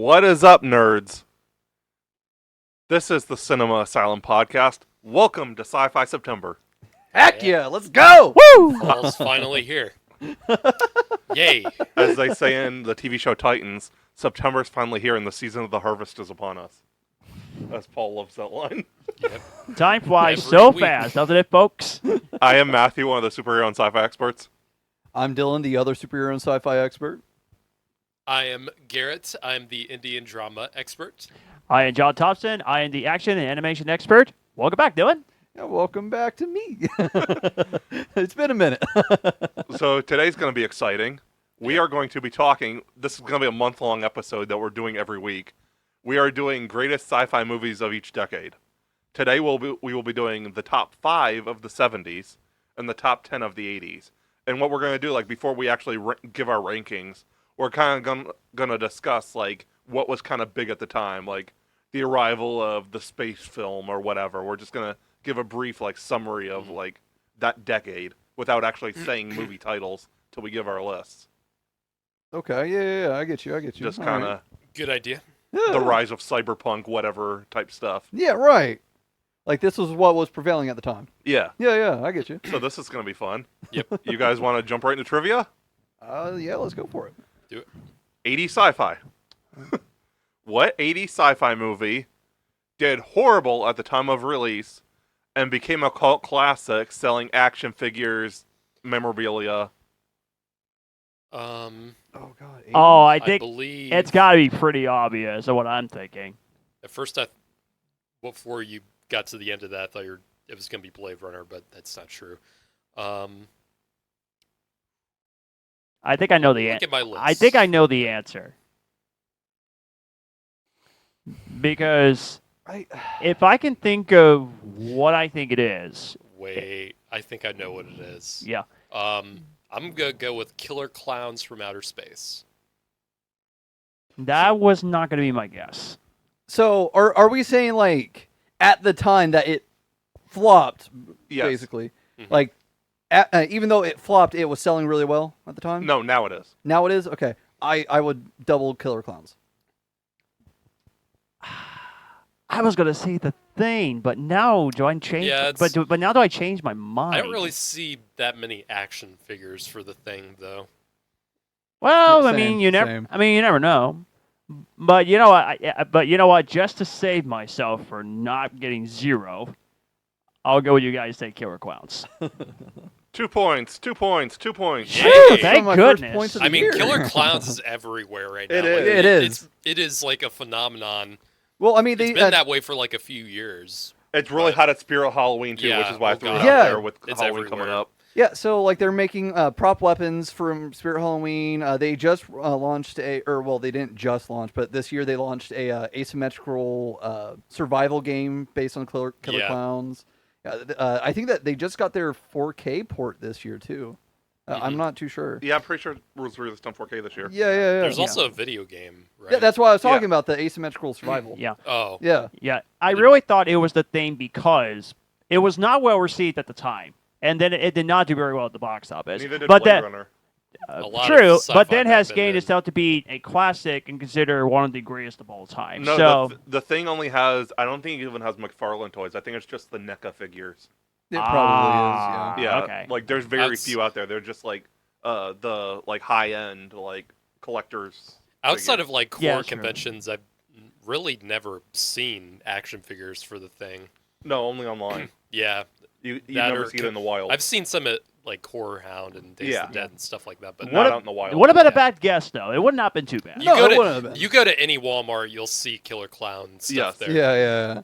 What is up, nerds? This is the Cinema Asylum podcast. Welcome to Sci Fi September. Heck yeah, let's go! Woo! Fall's finally here. Yay. As they say in the TV show Titans, September's finally here and the season of the harvest is upon us. As Paul loves that line. Yep. Time flies Every so week. fast, doesn't it, folks? I am Matthew, one of the superhero and sci-fi experts. I'm Dyllan, the other superhero and sci-fi expert. I am Garrett. I'm the Indian drama expert. I am John Thompson. I am the action and animation expert. Welcome back, Dyllan. Yeah, welcome back to me. It's been a minute. So today's going to be exciting. We are going to be talking, this is going to be a month-long episode that we're doing every week. We are doing greatest sci-fi movies of each decade. Today we will be doing the top 5 of the 70s and the top 10 of the 80s. And what we're going to do, like before we actually give our rankings, we're kind of going to discuss like what was kind of big at the time, like the arrival of the space film or whatever. We're just going to give a brief like summary of like that decade without actually saying movie titles till we give our lists. Okay, yeah, I get you. Just All kind right. of Good idea. Yeah. the rise of cyberpunk, whatever type stuff. Yeah, right. Like this was what was prevailing at the time. Yeah. Yeah, I get you. So this is going to be fun. Yep. You guys want to jump right into trivia? Yeah, let's go for it. Do it. 80 sci-fi. What 80 sci-fi movie did horrible at the time of release and became a cult classic selling action figures, memorabilia? Oh God. Oh, I I think believe it's got to be pretty obvious of what I'm thinking. at first before you got to the end of that, I thought it was going to be Blade Runner, but that's not true. I think I know the Look answer. at my list. I think I know the answer. Because if I can think of what I think it is, Wait, I think I know what it is. yeah. I'm going to go with Killer Clowns from Outer Space. That was not going to be my guess. So, are we saying like at the time that it flopped, Yes. basically, Mhm. like even though it flopped, it was selling really well at the time? No, now it is. Now it is? Okay. I would double Killer Clowns. I was going to say The Thing, but now do I change? Yeah, but now do I change my mind? I don't really see that many action figures for the Thing, though. Well, Same. you never know. But you know what? Just to save myself for not getting 0, I'll go with you guys. Say Killer Clowns. 2 points, 2 points, 2 points. Yay! Woo, Some thank of my first goodness. points of the I mean, year. Killer Clowns is everywhere right now. It Like, is. It is. It is like a phenomenon. Well, I mean, It's they been that way for like a few years. It's really hot at Spirit Halloween too, Yeah, which is why I oh threw it God. out Yeah. there with It's Halloween coming everywhere. up. Yeah, so like they're making prop weapons from Spirit Halloween. They just launched they didn't just launch, but this year they launched a asymmetrical survival game based on Killer Yeah. Clowns. I think that they just got their 4K port this year too. I'm not too sure. Yeah, I'm pretty sure it was released on 4K this year. Yeah. There's also a video game, right? Yeah, that's why I was talking Yeah. about the asymmetrical survival. Yeah. Oh, Yeah. Yeah, I really thought it was The Thing because it was not well received at the time, and then it did not do very well at the box office. Neither did but Blade that Runner. A lot true, of sci-fi but then back has then gained did. itself to be a classic and considered one of the greatest of all time. No, so the thing only has, I don't think it even has McFarlane toys. I think it's just the NECA figures. It probably is, Yeah, okay. like there's very Outs- few out there. They're just like the like high end like collectors. Outside figures. of like core Yeah, sure. conventions, I've really never seen action figures for the Thing. No, only online. Yeah, You That never or see it in the wild. I've seen some at like Core Hound and Days Yeah. of the Dead and stuff like that. But Not What out in the wild. What about Yeah. a bad guess though? It would not have been too bad. you No, go it wouldn't have to been. you go to any Walmart, you'll see Killer Clown stuff Yes. there. Yeah.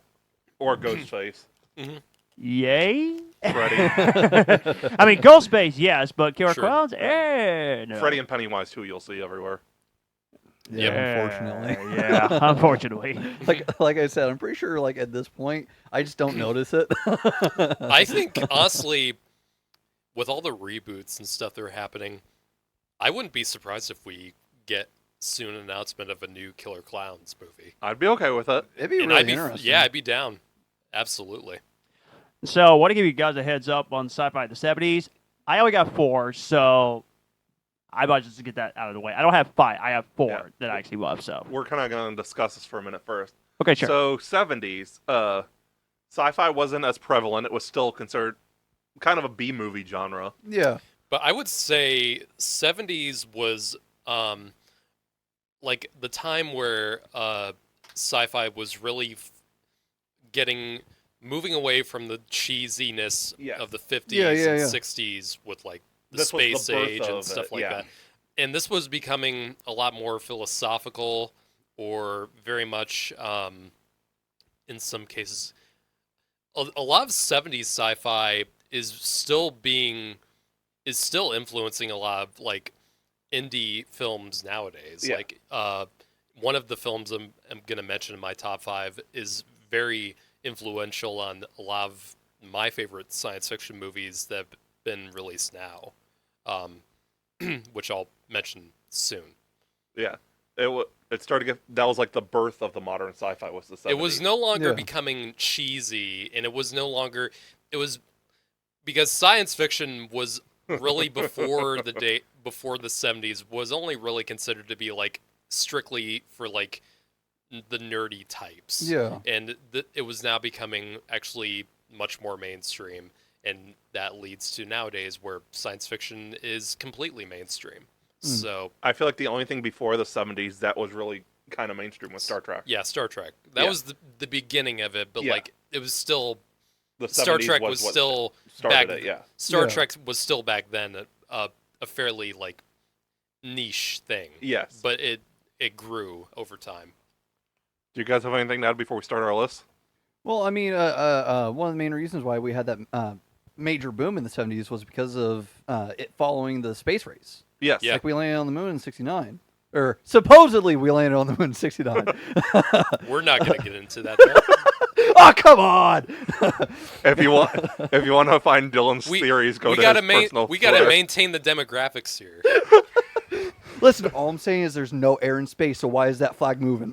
Or Ghostface. Yay! Freddy. I mean, Ghostface, yes, but Killer Sure. Clowns, no. Freddy and Pennywise too. You'll see everywhere. Yeah, unfortunately. Yeah, unfortunately. like I said, I'm pretty sure like at this point, I just don't notice it. I think honestly, with all the reboots and stuff that are happening, I wouldn't be surprised if we get soon an announcement of a new Killer Clowns movie. I'd be okay with it. It'd be And really I'd be interesting. I'd be down. Absolutely. So, I want to give you guys a heads up on Sci Fi the 70s. I only got 4, so I might just get that out of the way. I don't have 5. I have 4 Yeah. that I actually love. So We're kind of going to discuss this for a minute first. okay, sure. So 70s, sci-fi wasn't as prevalent. It was still considered kind of a B movie genre. Yeah. But I would say 70s was like the time where sci-fi was really moving away from the cheesiness Yeah. of the 50s Yeah, yeah, and yeah. 60s with like the This was the space birth age of and stuff it, like yeah. that. And this was becoming a lot more philosophical, or very much in some cases a lot of 70s sci-fi is still influencing a lot of like indie films nowadays. Yeah. Like one of the films I'm going to mention in my top 5 is very influential on a lot of my favorite science fiction movies that have been released now, which I'll mention soon. Yeah. It started to get, that was like the birth of the modern sci-fi was the 70s. It was no longer Yeah. becoming cheesy, and it was because science fiction was really before the 70s was only really considered to be like strictly for like the nerdy types. Yeah. And it was now becoming actually much more mainstream, and that leads to nowadays where science fiction is completely mainstream. So I feel like the only thing before the 70s that was really kind of mainstream was Star Trek. yeah, Star Trek. That Yeah. was the beginning of it, but Yeah. like it was still The Star 70s Trek was what still started back. it, yeah. Star Yeah. Trek was still back then a fairly like niche thing. Yes. But it grew over time. Do you guys have anything to add before we start our list? Well, I mean, one of the main reasons why we had that major boom in the 70s was because of it following the space race. Yes. Yeah. Like we landed on the moon in '69, or supposedly we landed on the moon in '69. We're not going to get into that. Though. Oh, come on! If you want to find Dylan's theories, go to his personal we gotta Twitter. maintain the demographics here. Listen, all I'm saying is there's no air in space, so why is that flag moving?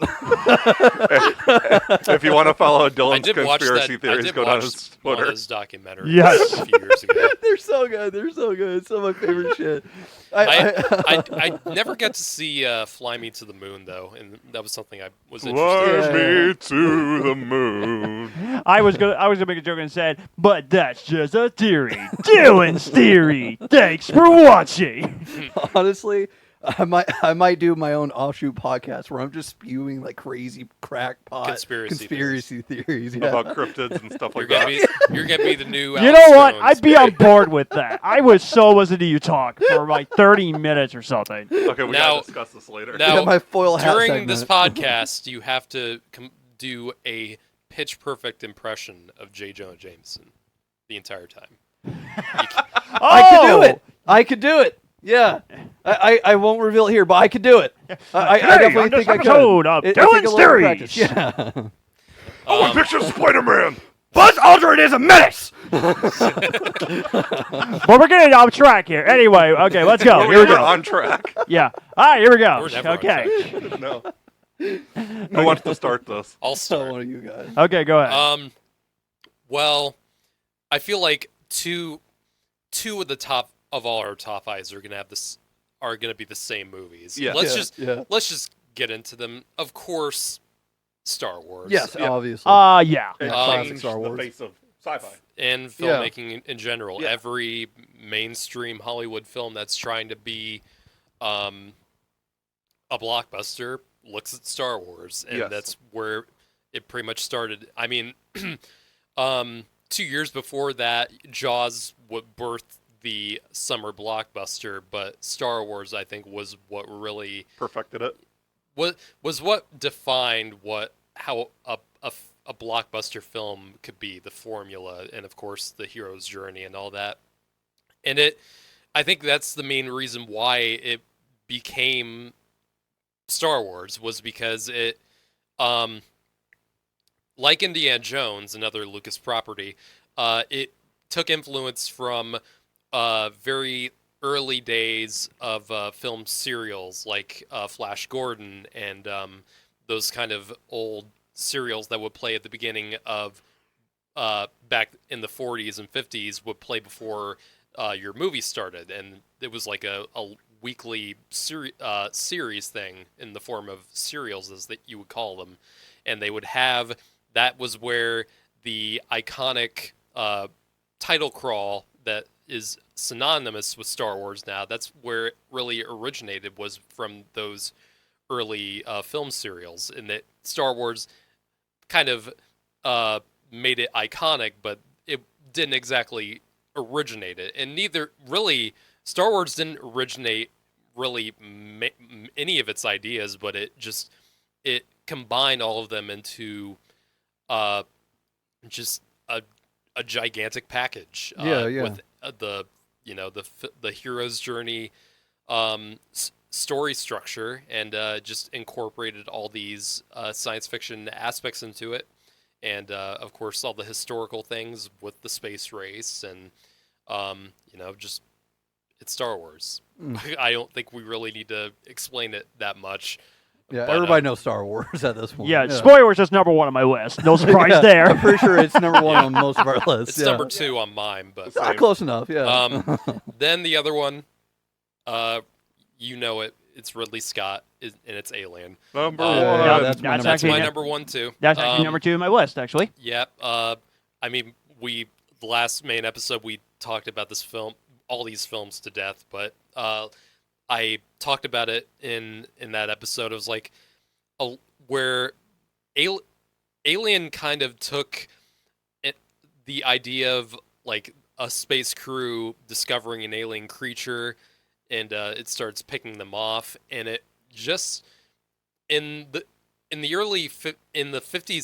If you want to follow I Dylan's did watch that. conspiracy I theories, did go down watch his one of Twitter. those documentaries Yes. a few years ago. They're so good. They're so good. It's some of my favorite shit. I never got to see Fly Me to the Moon though, and that was something I was interested in. Fly Yeah. me to the moon. I was gonna make a joke and said, but that's just a theory. Dylan's theory. Thanks for watching. Honestly, I might do my own offshoot podcast where I'm just spewing like crazy crackpot Conspiracy theories. Yeah. About cryptids and stuff You're like gonna that. you're gonna be the new. You Alex know what? Jones. I'd be on board with that. I was so listening to you talk for like 30 minutes or something. Okay, we Now- gotta discuss this later. now- Yeah, my foil hat During this segment. podcast, you have to do a pitch perfect impression of J. Jonah Jameson the entire time. I could do it. I could do it. Yeah. I won't reveal it here, but I could do it. I Hey, definitely on this think I could. episode of It take a Dylan's little Theories. practice. Yeah. Oh, I picture Spider-Man. Buzz Aldrin is a menace. Well, we're getting off track here. Anyway, okay, let's go. We're Here we never go. on track. Yeah. All right, here we go. We're never on Okay. No. Who wants to start this? I'll So start. one of you guys. Okay, go ahead. Well, I feel like two of the top of all our top fives are gonna be the same movies. Yeah. Let's just get into them. Of course, Star Wars. Yes, Yeah. obviously. Yeah. It classic changed Star the Wars. face of sci-fi. And Yeah. filmmaking in general. Yeah. Every mainstream Hollywood film that's trying to be a blockbuster looks at Star Wars, and Yes. that's where it pretty much started. I mean, 2 years before that, Jaws would birth the summer blockbuster, but Star Wars, I think, was what really Perfected it. was what defined how a blockbuster film could be, the formula, and of course the hero's journey and all that. And I think that's the main reason why it became Star Wars, was because it, like Indiana Jones, another Lucas property, it took influence from very early days of film serials like Flash Gordon and those kind of old serials that would play at the beginning of back in the 40s and 50s would play before your movie started, and it was like a weekly series thing in the form of serials, as that you would call them, and they would have that was where the iconic title crawl that is synonymous with Star Wars now. That's where it really originated, was from those early film serials, and that Star Wars kind of made it iconic, but it didn't exactly originate it. And neither really, Star Wars didn't originate really any of its ideas, but it combined all of them into just a gigantic package. With the hero's journey story structure, and just incorporated all these science fiction aspects into it, and of course all the historical things with the space race, and just it's Star Wars. I don't think we really need to explain it that much. Yeah, But, everybody knows Star Wars at this point. Yeah, spoiler was just number one on my list. No surprise Yeah, there. I'm pretty sure it's number one on most of our lists. It's yeah. number 2 on mine, but Close enough, yeah. then the other one, it's Ridley Scott, and it's Alien. Number Uh, one. yeah, that's my That's That's actually my ne- number 1 too. That's actually number 2 on my list, actually. Yep. I mean, the last main episode we talked about this film, all these films to death, but I talked about it in that episode. It was like where Alien kind of took the idea of like a space crew discovering an alien creature, and it starts picking them off, and it just in the 50s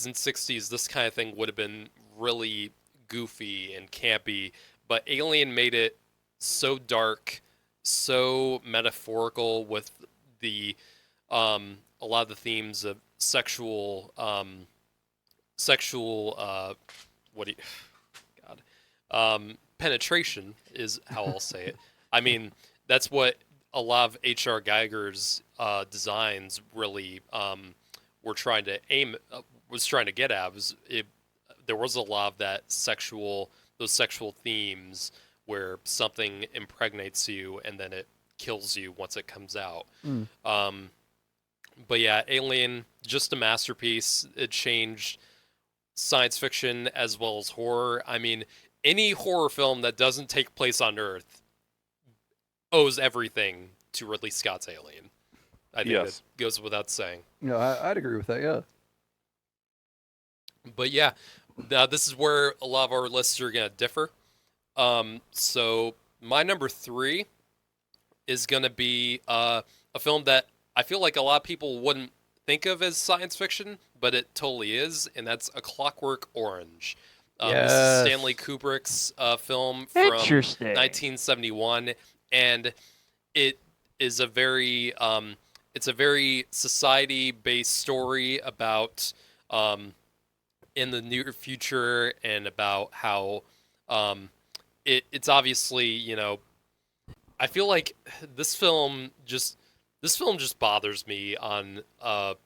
and 60s, this kind of thing would have been really goofy and campy, but Alien made it so dark, so metaphorical with the a lot of the themes of sexual penetration is how I'll say it. I mean, that's what a lot of H.R. Geiger's designs really were trying to get at. There was a lot of that those sexual themes where something impregnates you and then it kills you once it comes out. But yeah, Alien, just a masterpiece. It changed science fiction as well as horror. I mean, any horror film that doesn't take place on Earth owes everything to Ridley Scott's Alien. I think Yes. that goes without saying. No, I'd agree with that, yeah. But yeah, now this is where a lot of our lists are going to differ. So my number 3 is going to be a film that I feel like a lot of people wouldn't think of as science fiction, but it totally is, and that's A Clockwork Orange. This is Stanley Kubrick's film from Interesting. 1971, and it is a very society-based story about in the near future, and about how it's obviously, I feel like this film just bothers me on a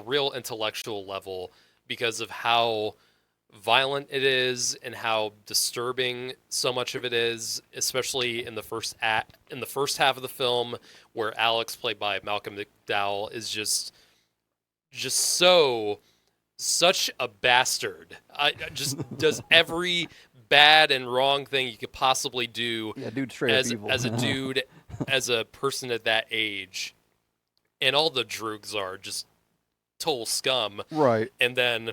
real intellectual level because of how violent it is and how disturbing so much of it is, especially in the first half of the film, where Alex, played by Malcolm McDowell, is just such a bastard. Just does every bad and wrong thing you could possibly do. Yeah, dude, straight up evil. As a dude, as a person at that age, and all the droogs are just total scum. Right. And then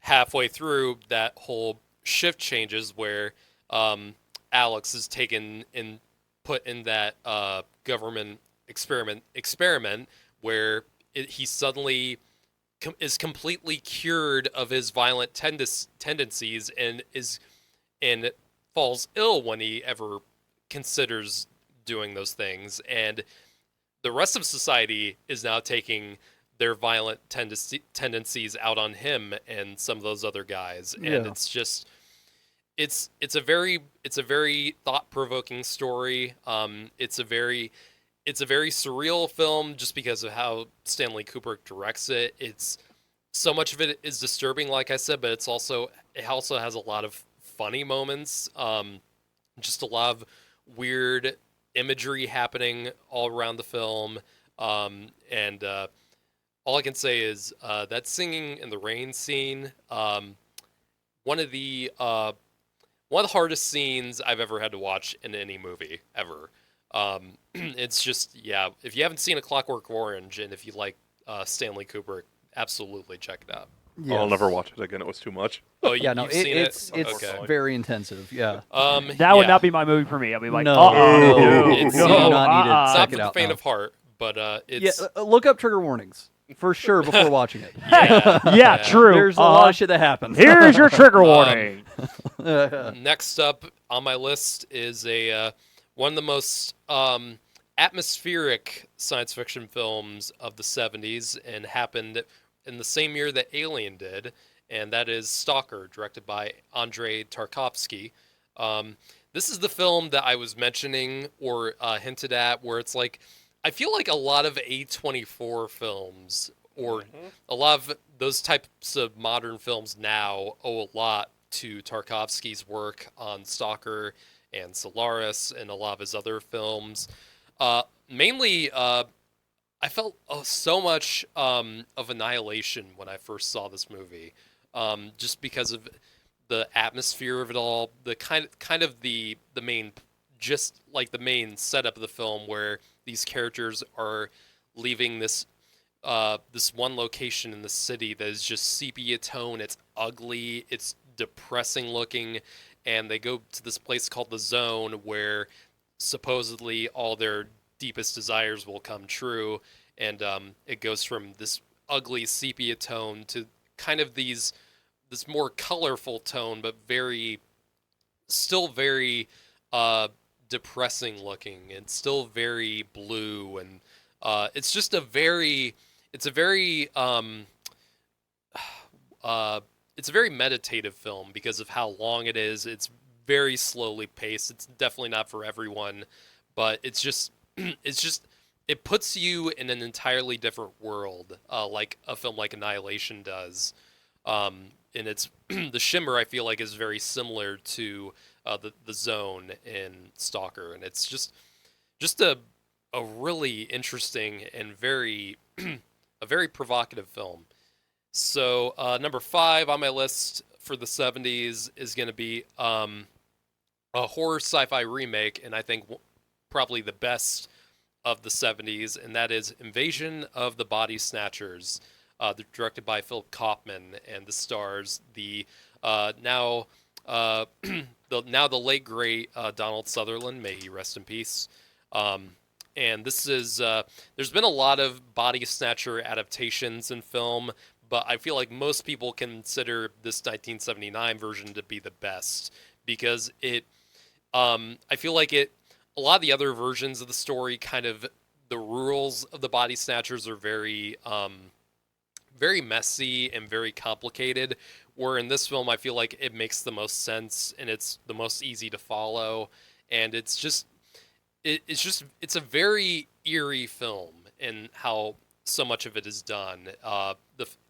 halfway through, that whole shift changes where Alex is taken and put in that government experiment where he suddenly is completely cured of his violent tendencies and falls ill when he ever considers doing those things, and the rest of society is now taking their violent tendencies out on him and some of those other guys, and it's just it's a very thought-provoking story. It's a very surreal film just because of how Stanley Kubrick directs it. It's so much of it is disturbing, like I said, but it also has a lot of funny moments. Just a lot of weird imagery happening all around the film, and all I can say is that singing in the rain scene, one of the hardest scenes I've ever had to watch in any movie ever. It's just, yeah, if you haven't seen A Clockwork Orange and if you like Stanley Kubrick, absolutely check it out. Yes. I'll never watch it again. It was too much. Oh, Yeah, no, you've seen it's Okay. very intensive. Yeah. That would Yeah. not be my movie for me. I'd be like, No, uh-oh, no, it's- you do not need to It's check not for it the out. faint No. of heart, but Yeah, it's look up trigger warnings for sure before watching it. yeah, true. There's a lot of shit that happens. Here's your trigger warning. Next up on my list is a one of the most atmospheric science fiction films of the 70s and happened in the same year that Alien did, and that is Stalker, directed by Andrei Tarkovsky. This is the film that I was mentioning or hinted at, where it's like, I feel like a lot of A24 films or a lot of those types of modern films now owe a lot to Tarkovsky's work on Stalker and Solaris and a lot of his other films. Mainly, I felt so much of Annihilation when I first saw this movie, just because of the atmosphere of it all, the kind of the main, just like the main setup of the film, where these characters are leaving this this one location in the city that is just sepia tone. It's ugly, it's depressing looking, and they go to this place called the Zone, where supposedly all their deepest desires will come true, and it goes from this ugly sepia tone to kind of this more colorful tone, but still very depressing looking, and still very blue, and it's just a very meditative film because of how long it is. It's very slowly paced. It's definitely not for everyone, but it's just it puts you in an entirely different world, like a film like Annihilation does. And it's the shimmer, I feel like, is very similar to the Zone in Stalker, and it's just a really interesting and very a very provocative film. So number 5 on my list for the 70s is going to be a horror sci-fi remake, and I think probably the best of the 70s, and that is Invasion of the Body Snatchers, directed by Philip Kaufman, and the stars the now the late great Donald Sutherland, may he rest in peace. And this is there's been a lot of body snatcher adaptations in film, but I feel like most people consider this 1979 version to be the best because I feel like a lot of the other versions of the story, kind of the rules of the body snatchers are very very messy and very complicated, where in this film I feel like it makes the most sense and it's the most easy to follow, and it's a very eerie film in how so much of it is done.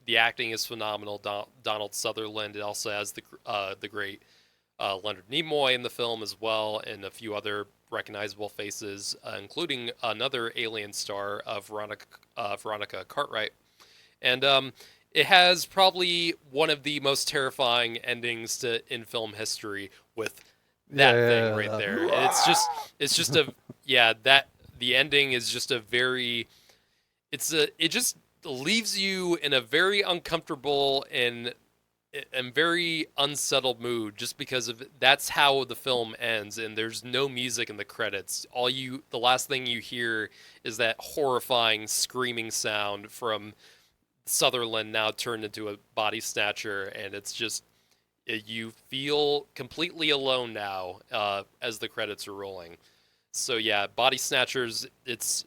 The acting is phenomenal. Donald Sutherland. It also has the great Leonard Nimoy in the film as well, and a few other recognizable faces, including another Alien star, Veronica Cartwright. And it has probably one of the most terrifying endings in film history with that thing right there. And it's just the ending is just it just leaves you in a very uncomfortable and very unsettled mood, just because that's how the film ends, and there's no music in the credits. The last thing you hear is that horrifying screaming sound from Sutherland, now turned into a body snatcher, and it's just, you feel completely alone now as the credits are rolling. So yeah, Body Snatchers, it's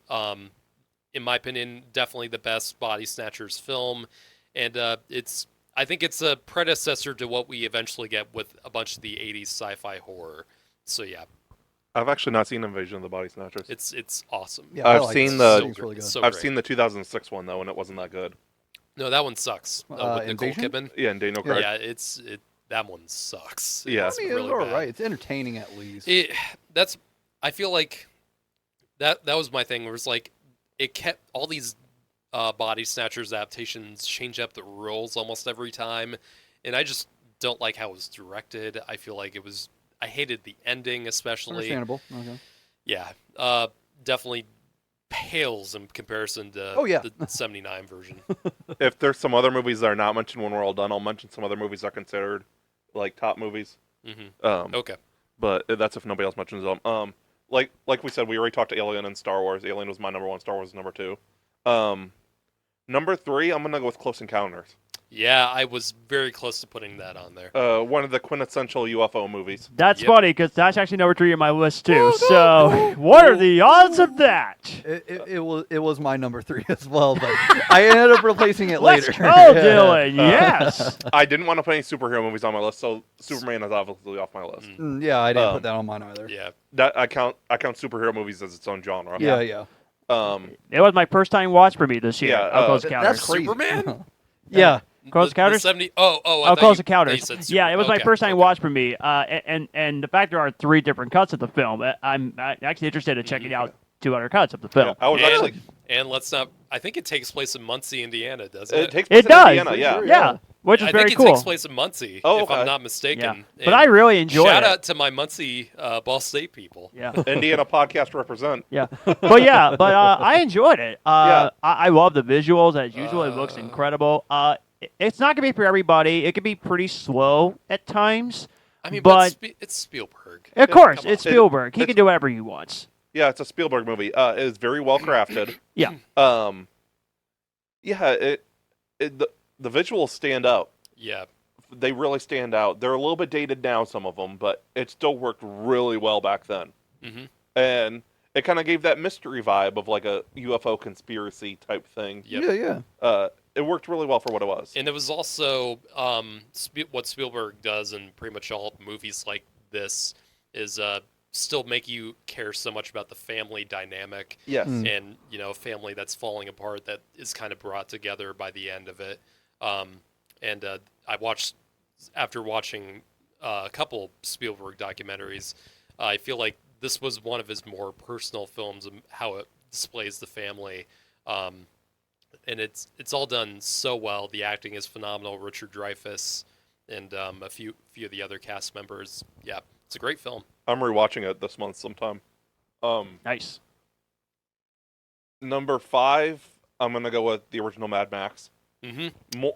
in my opinion definitely the best Body Snatchers film, and I think it's a predecessor to what we eventually get with a bunch of the 80s sci-fi horror. So yeah, I've actually not seen Invasion of the Body Snatchers. it's awesome. Yeah, I I've like seen it. the- It's really good. So I've great. seen the 2006 one though, and it wasn't that good. No, that one sucks. With Nicole Invasion? Kidman. Yeah, and Daniel Craig. Yeah, that one sucks. Yeah. It's I mean, really it's all bad. right. It's entertaining at least. I feel like that was my thing. Where it's like it kept all these Body Snatchers adaptations change up the rules almost every time, and I just don't like how it was directed. I feel like it was. I hated the ending, especially. Understandable. Okay. Yeah, definitely pales in comparison to Oh, yeah. the '79 version. If there's some other movies that are not mentioned when we're all done, I'll mention some other movies that are considered like top movies. Okay. But that's if nobody else mentions them. Like we said, we already talked to Alien and Star Wars. Alien was my number one. Star Wars was number two. Number three, I'm gonna go with Close Encounters. Yeah, I was very close to putting that on there. One of the quintessential UFO movies. That's Yep. funny because that's actually number 3 on my list too. So what are the odds of that? It was my number 3 as well, but I ended up replacing it Let's later. go, Dylan. Yes. I didn't want to put any superhero movies on my list, so Superman is obviously off my list. Yeah, I didn't put that on mine either. Yeah. That I count superhero movies as its own genre. Yeah. It was my first time watch for me this year. Yeah, of Close That's Encounters. crazy. Superman? Yeah. Close The Encounters? 70. Oh, I Oh, thought Close you Encounters. said Yeah, it was my okay, first time okay. watch for me. And the fact there are 3 different cuts of the film, I'm actually interested in checking out 2 other cuts of the film. I was And, actually. and let's not. I think it takes place in Muncie, Indiana, doesn't it? It takes place It in does. Indiana, yeah. Sure, Yeah, which is I very think cool. it takes place in Muncie, Oh, if I'm okay. not mistaken. Yeah. And But I really enjoyed shout it. out to my Muncie Ball State people. Yeah. Indiana podcast represent. Yeah, but I enjoyed it. Yeah. I love the visuals as usual. It looks incredible. It's not gonna be for everybody. It can be pretty slow at times. I mean, But- it's Spielberg. Of course, come on. it's Spielberg. He can do whatever he wants. Yeah, it's a Spielberg movie. It is very well crafted. Yeah. The visuals stand out. Yeah. They really stand out. They're a little bit dated now, some of them, but it still worked really well back then. Mm-hmm. And it kind of gave that mystery vibe of like a UFO conspiracy type thing. Yep. Yeah. It worked really well for what it was. And it was also what Spielberg does in pretty much all movies like this is still make you care so much about the family dynamic Yes. and family that's falling apart that is kind of brought together by the end of it. I watched after watching a couple Spielberg documentaries, I feel like this was one of his more personal films and how it displays the family. And it's all done so well. The acting is phenomenal. Richard Dreyfuss and a few of the other cast members. Yeah, it's a great film. I'm rewatching it this month sometime. Nice. Number 5, I'm gonna go with the original Mad Max. Mm-hmm.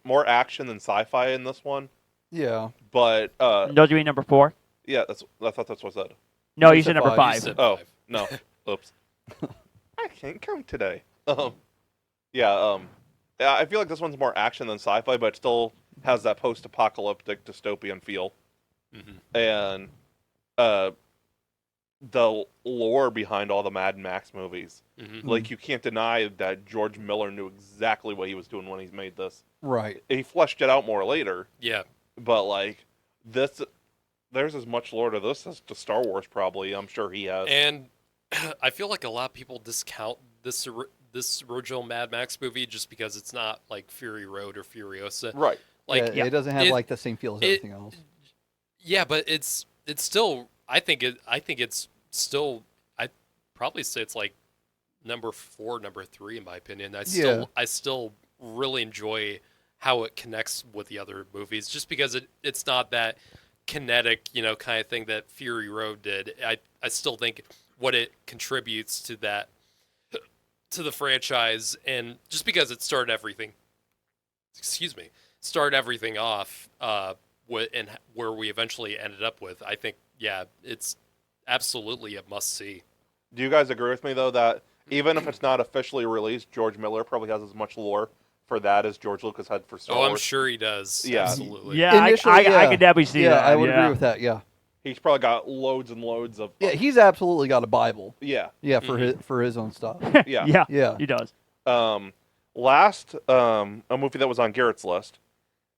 More action than sci-fi in this one, Yeah. but Don't you mean number 4? yeah, I thought that's what I said. No, You you said said number 5. You 5. said Oh 5. no, oops. I can't count today. I feel like this one's more action than sci-fi, but it still has that post-apocalyptic dystopian feel. Mm-hmm. And the lore behind all the Mad Max movies. Mm-hmm. Like, you can't deny that George Miller knew exactly what he was doing when he made this. Right. He fleshed it out more later, Yeah. but, like, there's as much lore to this as to Star Wars, probably. I'm sure he has. And I feel like a lot of people discount this original Mad Max movie just because it's not like Fury Road or Furiosa. Right. Like, It doesn't have it- like the same feel as everything else. yeah, but it's still. I think it's still. I'd probably say it's like number 4, number 3 in my opinion. I still really enjoy how it connects with the other movies, just because it's not that kinetic, kind of thing that Fury Road did. I still think what it contributes to that, to the franchise, and just because it started everything off and where we eventually ended up with, I think, yeah, it's absolutely a must-see. Do you guys agree with me, though, that even if it's not officially released, George Miller probably has as much lore for that as George Lucas had for Star Wars? I'm sure he does. Yeah. Absolutely. Yeah, Initially, I yeah. could definitely see Yeah, that. I would yeah. agree with that. Yeah. He's probably got loads and loads of... Yeah, he's absolutely got a Bible. Yeah. Yeah, for his own stuff. Yeah. Yeah, Yeah. he does. Last, a movie that was on Garrett's list.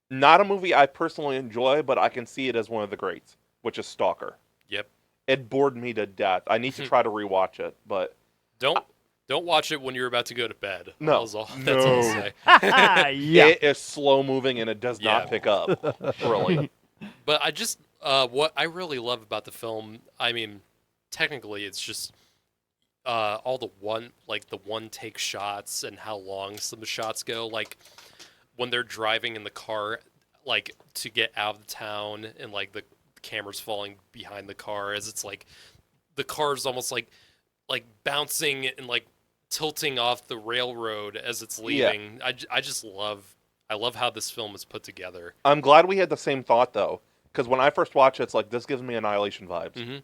Not a movie I personally enjoy, but I can see it as one of the greats, which is Stalker. Yep. It bored me to death. I need to try to rewatch it, but... Don't watch it when you're about to go to bed. No. That's all I'll say. Yeah. It is slow moving and it does not Yeah. pick up. Really. But what I really love about the film, I mean, technically it's just all the one take shots and how long some of the shots go. Like when they're driving in the car, like to get out of town, and like the camera's falling behind the car as it's like the car's almost like bouncing and like tilting off the railroad as it's leaving. I just love how this film is put together. I'm glad we had the same thought though, because when I first watched it, it's like this gives me Annihilation vibes. Mm-hmm.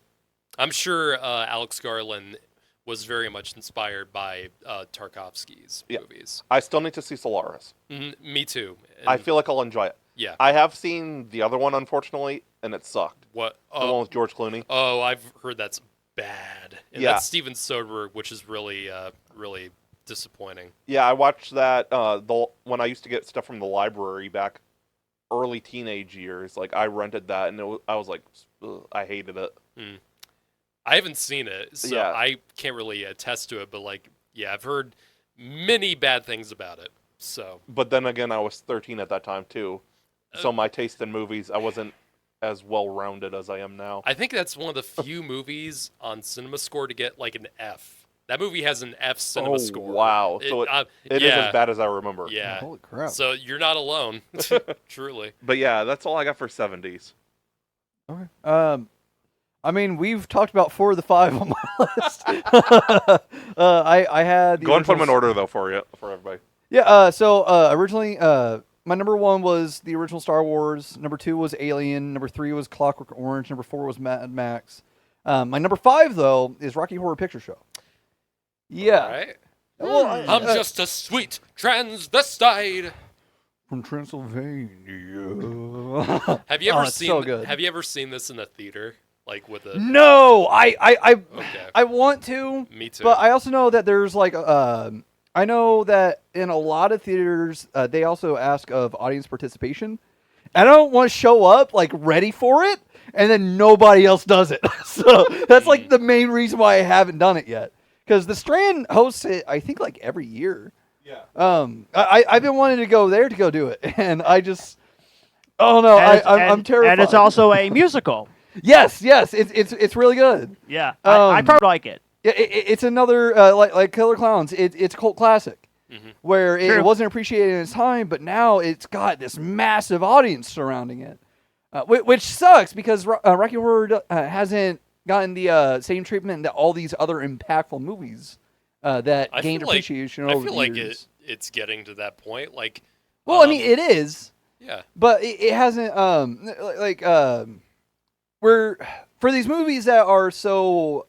I'm sure Alex Garland was very much inspired by Tarkovsky's movies. I still need to see Solaris. Mm-hmm. Me too. And I feel like I'll enjoy it. Yeah. I have seen the other one, unfortunately, and it sucked. What? The one with George Clooney. Oh, I've heard that's bad. And Yeah. that's Steven Soderbergh, which is really, really disappointing. Yeah, I watched that when I used to get stuff from the library back early teenage years. Like, I rented that, and I was like, ugh, I hated it. Mm. I haven't seen it, so Yeah. I can't really attest to it. But like, yeah, I've heard many bad things about it. So, But then again, I was 13 at that time, too. So my taste in movies, I wasn't as well-rounded as I am now. I think that's one of the few movies on CinemaScore to get like an F. That movie has an F CinemaScore. Wow. So it is as bad as I remember. Yeah. Holy crap. So you're not alone, truly. But yeah, that's all I got for 70s. Okay. I mean, we've talked about 4 of the 5 on my list. I had the Go and put them in original- order, though, for everybody. Yeah. So originally, my number 1 was the original Star Wars. Number 2 was Alien. Number 3 was Clockwork Orange. Number 4 was Mad Max. My number 5 though is Rocky Horror Picture Show. Yeah. All right. Well, I'm just a sweet transvestite. from Transylvania. Have you ever it's seen? so good. Have you ever seen this in a theater, like with a? No, Okay. I want to. Me too. But I also know that there's like I know that in a lot of theaters they also ask of audience participation. I don't want to show up like ready for it and then nobody else does it. So that's like the main reason why I haven't done it yet. Because the Strand hosts it, I think, like every year. Yeah. I've been wanting to go there to go do it, and I just, oh no, I'm terrified. And it's also a musical. yes, it's really good. Yeah, I probably like it. It's another like Killer Clowns. It's a cult classic, where it True. wasn't appreciated in its time, but now it's got this massive audience surrounding it, which sucks because Rocky Horror hasn't gotten the same treatment that all these other impactful movies that I gained feel like- appreciation I over feel the like years. it's getting to that point. Like, Well, I mean, it is, yeah. but it hasn't. We're for these movies that are so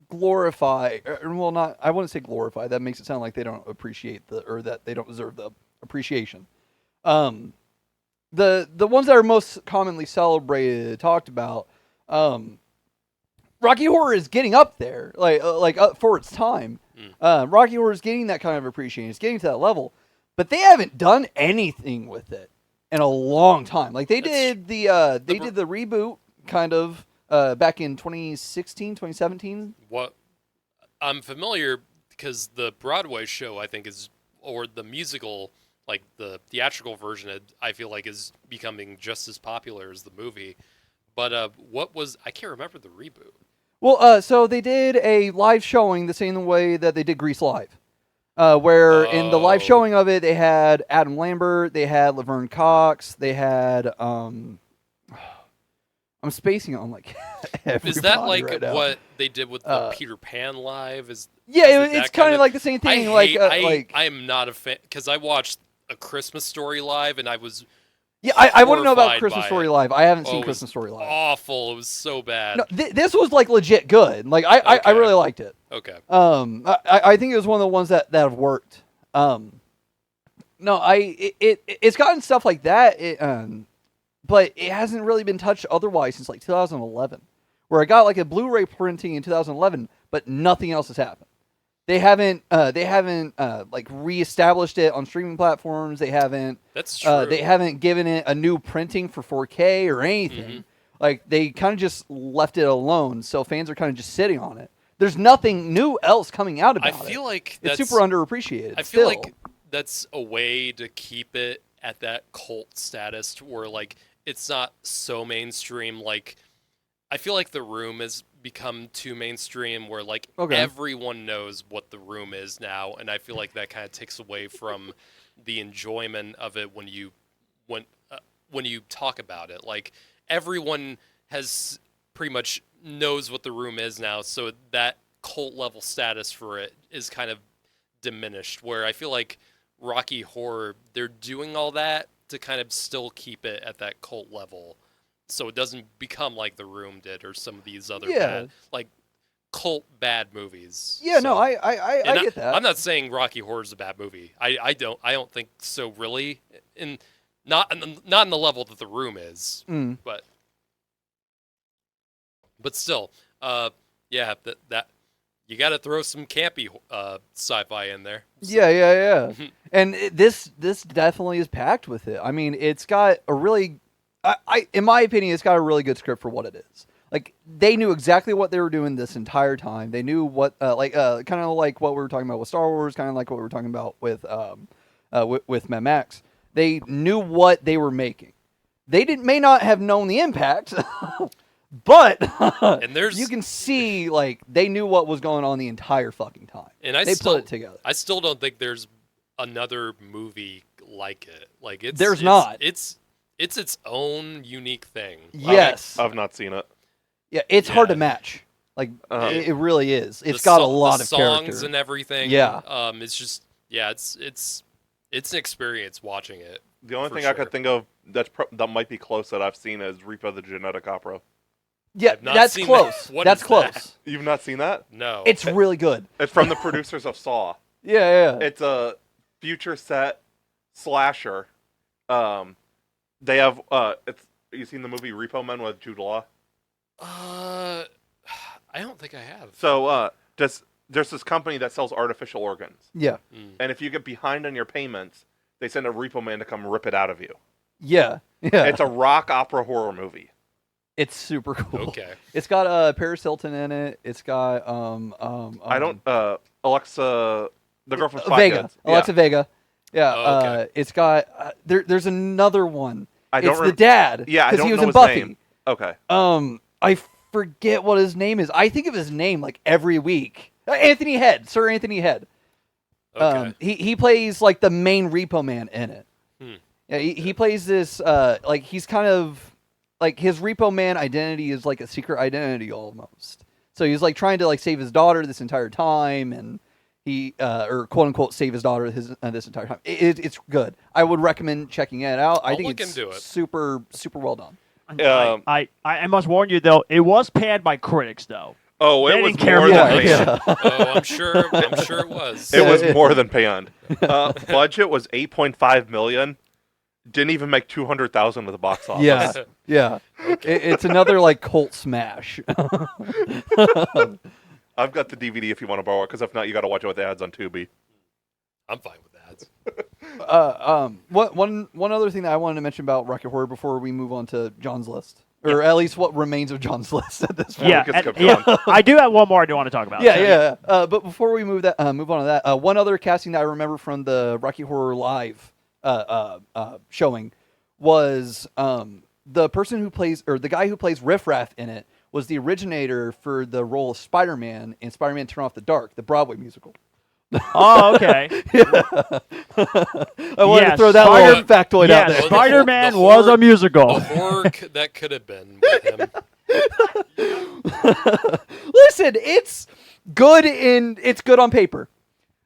glorified. Well, not. I wouldn't say glorified. That makes it sound like they don't appreciate or that they don't deserve the appreciation. The ones that are most commonly celebrated, talked about. Rocky Horror is getting up there, like for its time. Rocky Horror is getting that kind of appreciation. It's getting to that level, but they haven't done anything with it in a long time. Like they did the reboot kind of back in 2016, 2017. What I'm familiar because the Broadway show I think or the musical, like the theatrical version, I feel like is becoming just as popular as the movie. But I can't remember the reboot. Well, so they did a live showing the same way that they did Grease Live, where in the live showing of it, they had Adam Lambert, they had Laverne Cox, they had I'm spacing on like everybody Is that like right now. what they did with the Peter Pan live? It's that kind of like the same thing. I am not a fan because I watched A Christmas Story live and I was I want to know about horrified Christmas by Story it. Live. I haven't Oh, seen it was Christmas Story Live. awful. It was so bad. No, this was like legit good. Like I Okay. really liked it. Okay. I think it was one of the ones that have worked. It's gotten stuff like that. But it hasn't really been touched otherwise since like 2011, where it got like a Blu-ray printing in 2011, but nothing else has happened. They haven't like reestablished it on streaming platforms. They haven't. That's true. They haven't given it a new printing for 4K or anything. Like they kind of just left it alone, so fans are kind of just sitting on it. There's nothing new else coming out about it. I feel like it's that's super underappreciated. I feel still. like that's a way to keep it at that cult status where like it's not so mainstream. Like I feel like The Room has become too mainstream where like Okay. everyone knows what The Room is now, and I feel like that kind of takes away from the enjoyment of it when you talk about it. Like everyone has pretty much knows what The Room is now, so that cult level status for it is kind of diminished, where I feel like Rocky Horror, they're doing all that to kind of still keep it at that cult level, so it doesn't become like The Room did or some of these other bad, like cult bad movies. Yeah, no, So- I and get that. I'm not saying Rocky Horror is a bad movie. I don't think so really, in not in the level that The Room is, Mm. but still, yeah, that you got to throw some campy sci-fi in there. So- Yeah. And this definitely is packed with it. I mean, it's got a really, in my opinion, it's got a really good script for what it is. Like they knew exactly what they were doing this entire time. They knew what, kind of like what we were talking about with Star Wars, kind of like what we were talking about with Mad Max. They knew what they were making. They may not have known the impact. But And there's you can see like they knew what was going on the entire fucking time. and I They still, put it together. I still don't think there's another movie like it. Like There's not. It's its own unique thing. Yes. I've not seen it. Yeah, it's hard to Yeah. match. Like Uh-huh. it really is. The It's got a so- lot the of songs character. and everything. Yeah. It's just it's an experience watching it. The only For thing I sure. could think of that might be close that I've seen is Repo the Genetic Opera. Yeah, I've not that's seen close. that. What That's is close. that? You've not seen that? No. It's really good. It's from the producers of Saw. Yeah. It's a future set slasher. They have it's you seen the movie Repo Man with Jude Law? I don't think I have. So there's this company that sells artificial organs, Yeah. and if you get behind on your payments, they send a Repo Man to come rip it out of you. Yeah. It's a rock opera horror movie. It's super cool. Okay. It's got Paris Hilton in it. It's got I don't Alexa, the girl from Spy Vega. Kids. Alexa Vega. Yeah. Oh, okay. It's got there's another one. I don't It's the rem- dad. Yeah, I because don't he was know in his Buffy. name. Okay. I forget what his name is. I think of his name like every week. Anthony Head, Sir Anthony Head. Okay. He plays like the main Repo Man in it. Hmm. Yeah, he plays this like he's kind of like his Repo Man identity is like a secret identity almost. So he's like trying to like save his daughter this entire time, and he or quote unquote save his daughter this entire time. It's good. I would recommend checking it out. I I'll think look it's into it. super well done. I must warn you though, it was panned by critics though. Oh, They it was didn't care more about than it. panned. Oh, I'm sure it was. It was more than panned. Budget was $8.5 million. Didn't even make $200,000 at the box office. Yeah, yeah. It's another like cult smash. I've got the DVD if you want to borrow it, because if not, you got to watch it with ads on Tubi. I'm fine with that. One other thing that I wanted to mention about Rocky Horror before we move on to John's list, or at least what remains of John's list at this point. Yeah, we can skip and- John. I do have one more I do want to talk about. Yeah. But before we move on to that, one other casting that I remember from the Rocky Horror Live showing was the person who plays, or the guy who plays Riff Raff in it, was the originator for the role of Spider-Man in Spider-Man Turn Off the Dark, the Broadway musical. Oh, okay. I wanted to Yes, throw that little factoid out Yes, there. Spider-Man The was a horror- musical. The horror that could have been with him. Listen, it's good on paper.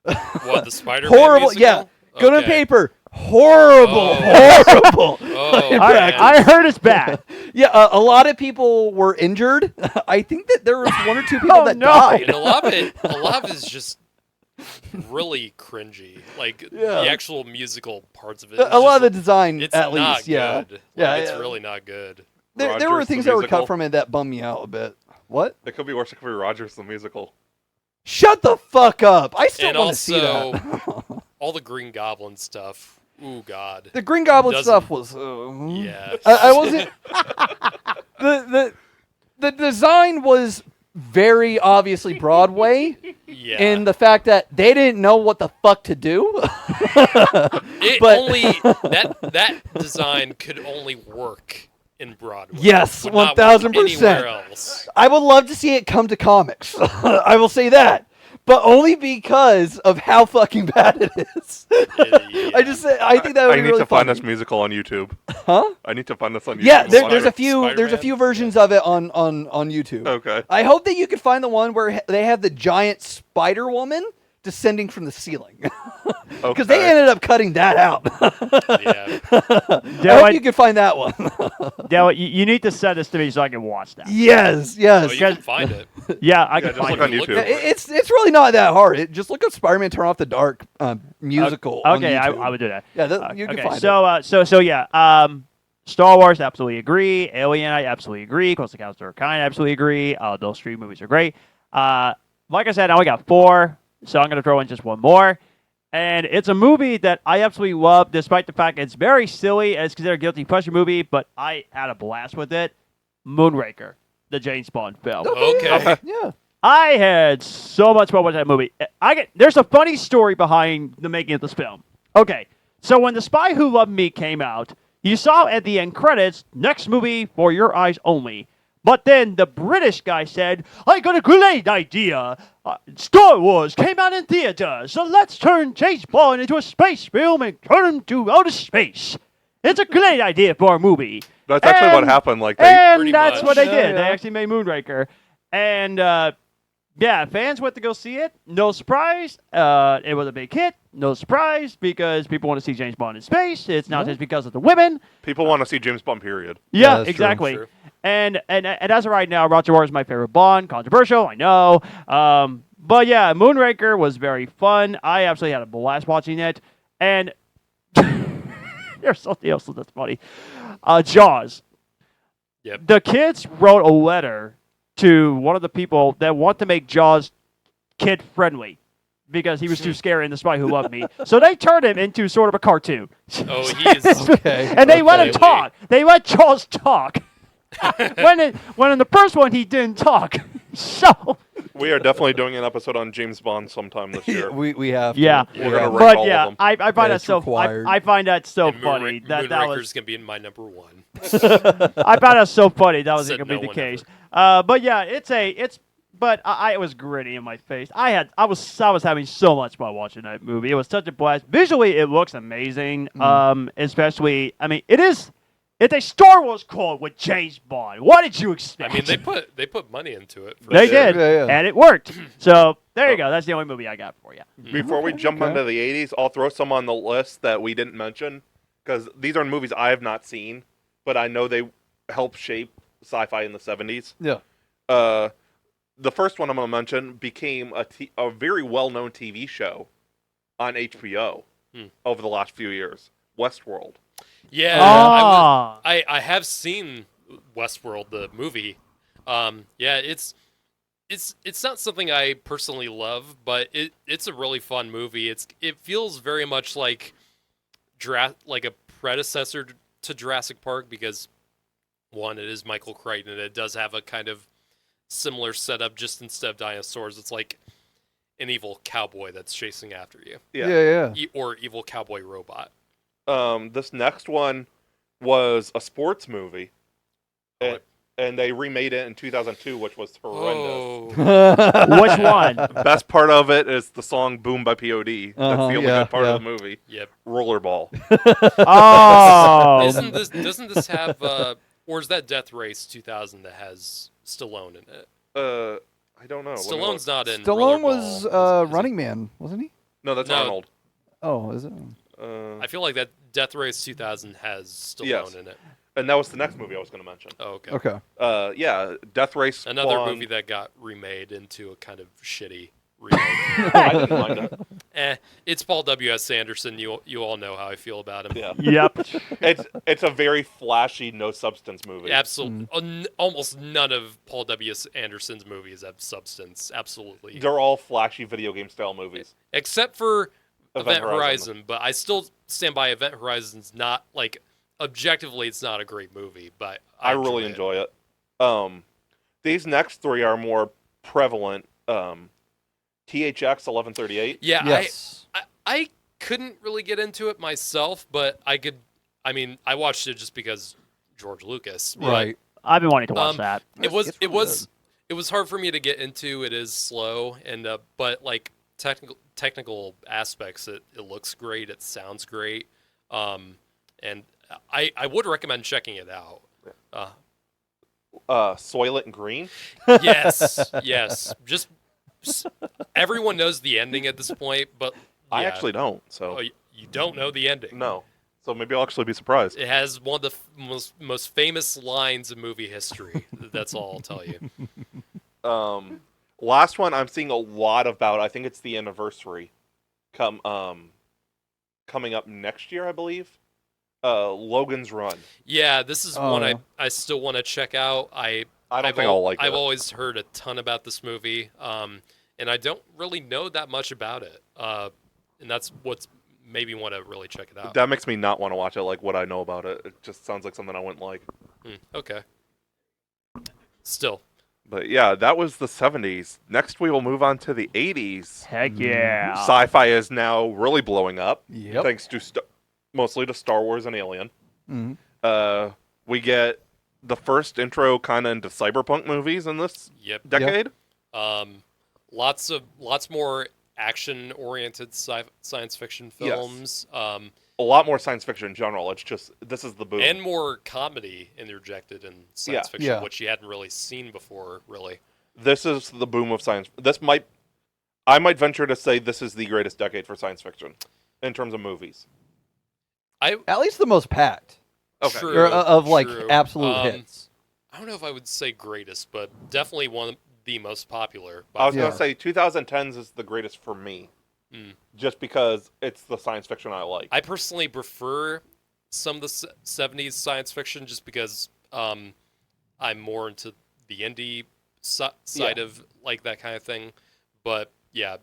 What, the Spider-Man Horrible, musical? yeah. Good on Okay. paper. Horrible, horrible. Oh, In man. fact, I heard it's bad. Yeah, a lot of people were injured. I think that there was one or two people Oh, that no. died. And a lot of it is just really cringy. Like Yeah. the actual musical parts of it. A lot of the design, it's at not least, yeah. good. Like, Yeah, it's yeah. really not good. There were Rogers, things the that were musical. cut from it that bummed me out a bit. What? It could be worse. It could be Rogers the musical. Shut the fuck up! I still And want to see also, that. all the Green Goblin stuff. Ooh, God. The Green Goblin doesn't- stuff was. Yeah. I wasn't. the design was very obviously Broadway Yeah. in the fact that they didn't know what the fuck to do. It but- only that design could only work in Broadway. Yes, Would not work 1000%. Anywhere else. I would love to see it come to comics. I will say that. But only because of how fucking bad it is. Yeah. I think that would I be need really to find funny. this musical on YouTube. Huh? I need to find this on YouTube. Yeah, there's a Spider- few Spider-Man? versions of it on YouTube. Okay. I hope that you could find the one where they have the giant Spider Woman descending from the ceiling. Because they ended up cutting that out. Yeah. I hope you could find that one. Dale, you need to send this to me so I can watch that. yes. Oh, you can find it. Yeah, I can just find look on it. YouTube. It's really not that hard. Just look up Spider-Man Turn Off the Dark musical. on Okay, I YouTube. would do that. Yeah, you can Okay, find so yeah. Star Wars, absolutely agree. Alien, I absolutely agree. Close Encounters of the Kind, absolutely agree. Those three movies are great. Like I said, I only got 4, so I'm going to throw in just one more. And it's a movie that I absolutely love, despite the fact it's very silly and it's considered a guilty pleasure movie, but I had a blast with it. Moonraker, the James Bond film. Okay. it. Yeah. I had so much fun with that movie. There's a funny story behind the making of this film. Okay, so when The Spy Who Loved Me came out, you saw at the end credits, next movie for your eyes only. But then the British guy said, I got a great idea. Star Wars came out in theaters, so let's turn James Bond into a space film and turn him to outer space. It's a great idea for a movie. That's actually what happened. Like, Pretty And that's much. what they Yeah, did. yeah. They actually made Moonraker. And, yeah, fans went to go see it. No surprise. It was a big hit. No surprise, because people want to see James Bond in space. It's not just because of the women. people want to see James Bond, period. Yeah, Yeah, that's true. exactly. True. And as of right now, Roger Moore is my favorite Bond. Controversial, I know. But yeah, Moonraker was very fun. I absolutely had a blast watching it. And there's something else that's funny. Jaws. Yep. The kids wrote a letter to one of the people that want to make Jaws kid friendly because he was too scary in The Spy Who Loved Me. So they turned him into sort of a cartoon. Oh, he is. Okay. And they let him Okay. talk. They let Jaws talk. when in the first one he didn't talk. So We are definitely doing an episode on James Bond sometime this year. we have to. yeah, We're gonna rank but all yeah, of them. I find that it's so required. I find that so And funny that Moonraker's was gonna be in my number 1. I found that so funny that was Said gonna be no the one case. But yeah, but it was gritty in my face. I was having so much fun watching that movie. It was such a blast. Visually, it looks amazing. Especially, I mean, it's a Star Wars clone with James Bond. What did you I expect? mean, they put money into it. For They sure. did, Yeah, yeah. and it worked. So there you go. That's the only movie I got for you. Before we jump okay. into the 80s, I'll throw some on the list that we didn't mention because these are movies I have not seen, but I know they helped shape sci-fi in the 70s. Yeah. The first one I'm going to mention became a very well-known TV show on HBO over the last few years, Westworld. Yeah, Ah. I have seen Westworld, the movie. Yeah, it's not something I personally love, but it's a really fun movie. It feels very much like a predecessor to Jurassic Park because one, it is Michael Crichton, and it does have a kind of similar setup. Just instead of dinosaurs, it's like an evil cowboy that's chasing after you, Yeah. or evil cowboy robot. This next one was a sports movie, Oh, and they remade it in 2002, which was horrendous. Oh, Which one? Best part of it is the song "Boom" by POD. That's Uh-huh, the only yeah, good part yeah. of the movie. yep. Rollerball. Oh, Doesn't this have or is that Death Race 2000 that has Stallone in it? I don't know. Let me Stallone's look. not in. Stallone Rollerball, was is he? Running Man, wasn't he? No, that's No. Arnold. Oh, is it? I feel like that Death Race 2000 has Stallone Yes. in it. And that was the next movie I was going to mention. Oh, okay. Okay. Yeah, Death Race. Another spawned- movie that got remade into a kind of shitty remake. I didn't mind it. It's Paul W.S. Anderson. You all know how I feel about him. Yeah, yep. it's a very flashy, no substance movie. Absolutely. Almost none of Paul W.S. Anderson's movies have substance. Absolutely. They're all flashy video game style movies. Except for Event Event Horizon. But I still stand by Event Horizon's not, like, objectively, it's not a great movie, but I really enjoy it. These next three are more prevalent. THX 1138. Yeah, Yes. I couldn't really get into it myself, but I watched it just because George Lucas. Right. I've been wanting to watch that. It was It's it really was it was hard for me to get into. It is slow, and but like technical aspects, it looks great. It sounds great, and I would recommend checking it out. Soylent Green. Yes, yes. Just everyone knows the ending at this point, but I yeah. actually don't. So Oh, you don't know the ending. no. So maybe I'll actually be surprised. It has one of the most famous lines in movie history. That's all I'll tell you. Last one I'm seeing a lot about. I think it's the anniversary, coming up next year, I believe. Logan's Run. Yeah, this is one Oh. I still want to check out. I don't think I'll like it. I've always heard a ton about this movie, and I don't really know that much about it. And that's what's made me want to really check it out. That makes me not want to watch it. Like what I know about it, it just sounds like something I wouldn't like. Okay. Still. But yeah, that was the 70s. Next, we will move on to the 80s. Heck yeah. Sci-fi is now really blowing up, Yep. thanks to mostly to Star Wars and Alien. Mhm. We get the first intro kind of into cyberpunk movies in this Yep. decade. Lots more action-oriented science fiction Yes. films. A lot more science fiction in general. It's just, this is the boom. And more comedy interjected in science fiction, Yeah. which you hadn't really seen before, really. This is the boom of science. I might venture to say this is the greatest decade for science fiction in terms of movies. At least the most packed. Okay. True, Or, of like true. absolute hits. I don't know if I would say greatest, but definitely one of the most popular. I was Yeah. going to say 2010s is the greatest for me, just because it's the science fiction I like. I personally prefer some of the 70s science fiction just because I'm more into the indie side of like that kind of thing. But yeah,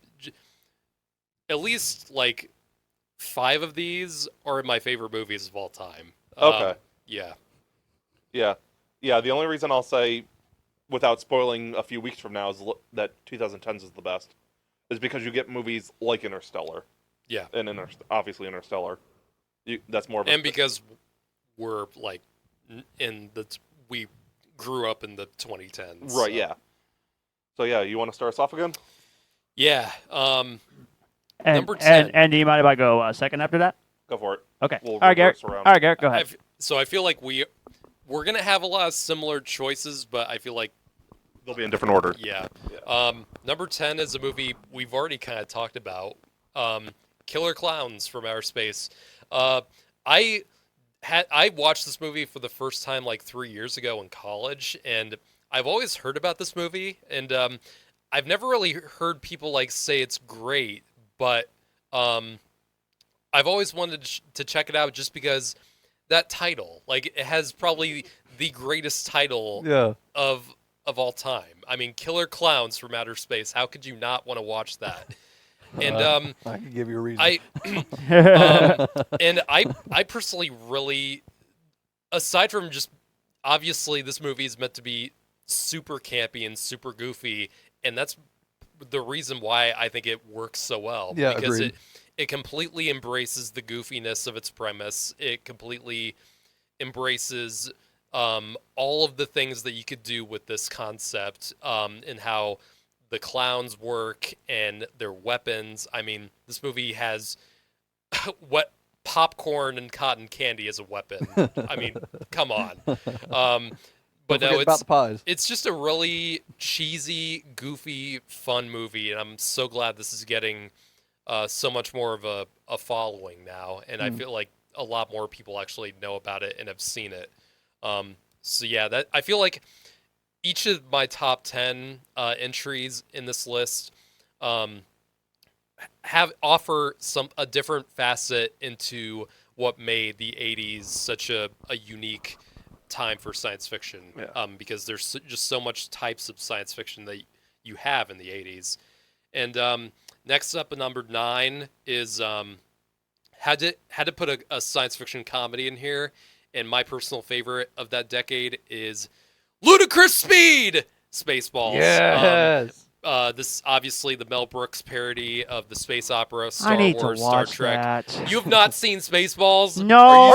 at least like 5 of these are my favorite movies of all time. Okay. Yeah. Yeah. The only reason I'll say, without spoiling a few weeks from now, is that 2010s is the best, is because you get movies like Interstellar. Yeah. And obviously Interstellar. That's more of a... And because we're like we grew up in the 2010s. Right, yeah. So yeah, you want to start us off again? Yeah. And, number 10. And do you mind if I go second after that? Go for it. Okay. We'll All right, Garrett. reverse around. All right, Garrett, go ahead. So I feel like we're gonna have a lot of similar choices, but I feel like They'll be in different order. yeah. Number 10 is a movie we've already kind of talked about. Killer Clowns from Outer Space. I watched this movie for the first time like 3 years ago in college, and I've always heard about this movie, and I've never really heard people like say it's great, but I've always wanted to check it out just because that title, like, it has probably the greatest title of all time. I mean, Killer Clowns from Outer Space. How could you not want to watch that? And I can give you a reason. I personally really, aside from just obviously this movie is meant to be super campy and super goofy, and that's the reason why I think it works so well. Yeah, because agreed. it completely embraces the goofiness of its premise. It completely embraces all of the things that you could do with this concept, and how the clowns work and their weapons. I mean, this movie has what popcorn and cotton candy as a weapon. I mean, come on. But Don't no, forget about the pies. it's just a really cheesy, goofy, fun movie, and I'm so glad this is getting so much more of a following now, and I feel like a lot more people actually know about it and have seen it. So yeah, that I feel like each of my top 10 entries in this list offer a different facet into what made the 80s such a unique time for science fiction. Yeah. Because there's just so much types of science fiction that you have in the 80s. And next up at number 9 is had to put a science fiction comedy in here, and my personal favorite of that decade is Ludicrous Speed, Spaceballs. Yes. This obviously the Mel Brooks parody of the space opera Star I need Wars, to watch Star Trek. that. You have not seen Spaceballs? No.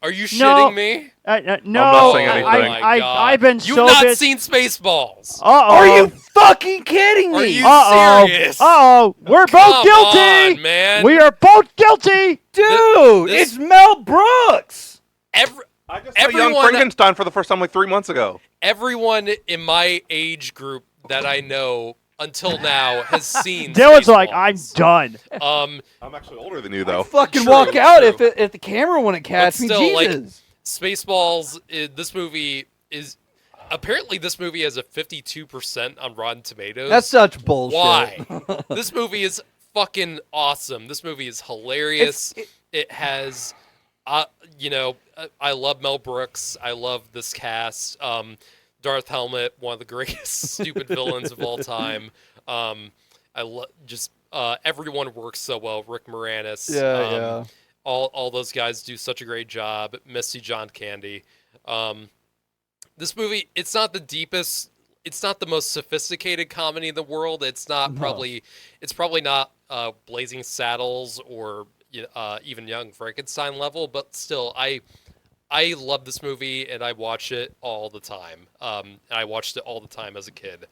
Are you shitting me? No, not saying anything. Oh my God. I've been You've so not busy. seen Spaceballs. Uh-oh. Are you fucking kidding me? Are you Uh-oh. serious? Uh-oh. We're both Come guilty. on, man. We are both guilty. Dude, This- it's Mel Brooks. I just saw Young Everyone- Frankenstein for the first time like 3 months ago. Everyone in my age group that I know until now has seen Dylan's like, I'm Spaceballs. done. I'm actually older than you, though. Fucking True, walk out true. if the camera wouldn't catch me. still, like, Jesus. Spaceballs, this movie is... Apparently, this movie has a 52% on Rotten Tomatoes. That's such bullshit. Why? This movie is fucking awesome. This movie is hilarious. It has... I love Mel Brooks. I love this cast. Darth Helmet, one of the greatest stupid villains of all time. Everyone works so well. Rick Moranis. Yeah. All those guys do such a great job. Misty John Candy. This movie, it's not the deepest. It's not the most sophisticated comedy in the world. It's not probably. It's probably not Blazing Saddles or even Young Frankenstein level, but still, I love this movie and I watch it all the time. And I watched it all the time as a kid.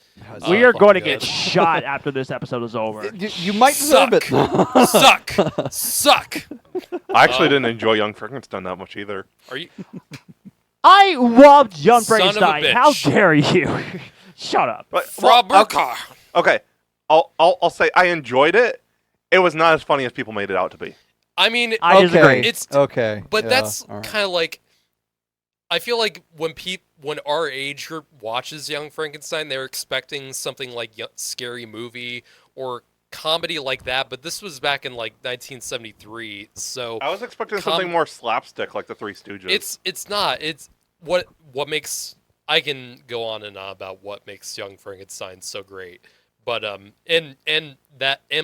We are fucking going to good. get shot after this episode is over. You might deserve it. Suck. I actually didn't enjoy Young Frankenstein that much either. Are you? I loved Young Son of a Frankenstein. bitch. How dare you? Shut up. But, Fraberka. okay, I'll say I enjoyed it. It was not as funny as people made it out to be. I mean, I disagree. It's okay. but yeah, that's all right. kind of like. I feel like when our age group watches Young Frankenstein, they're expecting something like Scary Movie or comedy like that. But this was back in like 1973, so I was expecting something more slapstick, like the Three Stooges. it's not. It's what makes. I can go on and on about what makes Young Frankenstein so great, but and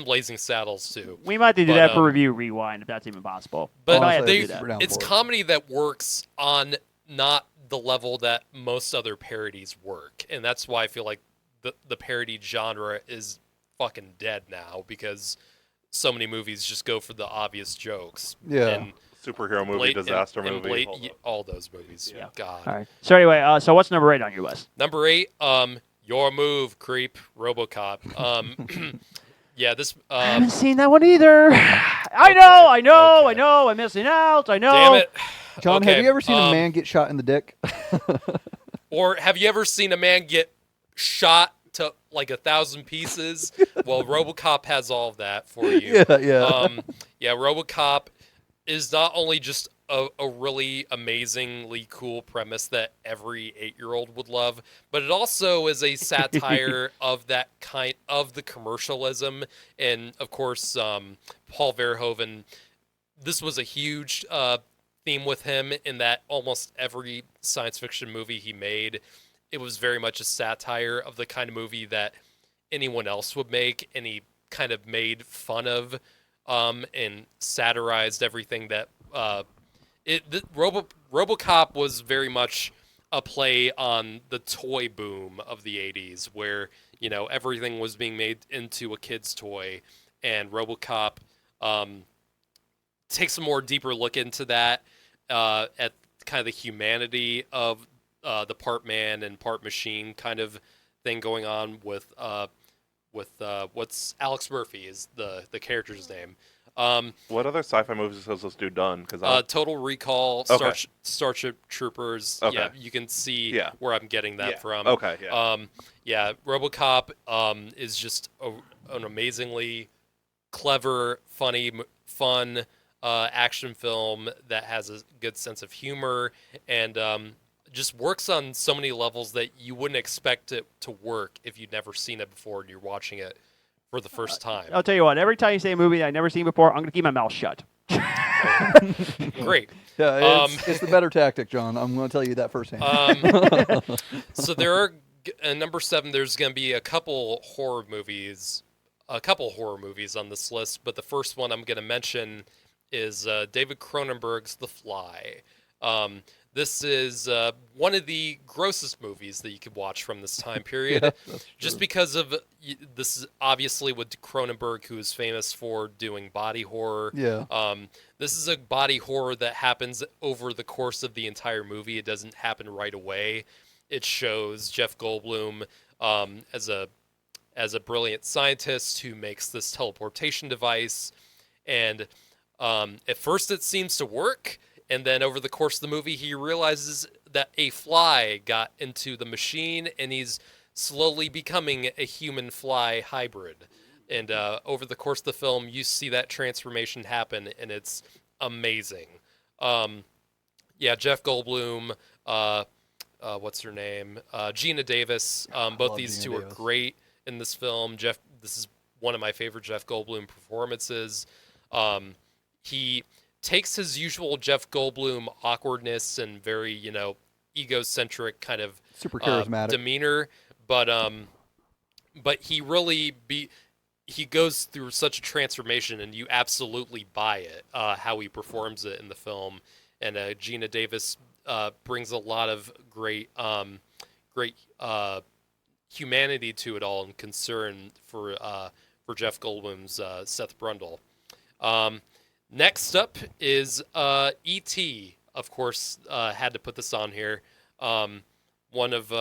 Blazing Saddles too. We might do But, that for review rewind if that's even possible. But We might have to Honestly, do that. we're down it's for it. comedy that works on not the level that most other parodies work, and that's why I feel like the parody genre is fucking dead now, because so many movies just go for the obvious jokes. Yeah. And Superhero movie, disaster and movie. all those movies. Yeah. God. All right. So anyway, so what's number 8 on your list? Number 8, Your Move, Creep, RoboCop. Yeah, this. I haven't seen that one either. I know. I'm missing out. I know. Damn it. John, Okay, have you ever seen a man get shot in the dick? Or have you ever seen a man get shot to like 1,000 pieces? Well, RoboCop has all of that for you. Yeah. Yeah, RoboCop is not only just a really amazingly cool premise that every 8-year-old would love, but it also is a satire of that kind of the commercialism. And of course, Paul Verhoeven, this was a huge theme with him in that almost every science fiction movie he made, it was very much a satire of the kind of movie that anyone else would make, and he kind of made fun of and satirized everything that RoboCop was very much a play on the toy boom of the 80s, where everything was being made into a kid's toy, and RoboCop takes a more deeper look into that at kind of the humanity of the part man and part machine kind of thing going on with what's Alex Murphy is the character's name. What other sci-fi movies has this dude done? Because Total Recall, Okay. Starship Troopers. Okay. Yeah, you can see Yeah. where I'm getting that Yeah. from. Okay, yeah. Yeah, RoboCop is just an amazingly clever, funny, fun action film that has a good sense of humor and just works on so many levels that you wouldn't expect it to work if you'd never seen it before and you're watching it for the first time. I'll tell you what. Every time you say a movie that I've never seen before, I'm going to keep my mouth shut. Great. Yeah, it's the better tactic, John. I'm going to tell you that firsthand. So there are number 7. There's going to be a couple horror movies on this list, but the first one I'm going to mention is David Cronenberg's The Fly. this is one of the grossest movies that you could watch from this time period. Yeah, that's Just true. because of this is obviously with Cronenberg, who is famous for doing body horror. Yeah. This is a body horror that happens over the course of the entire movie. It doesn't happen right away. It shows Jeff Goldblum as a brilliant scientist who makes this teleportation device, and at first it seems to work, and then over the course of the movie he realizes that a fly got into the machine, and he's slowly becoming a human-fly hybrid. And over the course of the film, you see that transformation happen, and it's amazing. Jeff Goldblum, what's her name? Gina Davis. Both love these Gina two are Davis. great in this film. This is one of my favorite Jeff Goldblum performances. He takes his usual Jeff Goldblum awkwardness and very, egocentric kind of Super charismatic. demeanor, but he goes through such a transformation, and you absolutely buy it, how he performs it in the film. And Gina Davis brings a lot of great humanity to it all, and concern for Jeff Goldblum's Seth Brundle. Next up is E.T. Of course, had to put this on here. One of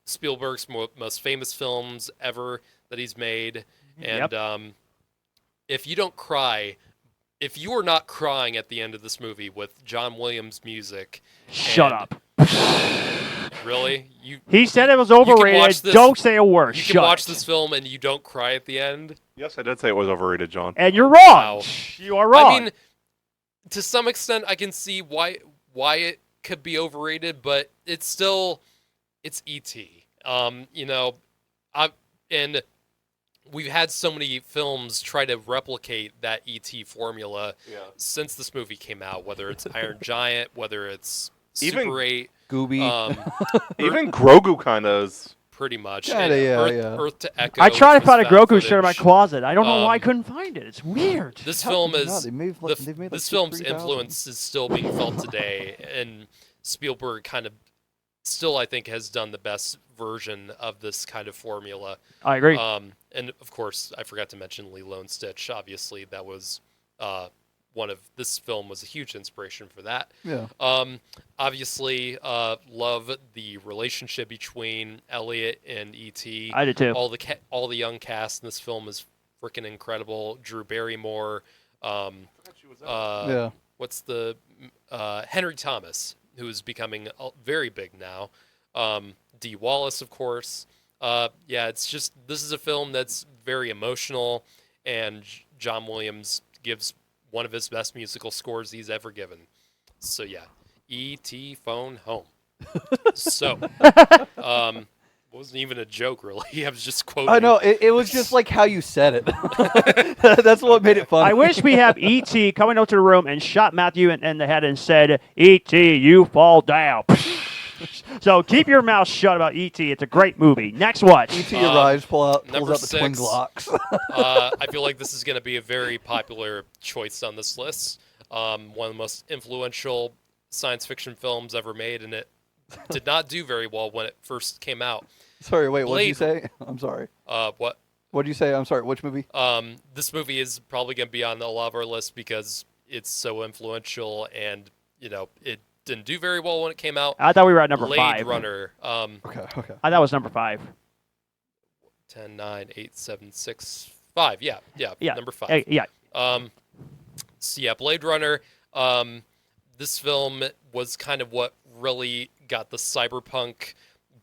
Spielberg's most famous films ever that he's made. And if you are not crying at the end of this movie with John Williams music, Shut and- up. Really? He said it was watch overrated. this- Don't say a word. You Shut. can watch this film and you don't cry at the end? Yes, I did say it was overrated, John. And you're wrong. Wow. You are wrong. I mean, to some extent, I can see why it could be overrated, but it's E.T. And we've had so many films try to replicate that E.T. formula since this movie came out, whether it's Iron Giant, whether it's Super Even 8, Gooby. Even Grogu kind of is. pretty much. Kinda, and yeah, Earth, yeah. Earth to Echo. I tried to which find a was found Grogu shirt in my footage. closet. I don't know why I Um, couldn't find it. It's weird. This How film could you is not? They made, like, they've made, like, this film's 3,000. influence is still being felt today, and Spielberg kind of still, I think, has done the best version of this kind of formula. I agree. And of course, I forgot to mention Lilo and Stitch. Obviously, that was this film was a huge inspiration for that. Yeah. Obviously, love the relationship between Elliot and E.T. I did too. All the young cast in this film is freaking incredible. Drew Barrymore. Yeah. What's the Henry Thomas, who's becoming very big now. Dee Wallace, of course. It's just, this is a film that's very emotional, and John Williams gives one of his best musical scores he's ever given. So yeah, E.T. Phone Home. So, wasn't even a joke, really. I was just quoting. I know. It was just like how you said it. That's what made it funny. I wish we have E.T. coming out to the room and shot Matthew in the head and said, "E.T., you fall down." So keep your mouth shut about E.T. It's a great movie. Next what? E.T. arrives, pulls out number the twin 6. Glocks. I feel like this is going to be a very popular choice on this list. One of the most influential science fiction films ever made, and it did not do very well when it first came out. Sorry, wait, what did you Blade- say? I'm sorry. What? What did you say? I'm sorry, which movie? This movie is probably going to be on a lot of our list because it's so influential, and it didn't do very well when it came out. I thought we were at number Blade 5. Runner. Okay. I thought it was number 5. 10, 9, 8, 7, 6, 5. Yeah, number 5. Yeah. Blade Runner. This film was kind of what really got the cyberpunk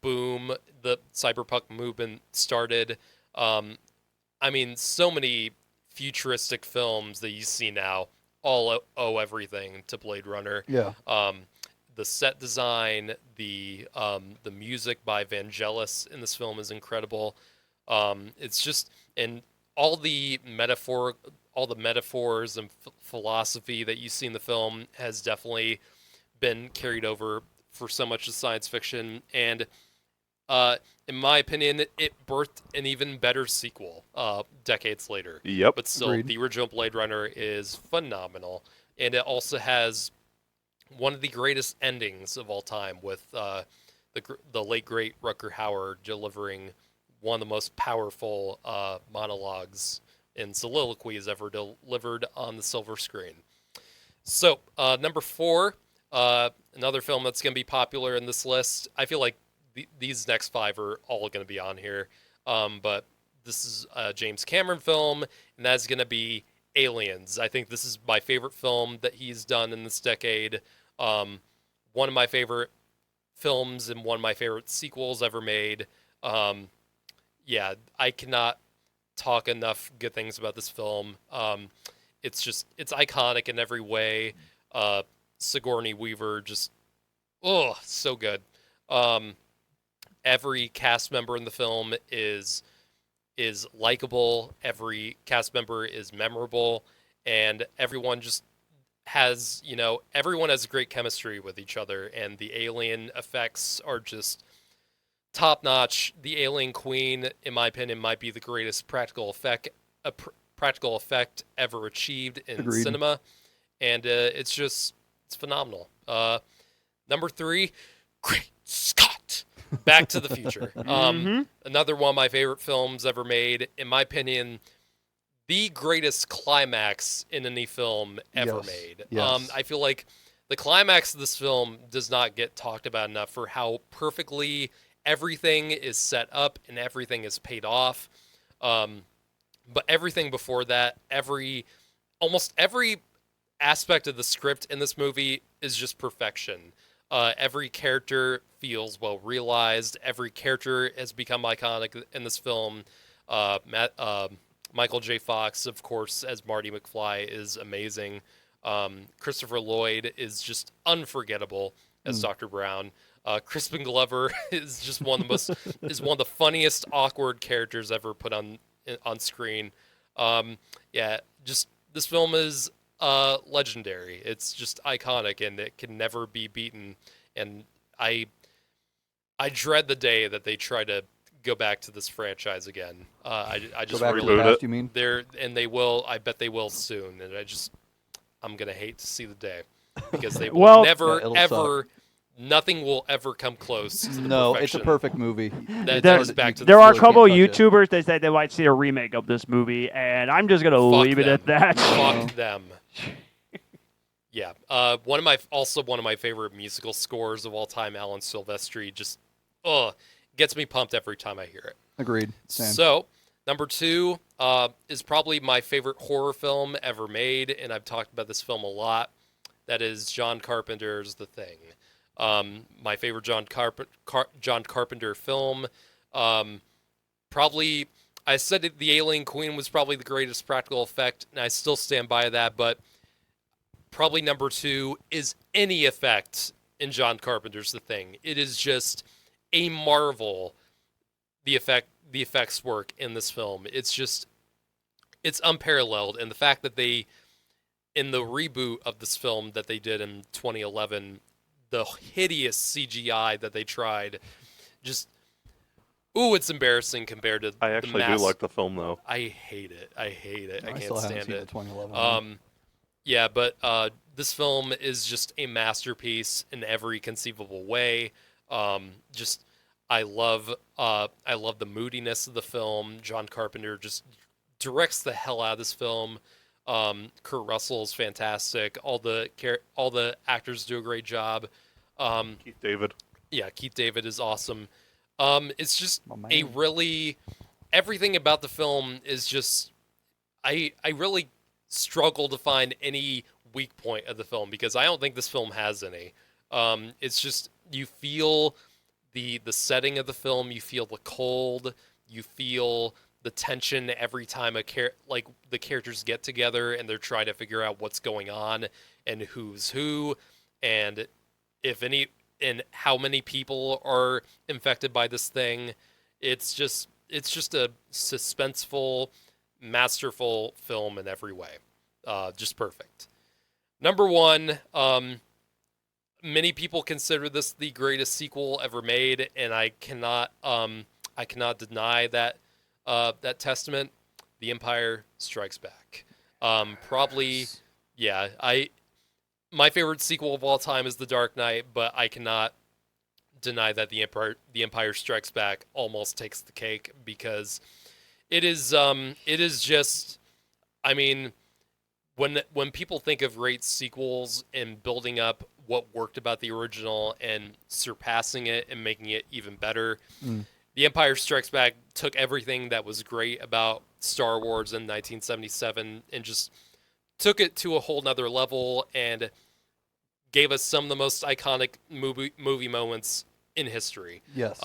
boom, the cyberpunk movement started. I mean, so many futuristic films that you see now all owe everything to Blade Runner. Yeah. The set design, the music by Vangelis in this film is incredible. It's just, and all the metaphors and philosophy that you see in the film has definitely been carried over for so much of science fiction. And in my opinion, it birthed an even better sequel decades later. Yep. But still, Agreed. the original Blade Runner is phenomenal. And it also has one of the greatest endings of all time, with the late great Rutger Hauer delivering one of the most powerful monologues and soliloquies ever delivered on the silver screen. So, number 4, another film that's going to be popular in this list. I feel like these next 5 are all going to be on here, but this is a James Cameron film, and that's going to be Aliens. I think this is my favorite film that he's done in this decade. One of my favorite films and one of my favorite sequels ever made. Yeah, I cannot talk enough good things about this film. It's iconic in every way. Sigourney Weaver just, so good. Every cast member in the film is likable. Every cast member is memorable, and everyone just has, everyone has great chemistry with each other, and the alien effects are just top notch. The Alien Queen, in my opinion, might be the greatest practical effect ever achieved in Agreed. cinema, and it's phenomenal. Number 3, Great Scott, Back to the Future. Another one of my favorite films ever made. In my opinion, the greatest climax in any film ever made. Yes. I feel like the climax of this film does not get talked about enough for how perfectly everything is set up and everything is paid off. But everything before that, almost every aspect of the script in this movie is just perfection. Every character feels well realized. Every character has become iconic in this film. Michael J. Fox, of course, as Marty McFly, is amazing. Christopher Lloyd is just unforgettable as Dr. Brown. Crispin Glover is just one of the funniest awkward characters ever put on screen. Just this film is legendary. It's just iconic, and it can never be beaten. And I dread the day that they try to go back to this franchise again. I just Go back reboot to the past, it. you mean? they will. I bet they will soon. And I'm gonna hate to see the day, because they will Well- never Yeah, it'll ever. Nothing will ever come close to the No, it's a perfection perfect movie. that There- goes back to There the are a really couple can't touch it. YouTubers that say they might see a remake of this movie, and I'm just gonna Fuck leave it at them. that. Fuck them. Yeah. One of my favorite musical scores of all time, Alan Silvestri, just gets me pumped every time I hear it. Agreed. Same. So, number 2 is probably my favorite horror film ever made, and I've talked about this film a lot. That is John Carpenter's The Thing. My favorite John Carpenter film. Probably, I said The Alien Queen was probably the greatest practical effect, and I still stand by that, but probably number 2 is any effect in John Carpenter's The Thing. It is just a marvel, the effects work in this film. It's unparalleled, and the fact that they, in the reboot of this film that they did in 2011, the hideous CGI that they tried, it's embarrassing compared to I the actually do like the film, though. I hate it. I can't still haven't stand seen the it. 2011 one. Yeah, but this film is just a masterpiece in every conceivable way. I love the moodiness of the film. John Carpenter just directs the hell out of this film. Kurt Russell is fantastic. All the actors do a great job. Keith David. Yeah, Keith David is awesome. It's just My man. a really, everything about the film is just, I really struggle to find any weak point of the film, because I don't think this film has any. It's just, you feel the setting of the film, you feel the cold, you feel the tension every time the characters get together and they're trying to figure out what's going on and who's who, and how many people are infected by this thing. It's just a suspenseful, masterful film in every way. Just perfect. Number 1, many people consider this the greatest sequel ever made, and I cannot deny that testament. The Empire Strikes Back. Probably, yeah. my favorite sequel of all time is The Dark Knight, but I cannot deny that The Empire Strikes Back almost takes the cake, because it is just, I mean, when people think of great sequels and building up what worked about the original and surpassing it and making it even better, The Empire Strikes Back took everything that was great about Star Wars in 1977 and just took it to a whole nother level and gave us some of the most iconic movie moments in history. Yes.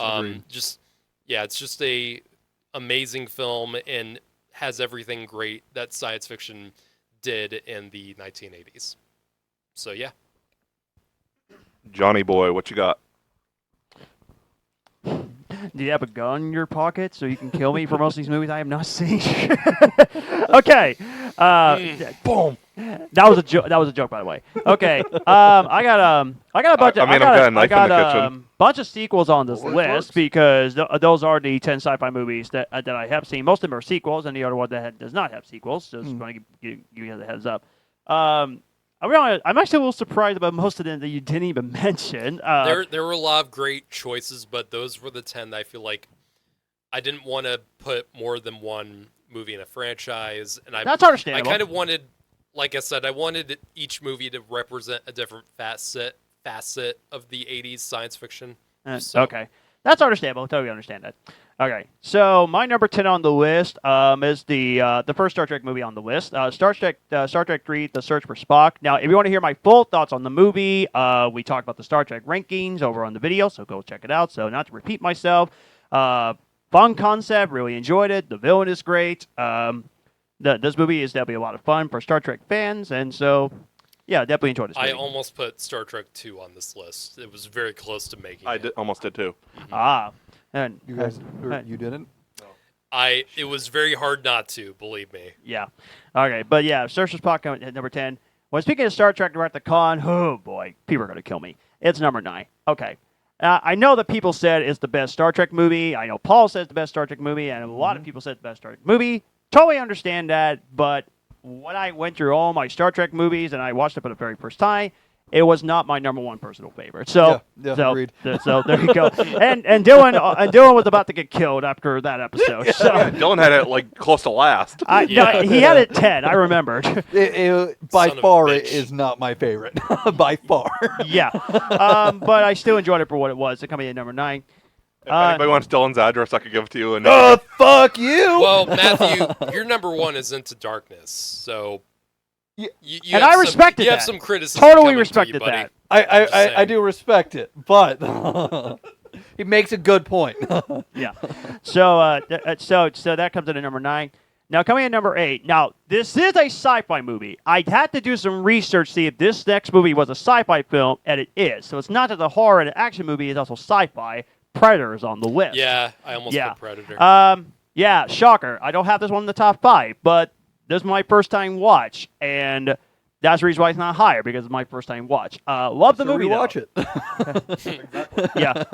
It's just a amazing film and has everything great that science fiction did in the 1980s. So yeah. Johnny boy, what you got? Do you have a gun in your pocket so you can kill me for most of these movies I have not seen? Okay. Boom. That was a joke. That was a joke, by the way. Okay. I got a bunch. I got a knife in the kitchen. Bunch of sequels on this list because those are the 10 sci-fi movies that I have seen. Most of them are sequels, and the other one that does not have sequels. Just want to give you the heads up. I'm actually a little surprised about most of them that you didn't even mention. There were a lot of great choices, but those were the 10 that I feel like I didn't want to put more than one movie in a franchise. And that's understandable. I kind of wanted, like I said, I wanted each movie to represent a different facet of the 80s science fiction. Okay. That's understandable. Totally understand that. Okay, so my number 10 on the list is the first Star Trek movie on the list, Star Trek 3: The Search for Spock. Now, if you want to hear my full thoughts on the movie, we talked about the Star Trek rankings over on the video, so go check it out. So not to repeat myself, fun concept, really enjoyed it. The villain is great. This movie is definitely a lot of fun for Star Trek fans, and so yeah, definitely enjoyed this movie. I almost put Star Trek 2 on this list. It was very close to making it. Almost did too. Mm-hmm. And You guys, you didn't? It was very hard not to, believe me. Yeah. Okay, but yeah, Search for Spock at number 10. When speaking of Star Trek Direct the Con, oh boy, people are going to kill me. It's number 9. Okay. I know that people said it's the best Star Trek movie. I know Paul says the best Star Trek movie, and a lot of people said the best Star Trek movie. Totally understand that, but when I went through all my Star Trek movies and I watched it for the very first time, it was not my number one personal favorite. So, agreed. So there you go. And Dyllan was about to get killed after that episode. So Dyllan had it like close to last. No, he had it 10. I remembered. By far, it is not my favorite. By far. Yeah, but I still enjoyed it for what it was. It coming in number 9. If anybody wants Dyllan's address, I could give it to you. And Fuck you! Well, Matthew, your number 1 is Into Darkness, so you and I respected that. You have some criticism. Totally respected that. I do respect it, but he makes a good point. Yeah. So that comes in at number 9. Now coming in number 8. Now this is a sci-fi movie. I had to do some research to see if this next movie was a sci-fi film, and it is. So it's not just a horror and an action movie; it's also sci-fi. Predator is on the list. Yeah, I almost put Predator. Yeah, shocker. I don't have this one in the top 5, but this is my first time watch, and that's the reason why it's not higher, because it's my first time watch. Love the movie, watch it. Yeah.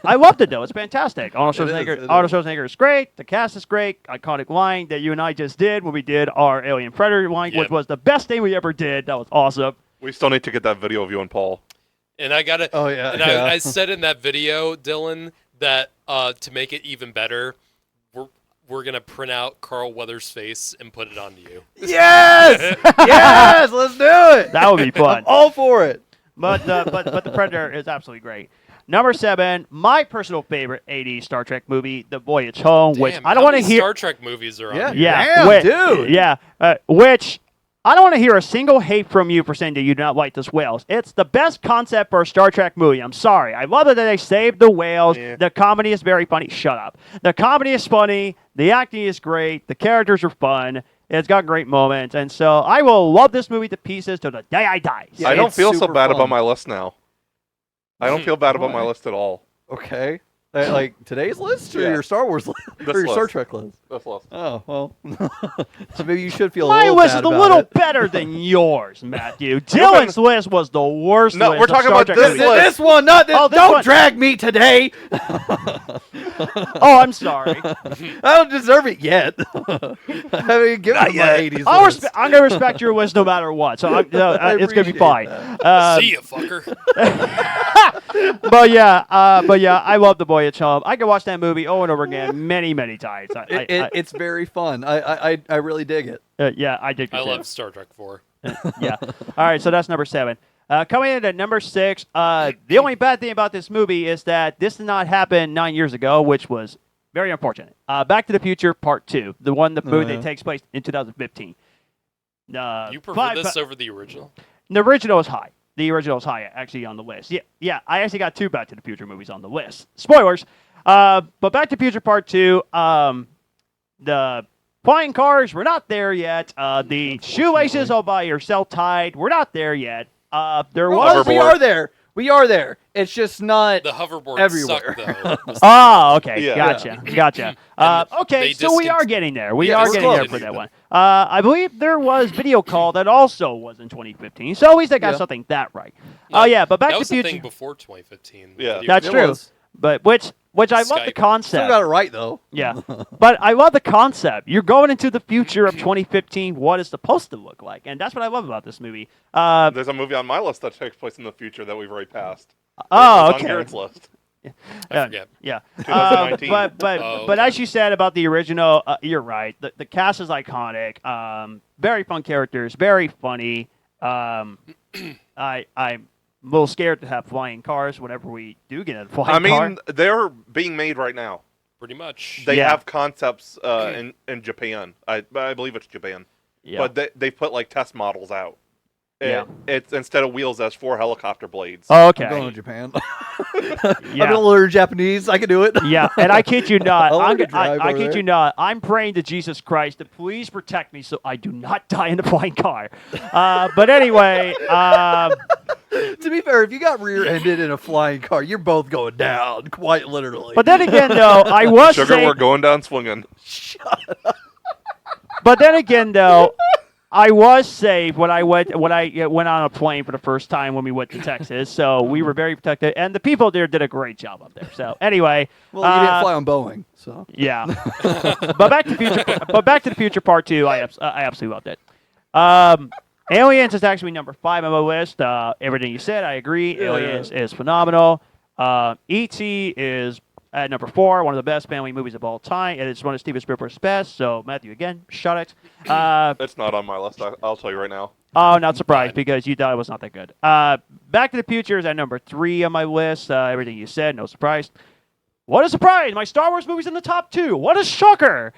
I loved it, though. It's fantastic. Arnold Schwarzenegger is great. The cast is great. Iconic line that you and I just did when we did our Alien Predator line, which was the best thing we ever did. That was awesome. We still need to get that video of you and Paul. And I got it. Oh, yeah. And I said in that video, Dyllan, that to make it even better, we're going to print out Carl Weathers' face and put it onto you. Yes! Yes! Let's do it! That would be fun. I'm all for it. But the Predator is absolutely great. Number 7, my personal favorite 80s Star Trek movie, The Voyage Home, which I don't want to hear. Star Trek movies are on. Yeah, dude. Yeah, which I don't want to hear a single hate from you for saying that you do not like this whales. It's the best concept for a Star Trek movie. I'm sorry. I love it that they saved the whales. Yeah. The comedy is very funny. Shut up. The comedy is funny. The acting is great. The characters are fun. It's got great moments. And so I will love this movie to pieces till the day I die. Yeah, I don't feel so bad about my list now. I don't feel bad about my list at all. Okay. Like today's list or Yeah. your Star Wars list This or your Star list. Trek list? That's lost. Oh well, so maybe you should feel a My little list bad is a about little it. better than yours, Matthew. Dylan's list was the worst No, list we're of talking Star about Trek this movies. list. This one, not this. Oh, this Don't one. drag me today. Oh, I'm sorry. I don't deserve it yet. I haven't given it my 80s list. I'm going to respect your list no matter what, so it's going to be fine. See ya, fucker. But yeah, I love The Voyage Home. I can watch that movie over and over again many, many times. It's very fun. I really dig it. Yeah, I did. I too. love Star Trek 4. Yeah. All right, so that's number 7. Coming in at number 6, the only bad thing about this movie is that this did not happen 9 years ago, which was very unfortunate. Back to the Future Part 2, the movie that takes place in 2015. You prefer this over the original? The original is high. The original is high, actually, on the list. Yeah. I actually got 2 Back to the Future movies on the list. Spoilers. But Back to the Future Part 2, the flying cars, we're not there yet. The shoelaces all by yourself tied, we're not there yet. There was... We are there. We are there. It's just not The hoverboard everywhere. sucked, though. Oh, okay. Yeah. Gotcha. Okay, they so we are getting there. We Yeah, are we're getting there close. for that one. I believe there was Video Call that also was in 2015, so at least I got Yeah. something that right. No, Oh, yeah, but Back that to was the the Future... thing before 2015. Yeah. That's It true. was. But which I love the Skype. concept. Still got it right though. Yeah. But I love the concept. You're going into the future of 2015, what it's supposed to look like. And that's what I love about this movie. There's a movie on my list that takes place in the future that we've already passed. Oh, It's on okay. Garrett's list. I forget. Yeah. 2019. But Oh, but okay. as you said about the original, you're right. The cast is iconic. Very fun characters. Very funny. I'm a little scared to have flying cars whenever we do get a flying I car. mean, they're being made right now. Pretty much. They Yeah. have concepts in Japan. I believe it's Japan. Yeah. But they put like test models out. Yeah. It's instead of wheels as 4 helicopter blades. Oh, I'm going okay. to Japan. Yeah. I'm gonna learn Japanese. I can do it. Yeah, and I kid you not. I'll I'm, learn to drive I over kid there. you not. I'm praying to Jesus Christ to please protect me so I do not die in a flying car. But anyway, To be fair, if you got rear-ended in a flying car, you're both going down, quite literally. but then again, though, I was Sugar, saying, we're going down swinging. but then again, though, I was safe when I went on a plane for the first time when we went to Texas. So we were very protected, and the people there did a great job up there. So anyway, well, you didn't fly on Boeing, so yeah. But Back to the Future Part 2, I absolutely loved it. Aliens is actually number 5 on my list. Everything you said, I agree. Yeah, Aliens is phenomenal. E.T. is at number 4, one of the best family movies of all time. It is one of Steven Spielberg's best. So Matthew, again, shut it. It's not on my list. I'll tell you right now. Oh, not surprised because you thought it was not that good. Back to the Future is at number 3 on my list. Everything you said, no surprise. What a surprise! My Star Wars movie's in the top 2. What a shocker!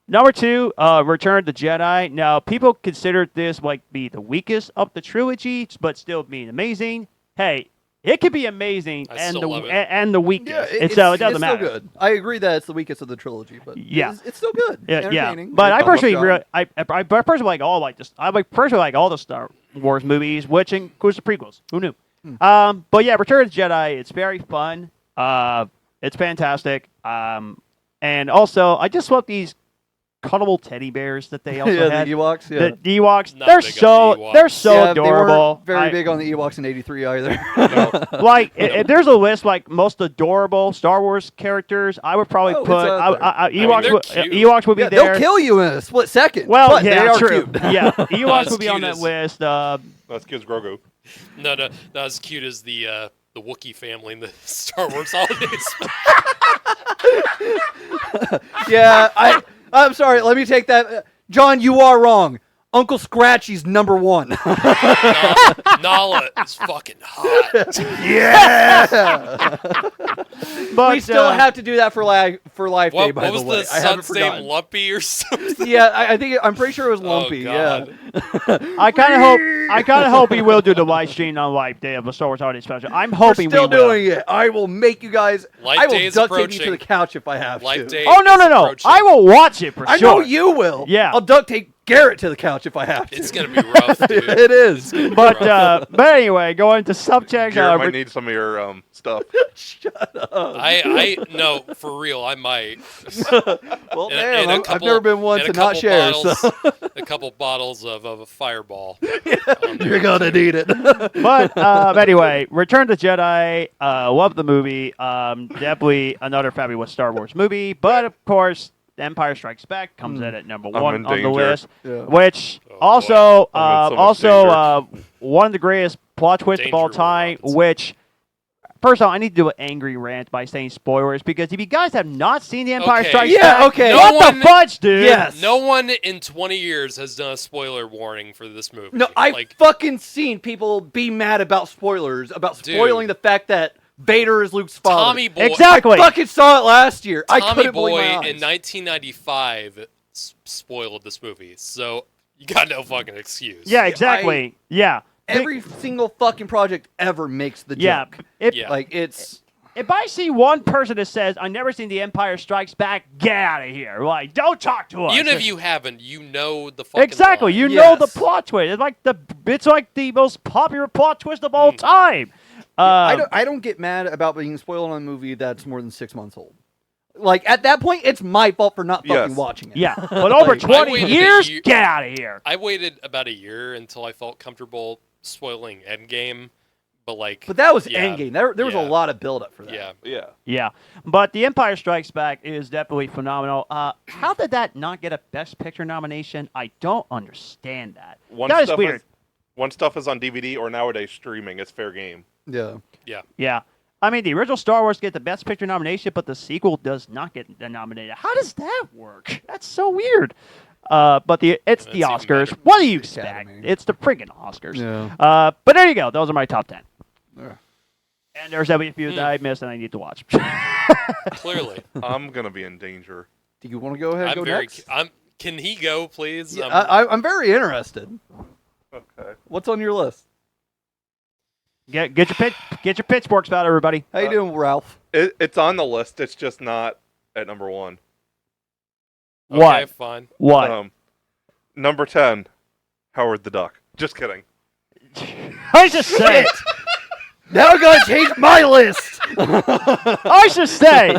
Number 2, Return of the Jedi. Now, people consider this like be the weakest of the trilogy, but still being amazing. Hey, it could be amazing I and still love it. and the weakest. yeah, it doesn't it's matter. still good. I agree that it's the weakest of the trilogy, but Yeah. it's still good. Yeah. Entertaining. But I Good personally, job. I personally like all like this. I personally like all the Star Wars movies, which includes the prequels. Who knew? But yeah, Return of the Jedi. It's very fun. It's fantastic. And also, I just love these cuddleable teddy bears that they also yeah, had. the Ewoks. Yeah. The Ewoks, Not they're big on so the Ewoks. they're so Yeah, they weren't adorable. very big on the Ewoks in '83 either. Like, if there's a list like most adorable Star Wars characters, I would probably Oh, it's put out there. Ewoks. they're cute. Ewoks would be yeah, there. they'll kill you in a split second. Well, but they yeah, are true. cute. Yeah, Ewoks as would be on cute that as- list. That's kids Grogu. No, not as cute as the Wookiee family in the Star Wars holidays. Yeah, I'm sorry. Let me take that. John, you are wrong. Uncle Scratchy's number 1. Nala is fucking hot. yeah. But We still have to do that for Life Day, by What was the way. the I haven't son's name? forgotten. Lumpy or something? Yeah, I'm pretty sure it was Lumpy. Oh, Yeah. God. I kind of hope he will do the live stream on Live Day of the Star Wars Holiday Special. I'm We're hoping still we will. doing it. I will make you guys. Life I will Day is duct tape you to approaching. the couch if I have Life to. Day Oh no! is approaching. I will watch it for I sure. know you will. Yeah. I'll duct tape Garrett to the couch if I have to. It's gonna be rough, dude. It is. But anyway, going to subject. Garrett might need some of your stuff. Shut up. I no, for real, I might. Well, And- damn, and a I've couple- never been one and to a not couple share. bottles, So a couple bottles of a Fireball. you're gonna need it. But anyway, Return to Jedi. Love the movie. Definitely another fabulous Star Wars movie. But of course, Empire Strikes Back comes in at number I'm one in on the danger. list, Yeah. which Oh, also I'm in so much one of the greatest plot twists of all Danger, Will time. Robinson. Which, first of all, I need to do an angry rant by saying spoilers because if you guys have not seen The Empire Okay. Strikes Yeah, Back, okay. No what one- the fudge, dude? Yes. No one in 20 years has done a spoiler warning for this movie. No, I've like, fucking seen people be mad about spoilers, about Dude. spoiling the fact that Vader is Luke's father. Tommy Boy. Exactly. I fucking saw it last year. I Tommy couldn't believe Boy my eyes. in 1995 spoiled this movie, so you got no fucking excuse. Yeah, exactly. Yeah. Every single fucking project ever makes the Yeah. joke. Yeah. Like, it's... If I see one person that says, I've never seen The Empire Strikes Back, get out of here. Like, don't talk to us. Even if you haven't, you know the fucking Exactly. line. You know the Yes. plot twist. It's like the most popular plot twist of all time. I don't get mad about being spoiled on a movie that's more than 6 months old. Like, at that point, it's my fault for not fucking Yes. watching it. Yeah. But over Like, 20 waited a years, year- get out of here. I waited about a year until I felt comfortable spoiling Endgame, but like, But that was yeah, Endgame. There was a yeah. lot of build-up for that. yeah. Yeah. Yeah. But The Empire Strikes Back is definitely phenomenal. How did that not get a Best Picture nomination? I don't understand that. That is weird. When stuff is on DVD or nowadays streaming, it's fair game. Yeah. Yeah. I mean, the original Star Wars get the Best Picture nomination, but the sequel does not get nominated. How does that work? That's so weird. But it's That's the even Oscars. better. What do you expect? Academy. It's the friggin' Oscars. Yeah. But there you go. Those are my top 10. Yeah. And there's definitely a few that I missed and I need to watch. Clearly, I'm gonna be in danger. Do you want to go ahead and I'm go very. next? Can he go, please? Yeah, I'm very interested. Okay. What's on your list? Get your pitchforks out, everybody. How you doing, Ralph? It's on the list. It's just not at number one. Okay, What? fine. What? Number 10, Howard the Duck. Just kidding. I just say. Now I'm gonna change my list. I should say.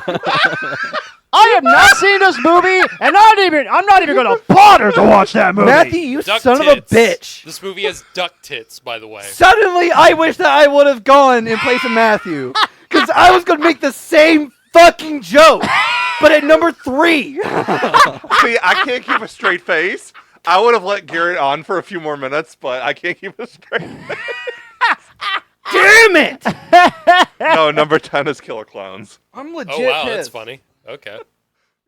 I have not seen this movie, and I'm not even going to bother to watch that movie. Matthew, you Duck son tits. of a bitch. This movie has duck tits, by the way. Suddenly, I wish that I would have gone in place of Matthew, because I was gonna make the same fucking joke, but at number 3. See, I can't keep a straight face. I would have let Garrett on for a few more minutes, but I can't keep a straight face. Damn it! No, number 10 is Killer Clowns. I'm legit Oh wow, pissed. that's funny. Okay.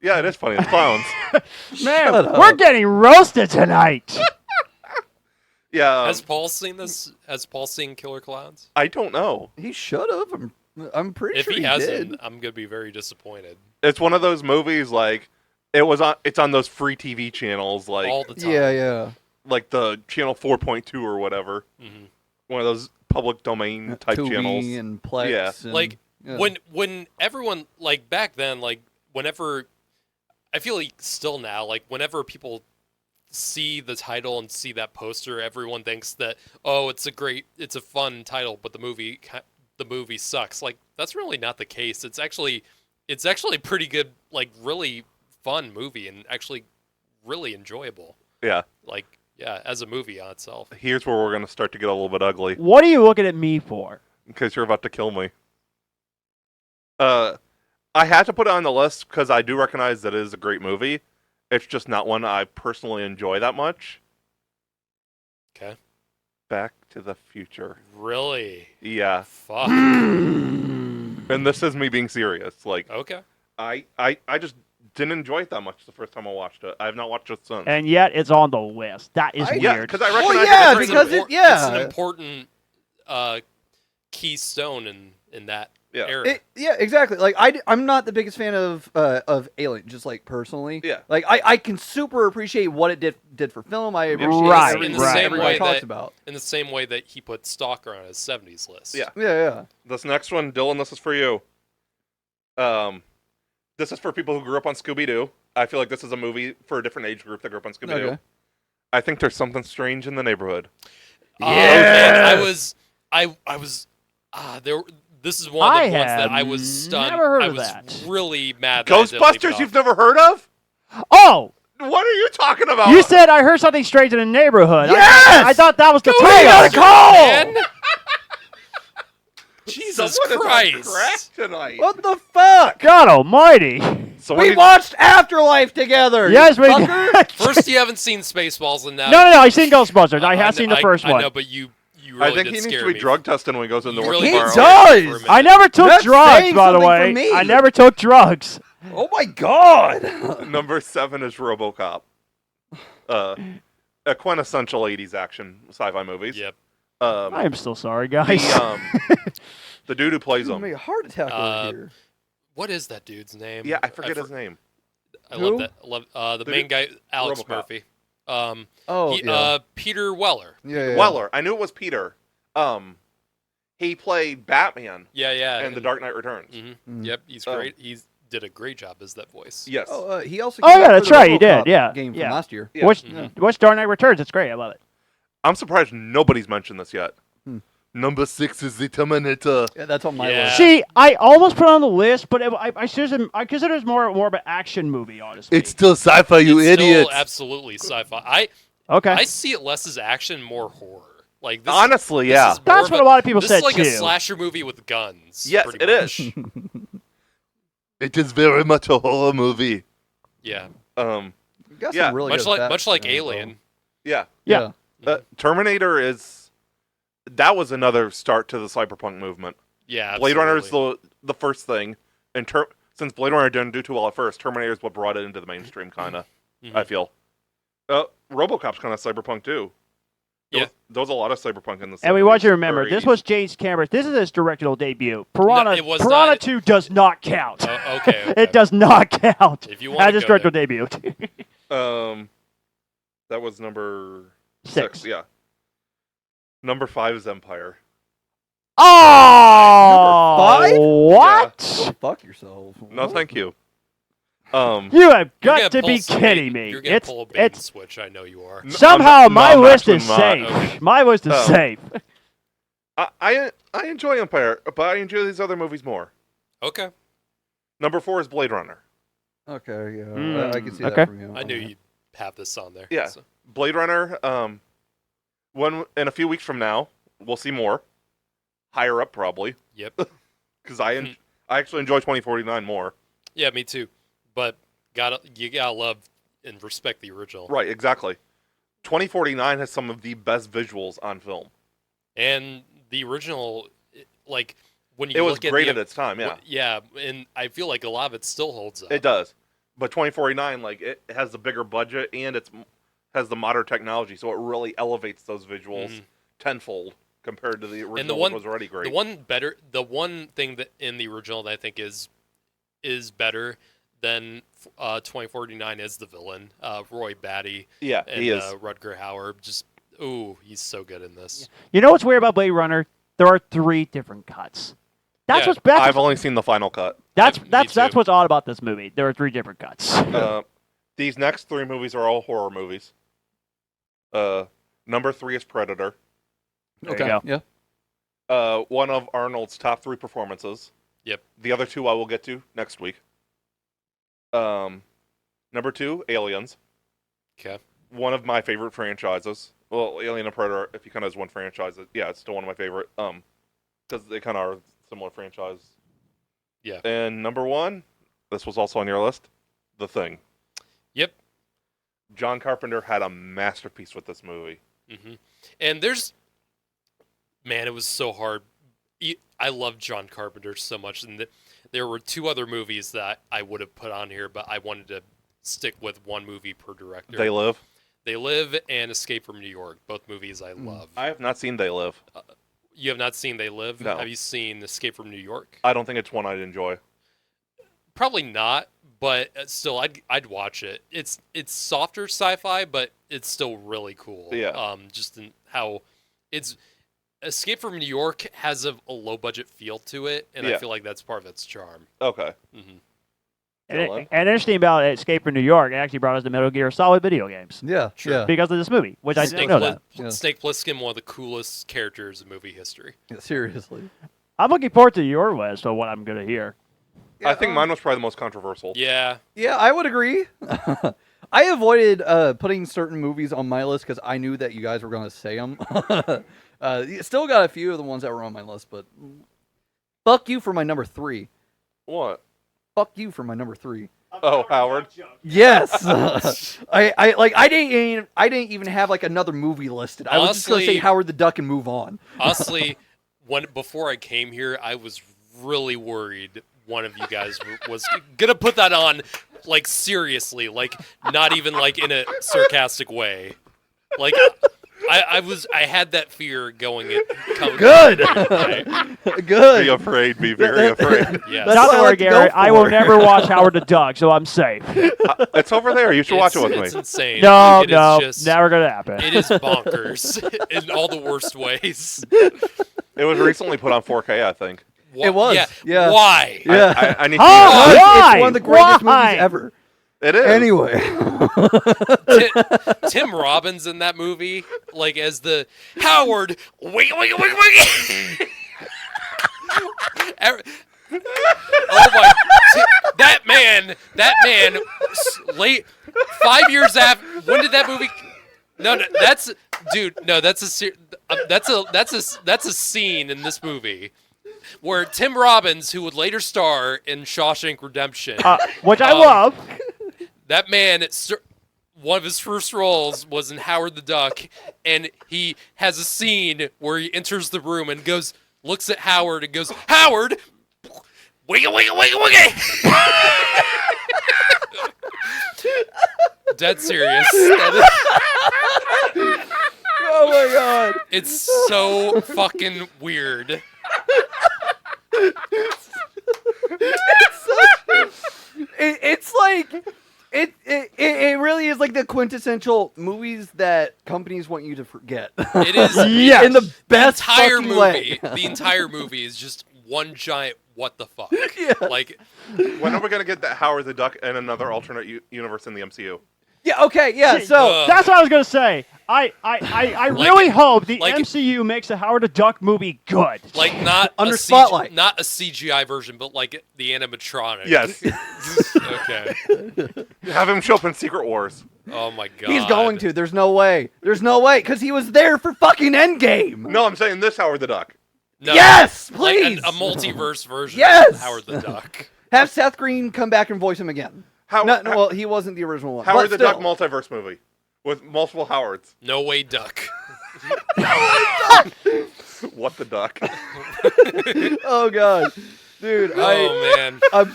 Yeah, it is funny. It's clowns. Man, Shut up. we're getting roasted tonight. Yeah, Has Paul seen this? Has Paul seen Killer Clowns? I don't know. He should have. I'm pretty If sure he he hasn't, did. I'm gonna be very disappointed. It's one of those movies like it's on those free TV channels like All the time. Yeah. like the channel 4.2 or whatever. Mhm. One of those public domain type Tubi channels. and Plex. Yeah. and- Like yeah. when everyone like back then, like whenever I feel like still now, like whenever people see the title and see that poster, everyone thinks that it's a fun title, but the movie sucks. Like that's really not the case. It's actually a pretty good, like really fun movie and actually really enjoyable. Yeah. Like yeah, as a movie on itself. Here's where we're going to start to get a little bit ugly What are you looking at me for? because you're about to kill me. I had to put it on the list because I do recognize that it is a great movie. It's just not one I personally enjoy that much. Okay. Back to the Future. Really? Yeah. Fuck. And this is me being serious. Like, Okay. I just didn't enjoy it that much the first time I watched it. I have not watched it since. And yet it's on the list. That is Yeah, weird. because I Well, recognize yeah, it. because It's an important keystone in that Yeah. era. Yeah, exactly. Like I'm not the biggest fan of Alien, just like personally. Yeah. Like I can super appreciate what it did for film. I appreciate Right, everything right. that everybody way talks that- about. in the same way that he put Stalker on his 70s list. Yeah. Yeah. This next one, Dylan, this is for you. This is for people who grew up on Scooby-Doo. I feel like this is a movie for a different age group that grew up on Scooby-Doo. I think there's something strange in the neighborhood. Man, I was there. This is one of the ones that I was have stunned. never heard I of was that. really mad. That I didn't leave it Ghostbusters, off. you've never heard of? Oh, What are you talking about? you said I heard something strange in the neighborhood. Yes! I thought that was the Go ahead, title. man. Jesus Someone Christ! is on crack tonight. What the fuck? God almighty. So We watched Afterlife together. Yes, you we fucker. did. First, you haven't seen Spaceballs, and now No, I've seen Ghostbusters. I have seen the first I one. know, but you really I think did he needs scare to be me. drug tested when he goes into You work really He tomorrow. does! For a minute. I never took That's drugs, saying by the something for way. me. I never took drugs. Oh my god. Number 7 is RoboCop. A quintessential 80s action sci-fi movies. Yep. I am still sorry, guys. The dude who plays Give me him. a heart attack over here. What is that dude's name? Yeah, I forget his name. I Who? love that. I love the main guy, Alex RoboCop. Murphy. Peter Weller. Yeah. Weller. I knew it was Peter. He played Batman Yeah. in The Dark Knight Returns. Mm-hmm. Yep, he's great. He did a great job as that voice. Yes. He also. Oh, came yeah, out for that's the right, he RoboCop did, yeah, Game from yeah. last year. Yeah. Watch Dark Knight Returns. It's great. I love it. I'm surprised nobody's mentioned this yet. Number 6 is The Terminator. Yeah, that's on my Yeah. list. See, I almost put it on the list, but I consider it more of an action movie, honestly. It's still sci-fi, you It's idiots. still absolutely sci-fi. okay. I see it less as action, more horror. Like this, Honestly, this yeah. is more That's of what a lot of people this said is like too. a slasher movie with guns. Yes, pretty it much. is. It is very much a horror movie. Yeah, You got Yeah, some really much good like facts there, Alien. Yeah. Yeah. Terminator is... That was another start to the cyberpunk movement. Yeah, Blade Runner is absolutely. the first thing. And since Blade Runner didn't do too well at first, Terminator is what brought it into the mainstream, kind of, I feel. RoboCop's kind of cyberpunk, too. Yeah. There was a lot of cyberpunk in the 70s. And we want you to remember, or this 80s. was James Cameron. This is his directorial debut. Piranha, it was Piranha not. 2 does not count. Oh, okay. It does not count If you want as to his go directorial there. debut. That was number 6. Yeah. Number 5 is Empire. Oh! Number 5? What? Go fuck yourself. No, thank you. You have You're got gonna to be pull kidding me. You're gonna pull a bait and It's switch. I know you are. somehow my I'm list actually is not. safe. Okay. My list is Oh. safe. I enjoy Empire, but I enjoy these other movies more. Okay, Number 4 is Blade Runner. Okay, yeah. I can see okay. that from you. I knew you'd have this on there. Yeah. so. Blade Runner, in a few weeks from now, we'll see more. Higher up, probably. Yep. Because I actually enjoy 2049 more. Yeah, me too. But you gotta love and respect the original. Right, exactly. 2049 has some of the best visuals on film. And the original, like when you It was look great at at its time, yeah. yeah, and I feel like a lot of it still holds up. It does. But 2049, like, it has the bigger budget and has the modern technology, so it really elevates those visuals tenfold compared to the original, And the one which was already great. The one thing that in the original that I think is better than 2049 is the villain, Roy Batty. Yeah, and he is. Rutger Hauer. Just he's so good in this. You know what's weird about Blade Runner? There are 3 different cuts. That's Yeah. what's best. I've only seen the final cut. That's Me that's too. what's odd about this movie. There are 3 different cuts. These next 3 movies are all horror movies. Number 3 is Predator. There you Okay, go. yeah. One of Arnold's top 3 performances. Yep. The other 2 I will get to next week. Number 2, Aliens. Okay. One of my favorite franchises. Well, Alien and Predator, if you kind of as one franchise, it's still one of my favorite. Because they kind of are a similar franchise. Yeah. And number 1, this was also on your list, The Thing. Yep. John Carpenter had a masterpiece with this movie. And man, it was so hard. I love John Carpenter so much, and there were 2 other movies that I would have put on here, but I wanted to stick with one movie per director. They Live. They Live and Escape from New York, both movies I love. I have not seen They Live. You have not seen They Live? No. Have you seen Escape from New York? I don't think it's one I'd enjoy. Probably not, but still, I'd watch it. It's softer sci-fi, but it's still really cool. Yeah. Just in how it's Escape from New York has a low budget feel to it, and Yeah. I feel like that's part of its charm. Okay. Mm-hmm. Dyllan. And interesting about Escape from New York, it actually brought us to Metal Gear Solid video games Yeah, yeah. because of this movie, which I didn't know that. Yeah. Snake Plissken, one of the coolest characters in movie history. Yeah, seriously. I'm looking forward to your list of what I'm going to hear. I think mine was probably the most controversial. Yeah. Yeah, I would agree. I avoided putting certain movies on my list because I knew that you guys were going to say them. Still got a few of the ones that were on my list, but fuck you for my number 3. What? Fuck you for my number 3. Oh, Howard. Yes, I didn't even have like another movie listed. I was just gonna say Honestly- Howard the Duck and move on. Honestly, before I came here, I was really worried one of you guys was gonna put that on, like seriously, like not even like in a sarcastic way. Like I had that fear going. Good, Be good. afraid. Be very afraid. Yeah. That's Not what to I worry, like to go Garrett. I will for. never watch Howard the Duck, so I'm safe. It's over there. You should watch it with It's me. insane. No, Like, it is no, just- never going to happen. It is bonkers in all the worst ways. It was recently put on 4K, I think. It was, yeah. Why? Yeah. I need to Oh, see it. why? It's one of the greatest Why? movies ever. It is. Anyway, Tim Robbins in that movie, like as the Howard, wiggy, wiggy, wiggy, wiggy. Oh my! That man, late 5 years after. When did that movie? No, that's dude. No, that's a scene in this movie where Tim Robbins, who would later star in Shawshank Redemption, Which I love. that man, one of his first roles was in Howard the Duck, and he has a scene where he enters the room and looks at Howard and goes, Howard, wiggle, wiggle, wiggle, wiggle. Dead serious. oh my god, It's so fucking weird. it's like it really is like the quintessential movies that companies want you to forget. It is. Yes. In the best entire fucking movie. way. The entire movie is just one giant what the fuck. Yeah. Like, When are we going to get that Howard the Duck and another alternate universe in the MCU? Yeah. Okay. Yeah. So That's what I was going to say. I really hope the like- MCU makes a Howard the Duck movie good. like not Under a spotlight. not a CGI version, but like the animatronic. Yes. Okay. Have him show up in Secret Wars. Oh my god. he's going to. There's no way. There's no way because he was there for fucking Endgame. No, I'm saying this Howard the Duck. No, Yes, like please. a multiverse version Yes! of Howard the Duck. Have Seth Green come back and voice him again. Well, he wasn't the original one. Howard but the still. Duck multiverse movie with multiple Howards. No way, Duck. What the duck? Oh god, dude, Oh man. I'm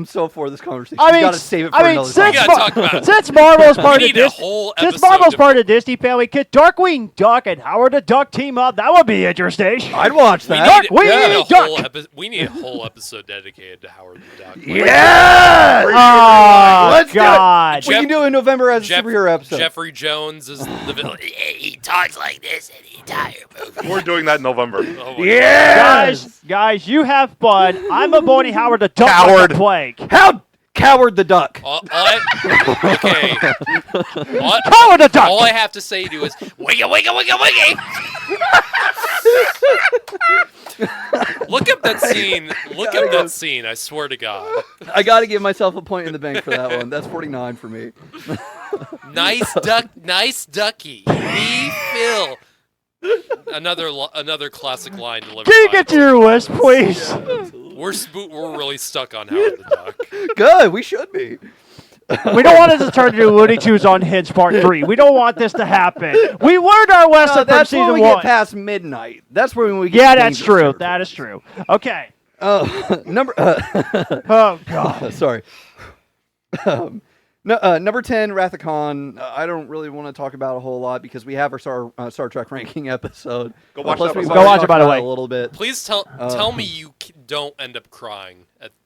so for this conversation. I mean, you gotta save it for I mean, another since time. We gotta talk about it. Since Marvel's part We of need a this, whole since episode Marvel's to- part of the Disney family, could Darkwing Duck and Howard the Duck team up? That would be interesting. I'd watch We that. need a whole episode dedicated to Howard the Duck. Yes! Oh, Let's do it. God. We can do it in November as a Jeff- superhero episode. Jeffrey Jones is the villain. He talks like this in the entire movie. We're doing that in November. Oh my Yes! Guys, you have fun. I'm avoiding Howard the Duck Coward. like the plague. How Coward the Duck. Okay. Howard the Duck! All I have to say to you is wiggle, wiggle, wiggle, wiggle. Look up that scene. Look up that scene. I swear to God. I gotta give myself a point in the bank for that one. That's 49 for me. Nice duck. Nice ducky. Me, Phil. Another classic line delivered. Can you by- get to your list, please? We're really stuck on Howard the Duck. Good, we should be. We don't want it to turn into Looney Tunes on Hinge Part 3. We don't want this to happen. We learned our lesson from That's when season we 1. get past midnight. That's when we get Yeah, to that's dangerous true. territory. That is true. Okay. Number Oh, God. sorry. Number 10, Wrath of Khan. I don't really want to talk about a whole lot because we have our Star Trek ranking episode. Go watch Plus that we've episode. already Go watch it, talked by the about way. a little bit. Please tell me you don't end up crying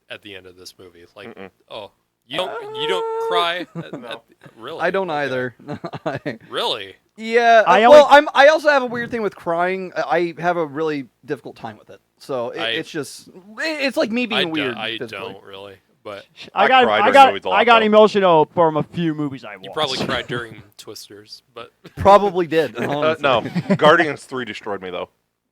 at the end of this movie. Like, oh, you don't cry. Really? I don't Okay. either. Really? Yeah. I I also have a weird thing with crying. I have a really difficult time with it. So it's just it's like me being weird. I physically. don't really. but I cried during movies a lot, I got though. emotional from a few movies I watched. you probably cried during Twisters. But Probably did. honestly. No, Guardians 3 destroyed me though.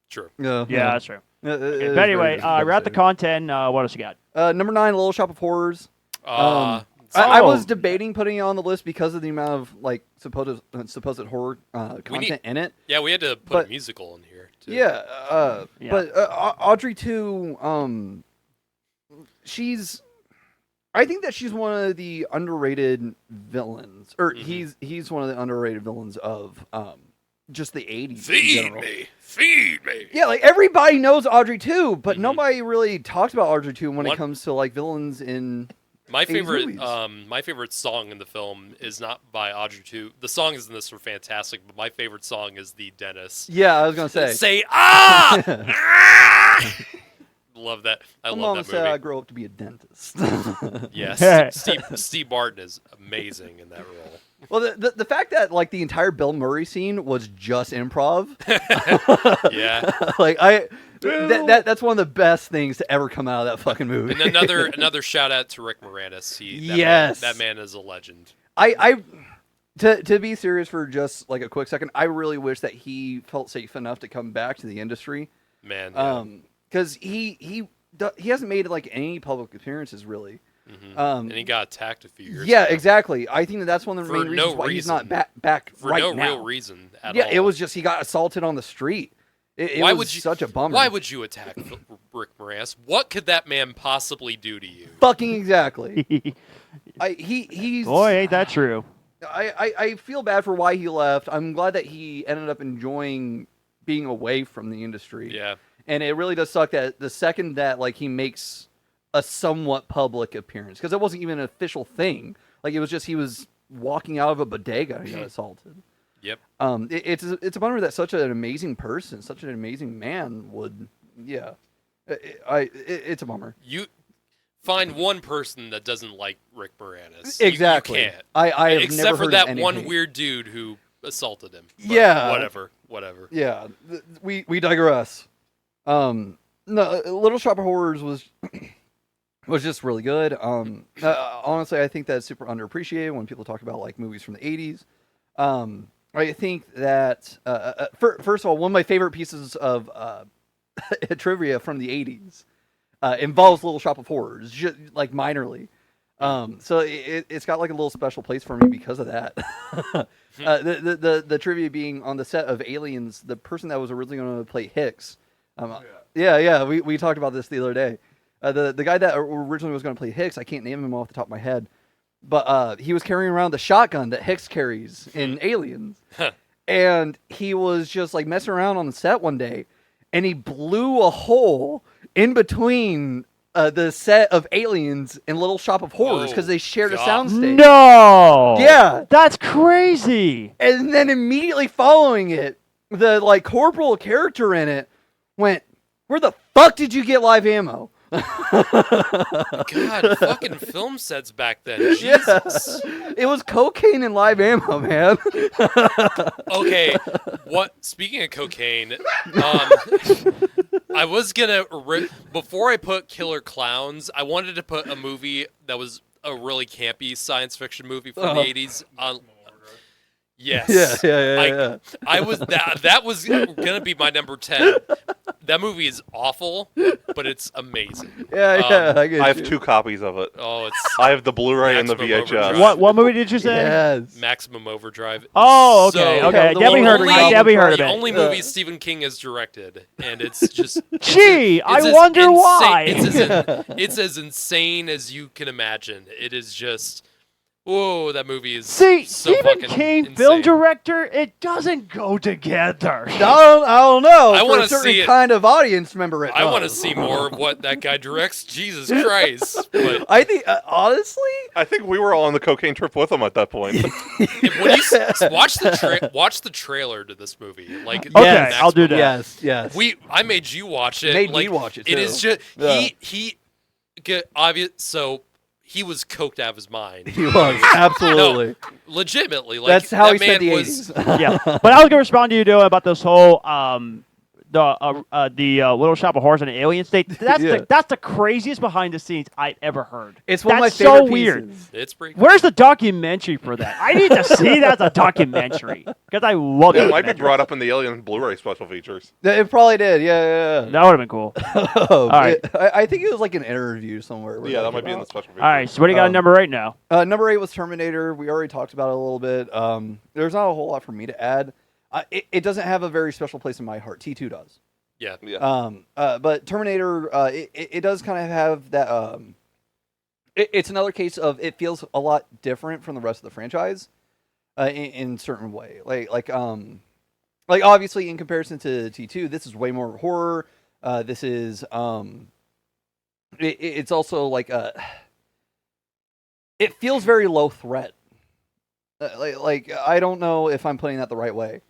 true. Yeah, Yeah, that's true. It Okay, is but anyway, very we're at the devastating. content. What else you got? Number 9, Little Shop of Horrors. Uh, I Oh. was debating putting it on the list because of the amount of like supposed horror content in it. yeah, we had to put But- a musical in here. Too. Yeah, Yeah. but Audrey too. She's. I think that she's one of the underrated villains, or he's one of the underrated villains of just the '80s. in Feed general. me, feed me. Yeah, like everybody knows Audrey too, but nobody really talks about Audrey too when it One- comes to like villains in. My 80s favorite, movies. my favorite song in the film is not by Audrey 2. The songs in this were fantastic, but my favorite song is the Dentist. Yeah, I was gonna say. Say ah! Ah! Love that. I My love mom that said movie. I grow up to be a dentist. Yes, Steve Martin is amazing in that role. Well, the fact that like the entire Bill Murray scene was just improv, Yeah, like that's one of the best things to ever come out of that fucking movie. and another shout out to Rick Moranis. Yes. that man is a legend. To be serious for just like a quick second, I really wish that he felt safe enough to come back to the industry, Man, yeah. because he hasn't made like any public appearances really. And he got attacked a few years Yeah, ago. exactly. I think that's one of the For main reasons no why he's not reason. back For right no now. real reason at Yeah, all. it was just he got assaulted on the street. It Why was would you, such a bummer. Why would you attack Rick Moranis? What could that man possibly do to you? Fucking exactly. He's Boy, ain't that true? I feel bad for why he left. I'm glad that he ended up enjoying being away from the industry. Yeah. And it really does suck that the second that like he makes a somewhat public appearance, because it wasn't even an official thing. Like it was just he was walking out of a bodega and he got assaulted. Yep. It's a bummer that such an amazing person, such an amazing man would. Yeah. It's a bummer. You find one person that doesn't like Rick Moranis. Exactly. You can't. I have Except never for heard that of one anything. weird dude who assaulted him. But Yeah. Whatever. Yeah, we digress. No, Little Shop of Horrors was just really good. Honestly, I think that's super underappreciated when people talk about like movies from the '80s. I think that first of all, one of my favorite pieces of trivia from the '80s involves Little Shop of Horrors, just, like minorly. So it's got like a little special place for me because of that. The trivia being on the set of Aliens, the person that was originally going to play Hicks. We talked about this the other day. The guy that originally was going to play Hicks, I can't name him off the top of my head, but he was carrying around the shotgun that Hicks carries in Aliens, and he was just like messing around on the set one day, and he blew a hole in between the set of Aliens and Little Shop of Horrors because they shared a God. soundstage. No. Yeah. That's crazy. And then immediately following it, the like corporal character in it went, "Where the fuck did you get live ammo?" God, fucking film sets back then. Jesus. It was cocaine and live ammo, man. Okay, speaking of cocaine, I was gonna before I put Killer Clowns, I wanted to put a movie that was a really campy science fiction movie from the '80s. Yes. Yeah. I was that was gonna be my number 10. That movie is awful, but it's amazing. Yeah, I get I have you. 2 copies of it. Oh, it's I have the Blu-ray and the Maximum VHS. Overdrive. What movie did you say? Yes. Maximum Overdrive. Oh, okay, So- okay. the Definitely one heard. where I Robin definitely heard of The it. only movie Stephen King has directed, and it's just. Gee, I as wonder insane- why. It's as insane as you can imagine. It is just. Whoa, that movie is See, so Stephen fucking King, insane. film director, it doesn't go together. I don't know. I For wanna a certain see it. kind of audience member, it I want to does. see more of what that guy directs. Jesus Christ! But I think honestly, I think we were all on the cocaine trip with him at that point. when you watch the trailer to this movie, like Okay, Yes. I'll do that. yes. I made you watch it. Made me like, watch it, It too. is just Yeah. he get obvious. So he was coked out of his mind. He was absolutely. Legitimately, like That's how that he spent man the was. '80s. Yeah, but I was gonna respond to you, though, about this whole the Little Shop of Horrors in an alien state. That's Yeah. that's the craziest behind the scenes I've ever heard. It's one That's of my favorite so weird. pieces. It's pretty. Where's the documentary for that? I need to see that as a documentary because I love It it. might be brought up in the Alien Blu-ray special features. It probably did. Yeah. That would have been cool. All right. I think it was like an interview somewhere. where Yeah, that came might be in the out. special features. All right, so what do you got at number 8 now? Number 8 was Terminator. We already talked about it a little bit. There's not a whole lot for me to add. It doesn't have a very special place in my heart. T2 does. Yeah. But Terminator, it does kind of have that. It's another case of it feels a lot different from the rest of the franchise, in certain way. Like obviously in comparison to T2, this is way more horror. This is it's also like it feels very low threat. Like I don't know if I'm putting that the right way.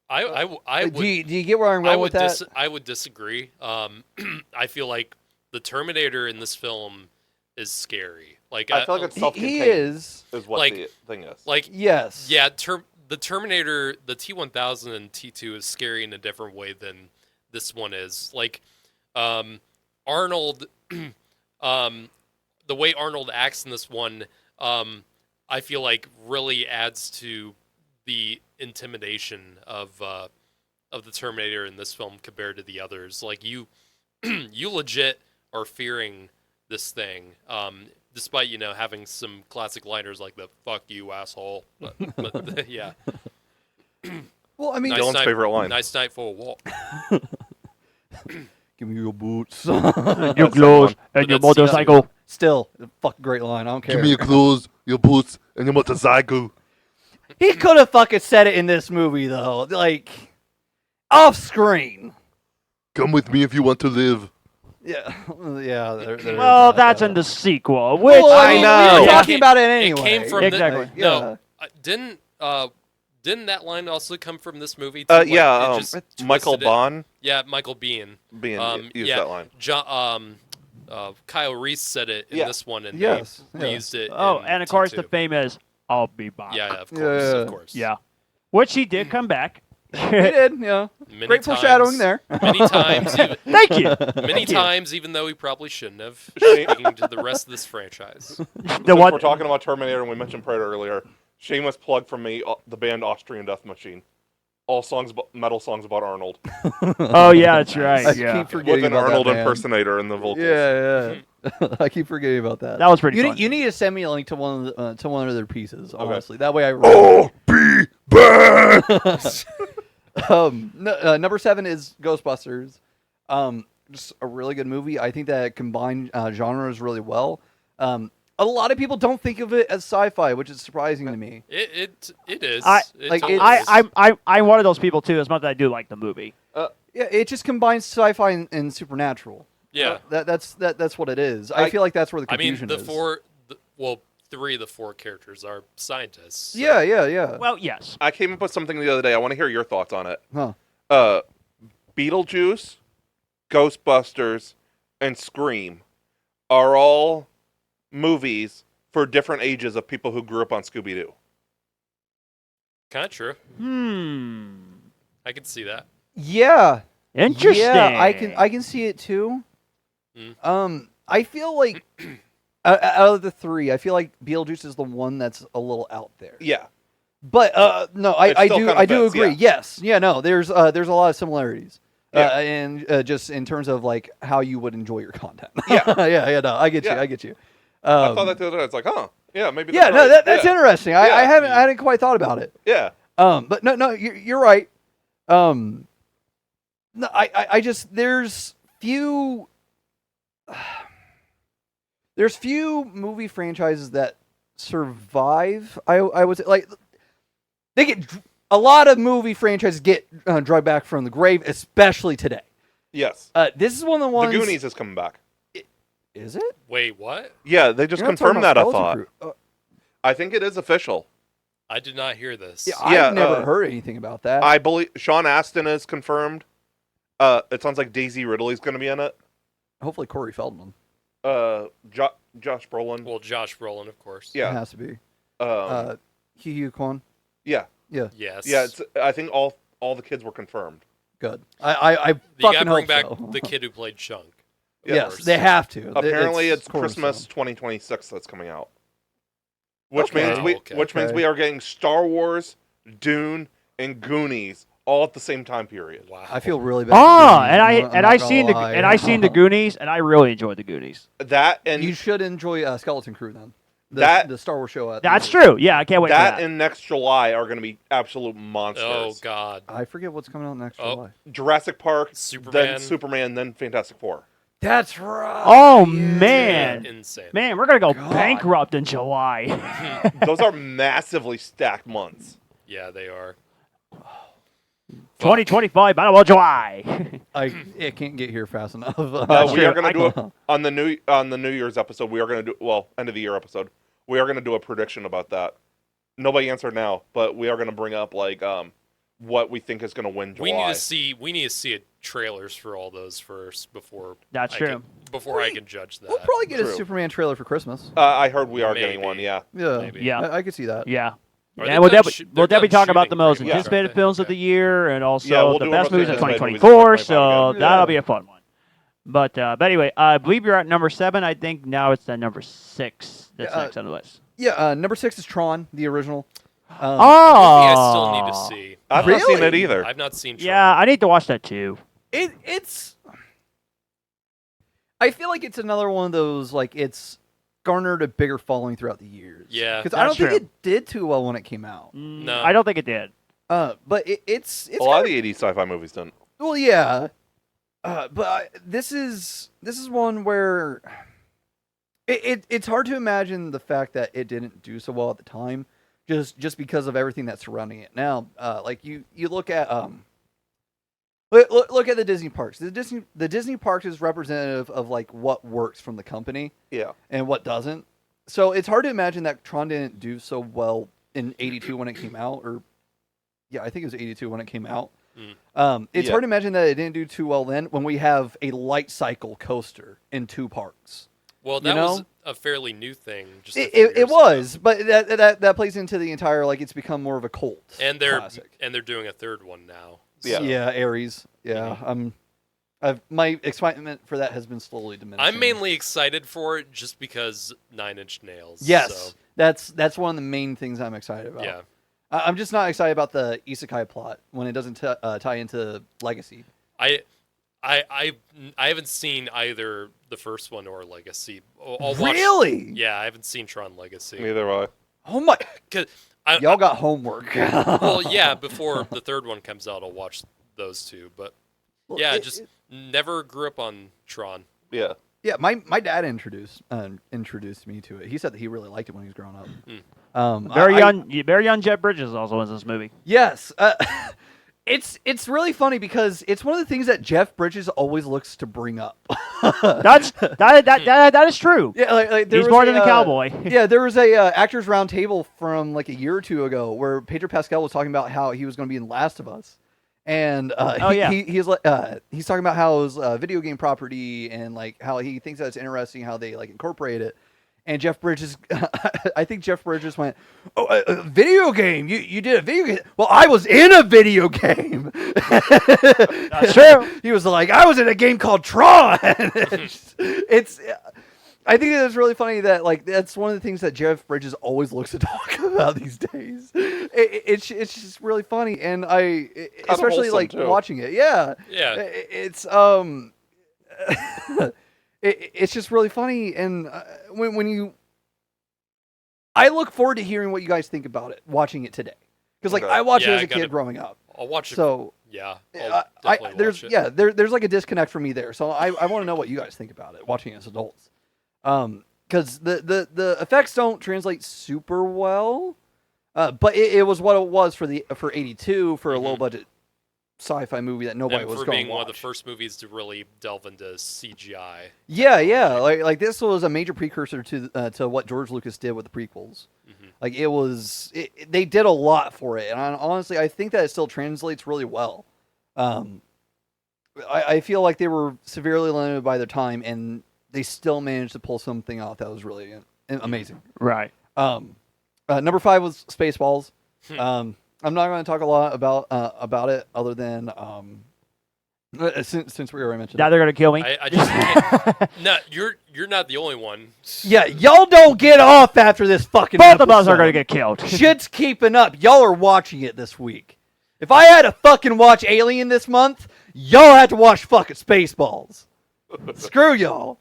I would. Do you get where I'm going with that? I would disagree. I feel like the Terminator in this film is scary. Like I feel like it's self-contained. He is. What like- the thing is. like Yes. yeah. The Terminator, the T-1000 and T2 is scary in a different way than this one is. Like Arnold, the way Arnold acts in this one, I feel like really adds to the intimidation of the Terminator in this film compared to the others. Like you legit are fearing this thing, despite having some classic liners like the "fuck you, asshole." But yeah, Well, I mean, nice Dylan's night, favorite line. Nice night for a walk. give me your boots. Your clothes and your But that's motorcycle. Still, fucking great line. I don't care. your clothes, your boots, and your motorcycle. He could have fucking said it in this movie though, like off screen. Come with me if you want to live. Yeah, yeah. There is Well, that, that's yeah. in the sequel, which Well, I mean, know. We were Yeah, talking about it anyway. It came from Exactly. the, no. Didn't that line also come from this movie? Too? Yeah, it just Michael twisted it. Bond Yeah, Michael Bean. used yeah, that line. Kyle Reese said it in Yeah. this one, and Yes, they yeah. reused it. Oh, in and of course T2. the famous "I'll be back." Yeah, of course, Yeah. of course. Yeah. Which he did come back. He did, yeah. Many Great times- foreshadowing there. Many times, Thank you. many times, even though he probably shouldn't have. Speaking to the rest of this franchise. The Since one. we're talking about Terminator and we mentioned Predator earlier, shameless plug from me, the band Austrian Death Machine. All metal songs about Arnold. Oh yeah, that's right. I Yeah. keep forgetting With an about Arnold that, man. impersonator in the vocals. Yeah. I keep forgetting about that. That was pretty You fun. need to send me a link to one of their pieces. Okay. Honestly, that way I. Oh, be back! Number 7 is Ghostbusters. Just a really good movie. I think that combined genres really well. A lot of people don't think of it as sci-fi, which is surprising to me. It is. I- It like, totally it's- is. I'm one of those people too. As much as I do like the movie. Yeah, it just combines sci-fi and supernatural. Yeah. That's what it is. I feel like that's where the I mean, confusion is. three of the four characters are scientists. so- Yeah. Well, yes. I came up with something the other day. I want to hear your thoughts on it. Huh. Beetlejuice, Ghostbusters, and Scream are all movies for different ages of people who grew up on Scooby-Doo. Kind of true. I can see that. Yeah. Interesting. Yeah, I can see it too. I feel like out of the three, I feel like Beetlejuice is the one that's a little out there. Yeah. But no, It I still do kinda I do fits, agree. yeah. Yes, yeah, no, there's a lot of similarities. Yeah. And just in terms of like how you would enjoy your content. Yeah. yeah, no, I get you. Yeah. I get you. I thought that the other day. It's like, huh? Yeah, maybe. Yeah, That's no, right. that's yeah. interesting. I Yeah. hadn't quite thought about it. Yeah. But no, you're right. No, I just there's few movie franchises that survive. I would say like they get a lot of movie franchises get dragged back from the grave, especially today. Yes. This is one of the ones. The Goonies is coming back. Is it? Wait, what? Yeah, they just You're not talking confirmed that. I about thought. Skeleton Crew. I think it is official. I did not hear this. Yeah, Yeah, I've never heard anything about that. I believe Sean Astin is confirmed. It sounds like Daisy Ridley's going to be in it. Hopefully, Corey Feldman. Josh Brolin. Well, Josh Brolin, of course. It Yeah. has to be. Um, Hugh Kwan. yeah. Yeah. Yes. Yeah. I think all the kids were confirmed. Good. I You fucking gotta bring hope back so. the kid who played Chunk. Yes, they have to. Apparently, it's cornerstone. Christmas 2026 that's coming out, which Okay. means we Okay. which means we are getting Star Wars, Dune, and Goonies all at the same time period. Wow. I feel really bad. Oh, for and I Goonies. I'm and not I gonna seen lie. I seen the Goonies, and I really enjoyed the Goonies. That and You should enjoy Skeleton Crew then. The Star Wars show. That's true. Yeah, I can't wait for that that. and next July are going to be absolute monsters. Oh God. I forget what's coming out next Oh. July. Jurassic Park, Superman. then Superman, then Fantastic Four. That's right. Oh yeah. man, Insane. man, we're gonna go God. bankrupt in July. Those are massively stacked months. Yeah, they are. 2025, Battle of July. I can't get here fast enough. That's We true. are going I to do it on the New Year's episode. We are going to do end of the year episode. We are going to do a prediction about that. Nobody answered now, but we are going to bring up like what we think is going to win July. We need to see trailers for all those first before That's I true. Can, before I can judge that. We'll probably get a True. Superman trailer for Christmas. I heard we are getting Maybe. one. Yeah. Yeah, Maybe. Yeah. I could see that. Yeah. Are And they we'll done definitely they're done talk about the shooting most pretty much, anticipated aren't films they? of the year, and also Yeah, we'll the do best our most movies of anticipated movies 2024. of 2025 So again. that'll Yeah. be a fun one. But anyway, I believe you're at number 7. I think now it's the number 6 that's Yeah, next on the list. Yeah, number 6 is Tron, the original. Movie I still need to see. I've not seen it Really? either. I've not seen. Tron. Yeah, I need to watch that too. It's. I feel like it's another one of those like it's garnered a bigger following throughout the years. Yeah. because I don't That's think true. it did too well when it came out. No. I don't think it did. But it's A lot of kinda- the 80s sci-fi movies didn't. well, yeah. This is one where it's hard to imagine the fact that it didn't do so well at the time, just because of everything that's surrounding it. Now, like you look at look at the Disney parks. The Disney parks is representative of like what works from the company Yeah. and what doesn't. So it's hard to imagine that Tron didn't do so well in '82 when it came out, or yeah, I think it was '82 when it came out. It's Yeah. hard to imagine that it didn't do too well then when we have a light cycle coaster in 2 parks. Well, You that was know? a fairly new thing. Just a few It years was, ago. but that plays into the entire like it's become more of a cult. And they're classic. doing a third one now. Yeah. Yeah, Aries. Yeah, my excitement for that has been slowly diminishing. I'm mainly excited for it just because 9 Inch Nails. yes. So, That's one of the main things I'm excited about. yeah. I'm just not excited about the isekai plot when it doesn't tie into Legacy. I haven't seen either the first one or Legacy. I'll watch, Really? Yeah, I haven't seen Tron Legacy. Neither have Oh my! 'Cause Y'all got homework. well, yeah, before the third one comes out, I'll watch those 2. But Well, yeah, it- just never grew up on Tron. I. Yeah. Yeah, my dad introduced me to it. He said that he really liked it when he was growing up. Very I- young Jeff Bridges also in this movie. Yes, it's really funny because it's one of the things that Jeff Bridges always looks to bring up. That is true. Yeah, like there He's was more than a cowboy. Yeah, there was a actors round table from like a year or 2 ago where Pedro Pascal was talking about how he was going to be in Last of Us, and he's like he's talking about how it was a video game property and like how he thinks that it's interesting how they like incorporate it. And Jeff Bridges, I think Jeff Bridges went, "Oh, a video game? You did a video game? Well, I was in a video game." That's true. He was like, "I was in a game called Tron." it's I think it's really funny that like that's one of the things that Jeff Bridges always looks to talk about these days. It's just really funny, and especially wholesome, like too. watching it. Yeah, Yeah. it's it's just really funny, and when you, I look forward to hearing what you guys think about it, watching it today, because like Okay. I watched it Yeah, as I a gotta- kid growing up, I'll watch it. so. Yeah, I'll definitely There's watch it. yeah there's like a disconnect for me there, so I want to know what you guys think about it watching it as adults, because the effects don't translate super well, but it was what it was for '82 for a low budget sci-fi movie that nobody And was for going being to one watch. of the first movies to really delve into CGI. Yeah, like this was a major precursor to what George Lucas did with the prequels. Mhm. Like they did a lot for it, and honestly, I think that it still translates really well. I feel like they were severely limited by their time, and they still managed to pull something out that was really amazing. Right. Number 5 was Spaceballs. Hmm. I'm not going to talk a lot about it, other than Since we already mentioned Now it. they're gonna kill me. I just can't. No, you're not the only one. Yeah, y'all don't get off after this fucking Both of us episode. are gonna get killed. Shit's keeping up. Y'all are watching it this week. If I had to fucking watch Alien this month, y'all had to watch fucking Spaceballs. Screw y'all.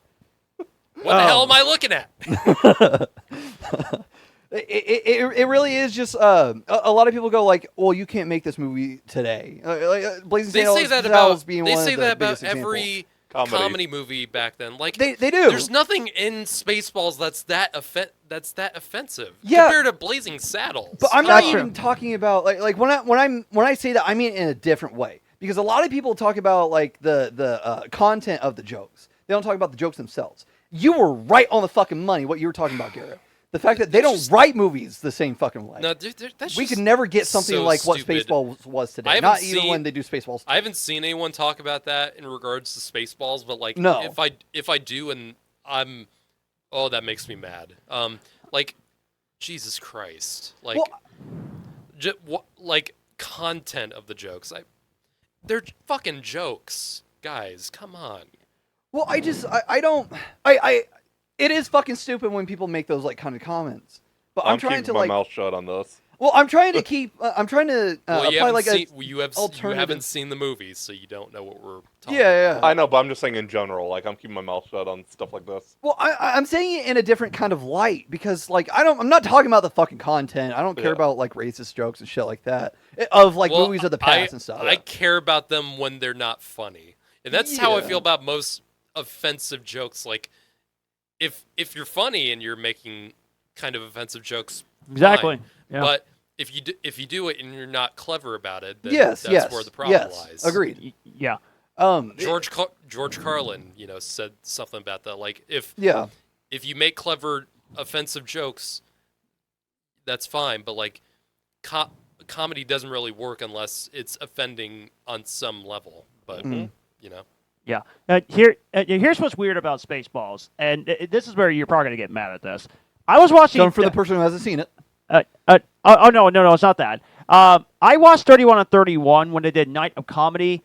What the hell am I looking at? It really is just a lot of people go like, well, you can't make this movie today. Blazing They Saddles, say that Saddles about being they one of say the that about biggest examples. every Comedy. comedy movie back then. Like They do. There's nothing in Spaceballs that's that offensive Yeah. compared to Blazing Saddles. But I'm Come not on. even talking about like when I say that, I mean it in a different way, because a lot of people talk about like the content of the jokes. They don't talk about the jokes themselves. You were right on the fucking money what you were talking about, Garrett. The fact that they don't write movies the same fucking way. No, that's We just could never get something so like what stupid. Spaceballs was today. I haven't Not even seen- when they do Spaceballs. I haven't seen anyone talk about that in regards to Spaceballs, but like No. if I do and I'm that makes me mad. Like Jesus Christ. Like like content of the jokes. They're fucking jokes. Guys, come on. Well, it is fucking stupid when people make those like kind of comments. But I'm trying keeping to my like, mouth shut on this. well, I'm trying to keep, I'm trying to Well, you apply haven't like seen, a you alternative- haven't seen the movies, so you don't know what we're talking yeah. I know, but I'm just saying in general. Like I'm keeping my mouth shut on stuff like this. Well, I'm saying it in a different kind of light because, like, I'm not talking about the fucking content. I don't care Yeah. about like racist jokes and shit like that of like Well, movies of the past and stuff. I care about them when they're not funny, and that's how I Yeah. feel about most offensive jokes. Like, if you're funny and you're making kind of offensive jokes, Exactly. fine. Yeah. But if you do it and you're not clever about it, then yes, that's where the problem lies. agreed. Yeah. George Carlin, said something about that. Like, if you make clever offensive jokes, that's fine. But like, comedy doesn't really work unless it's offending on some level. But Yeah. Here's what's weird about Spaceballs, and this is where you're probably gonna get mad at this. I was watching. Coming for the person who hasn't seen it. Oh no, it's not that. I watched 31 and 31 when they did Night of Comedy.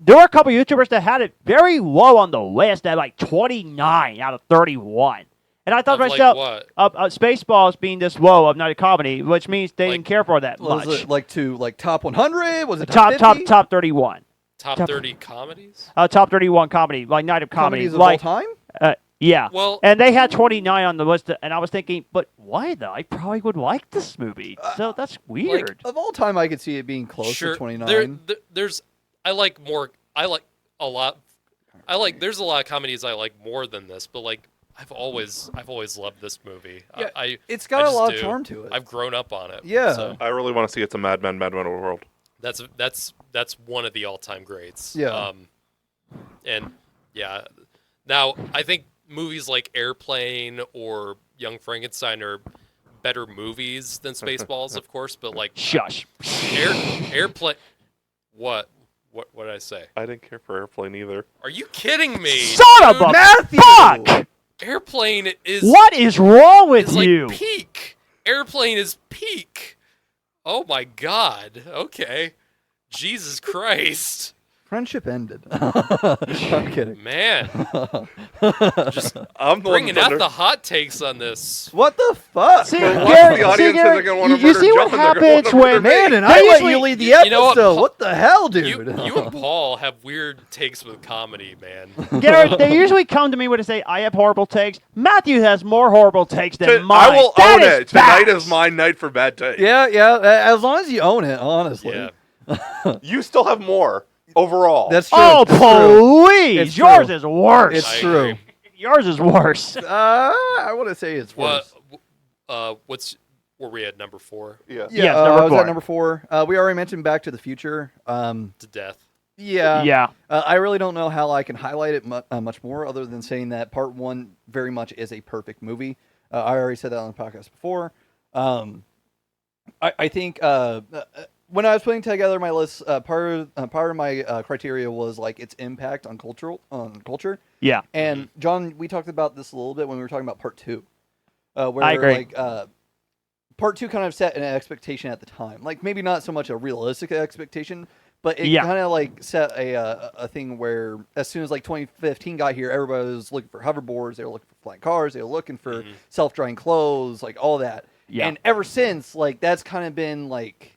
There were a couple YouTubers that had it very low on the list at like 29 out of 31. And I thought to Of, myself, like, Spaceballs being this low of Night of Comedy, which means they didn't care for that Was much. it like top 100? Was it top 50? top 31. top 30 comedies. Top 31 comedy, like Night of Comedy. Comedies of like, all time? Yeah. Well- and they had 29 on the list, and I was thinking, but why though? I probably would like this movie. So that's weird. Of all time, I could see it being close Sure, to 29. there's there's a lot of comedies I like more than this, but like I've always loved this movie. Yeah, it's got a just lot do. of charm to it. I've grown up on it. Yeah. so I really want to see It's a Mad Men World. that's one of the all-time greats. Yeah. And yeah, now I think movies like Airplane or Young Frankenstein are better movies than Spaceballs, of course. But like Shush. Airplane, what did I say? I didn't care for Airplane either. Are you kidding me? Son of dude? a Matthew! fuck! Airplane is What is wrong with is like you? peak. Airplane is peak. Oh my god. Okay. Jesus Christ. Friendship ended. I'm kidding. Man. Just I'm the bringing one out the hot takes on this. What the fuck? See, For once, Garrett, the audience Garrett, isn't gonna wanna you murder see what John, they're gonna happens wanna when murder me. Man, and They I let usually- you lead the you know episode. what, What the hell, You dude? and Paul have weird takes with comedy, man. Garrett, they usually come to me when they say I have horrible takes. Matthew has more horrible takes than mine. I will That own it. facts. Tonight is my night for bad takes. Yeah. As long as you own it, honestly. Yeah. You still have more overall. That's true. Oh, That's true. please! It's Yours true. is worse. It's I true. agree. Yours is worse. I want to say it's What? worse. Were we at number 4? yeah. Yeah, Yes, I number was 4. at number 4. We already mentioned Back to the Future. To death. Yeah. Yeah. I really don't know how I can highlight it much more other than saying that Part 1 very much is a perfect movie. I already said that on the podcast before. I think when I was putting together my list, part of my criteria was like its impact on culture. Yeah. And John, we talked about this a little bit when we were talking about Part 2, where I agree. like Part 2 kind of set an expectation at the time, like maybe not so much a realistic expectation, But it Yeah. kind of like set a thing where as soon as like 2015 got here, everybody was looking for hoverboards. They were looking for flying cars. They were looking for self-drying clothes, like all that. Yeah. And ever since, like that's kind of been like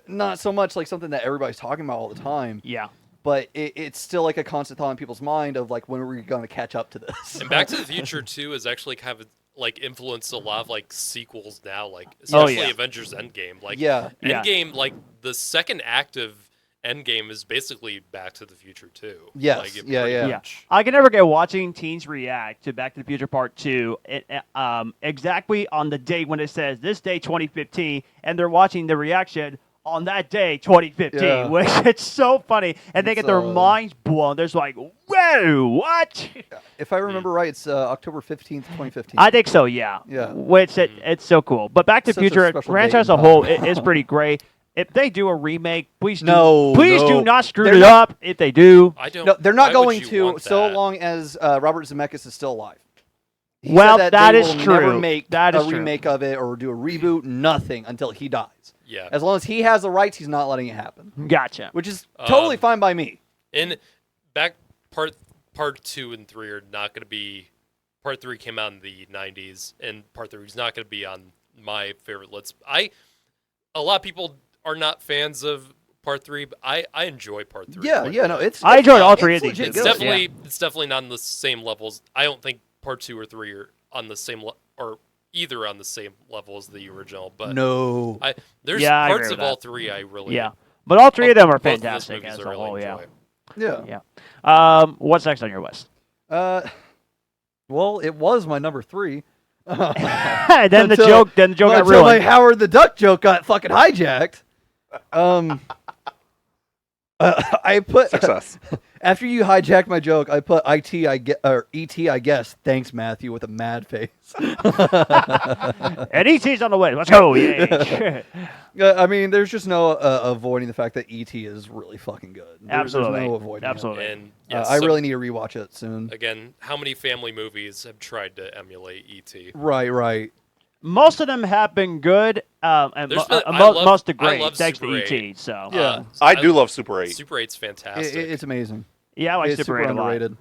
not so much like something that everybody's talking about all the time. Yeah. But it's still like a constant thought in people's mind of like when are we going to catch up to this? And Back to the Future 2 is actually kind of like influenced a lot of like sequels now, like Oh, especially yeah. Avengers Endgame. Like Yeah. Endgame, like the second act of Endgame is basically Back to the Future 2. Yes. Like, Yeah, pretty yeah. much- I can never get watching teens react to Back to the Future Part 2 exactly on the date when it says this day 2015, and they're watching the reaction on that day 2015, Yeah. which it's so funny, and they get their minds blown. There's like, whoa, what? If I remember right, it's October 15th, 2015. I think so, yeah. Yeah. Which it's so cool. But Back to the Such a Future special franchise date as a in whole time. is pretty great. If they do a remake, please do. No, please no. do not screw They're it not- up. If they do, I don't. No, they're not why would going you to want so that? long as Robert Zemeckis is still alive. He Well, said that they is will Never true. make That a is true. remake of it or do a reboot. Nothing until he dies. Yeah. As long as he has the rights, he's not letting it happen, gotcha. which is totally fine by me. In back part 2 and 3 are not going to be. Part 3 came out in the 90s, and part 3 is not going to be on my favorite list. A lot of people are not fans of part 3, but I enjoy part 3. Yeah, quite yeah, a no, bit. it's. I enjoyed all it's three of these legit movies. It's good. definitely it's definitely not on the same levels. I don't think part 2 or 3 are on the same or either on the same level as the original. But No. there's Yeah, I parts agree of with all that. 3 I really Yeah, but all three of them are both those fantastic movies as I a really whole. Yeah, enjoy. Yeah. What's next on your list? Well, it was my number 3. then the Until- joke got Until my ruined. Howard the Duck joke got fucking hijacked. I put Success. after you hijacked my joke, I put ET. I guess. Thanks, Matthew, with a mad face. And ET's on the way. Let's go. Yay. I mean, there's just no avoiding the fact that ET is really fucking good. There's Absolutely. no avoiding it. Absolutely. And yes, I really need to rewatch it soon. again, how many family movies have tried to emulate E.T.? Right. Most of them have been good, and There's been- I love- most are I great, love thanks Super to 8. ET. So Yeah. I do love Super 8. Super 8's fantastic. It's amazing. yeah, I like It's Super super 8 a lot. underrated.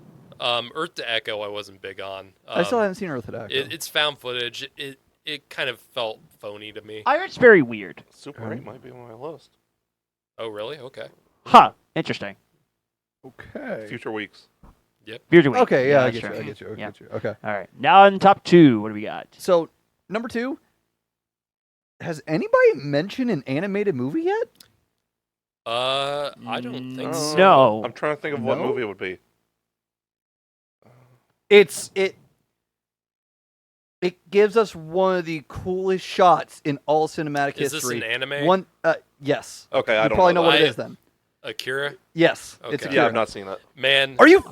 Earth to Echo, I wasn't big on. I still haven't seen Earth Attack. It's found footage. It kind of felt phony to me. I heard it's very weird. Super 8 might be on my list. Oh, really? Okay. Huh? Interesting. Okay. Future weeks. Future week. Okay, yeah, I that's get you. true. I get you. I Yeah. get you. Okay. All right. Now in top 2, what do we got? So, number 2, has anybody mentioned an animated movie yet? I don't think so. No. I'm trying to think of what No? movie it would be. It gives us one of the coolest shots in all cinematic Is this history. an anime? One, yes. Okay, I You don't probably know what it I- is then. Akira? Yes, Okay. it's Yeah, Akira. Yeah, I've not seen it. Man. Are you?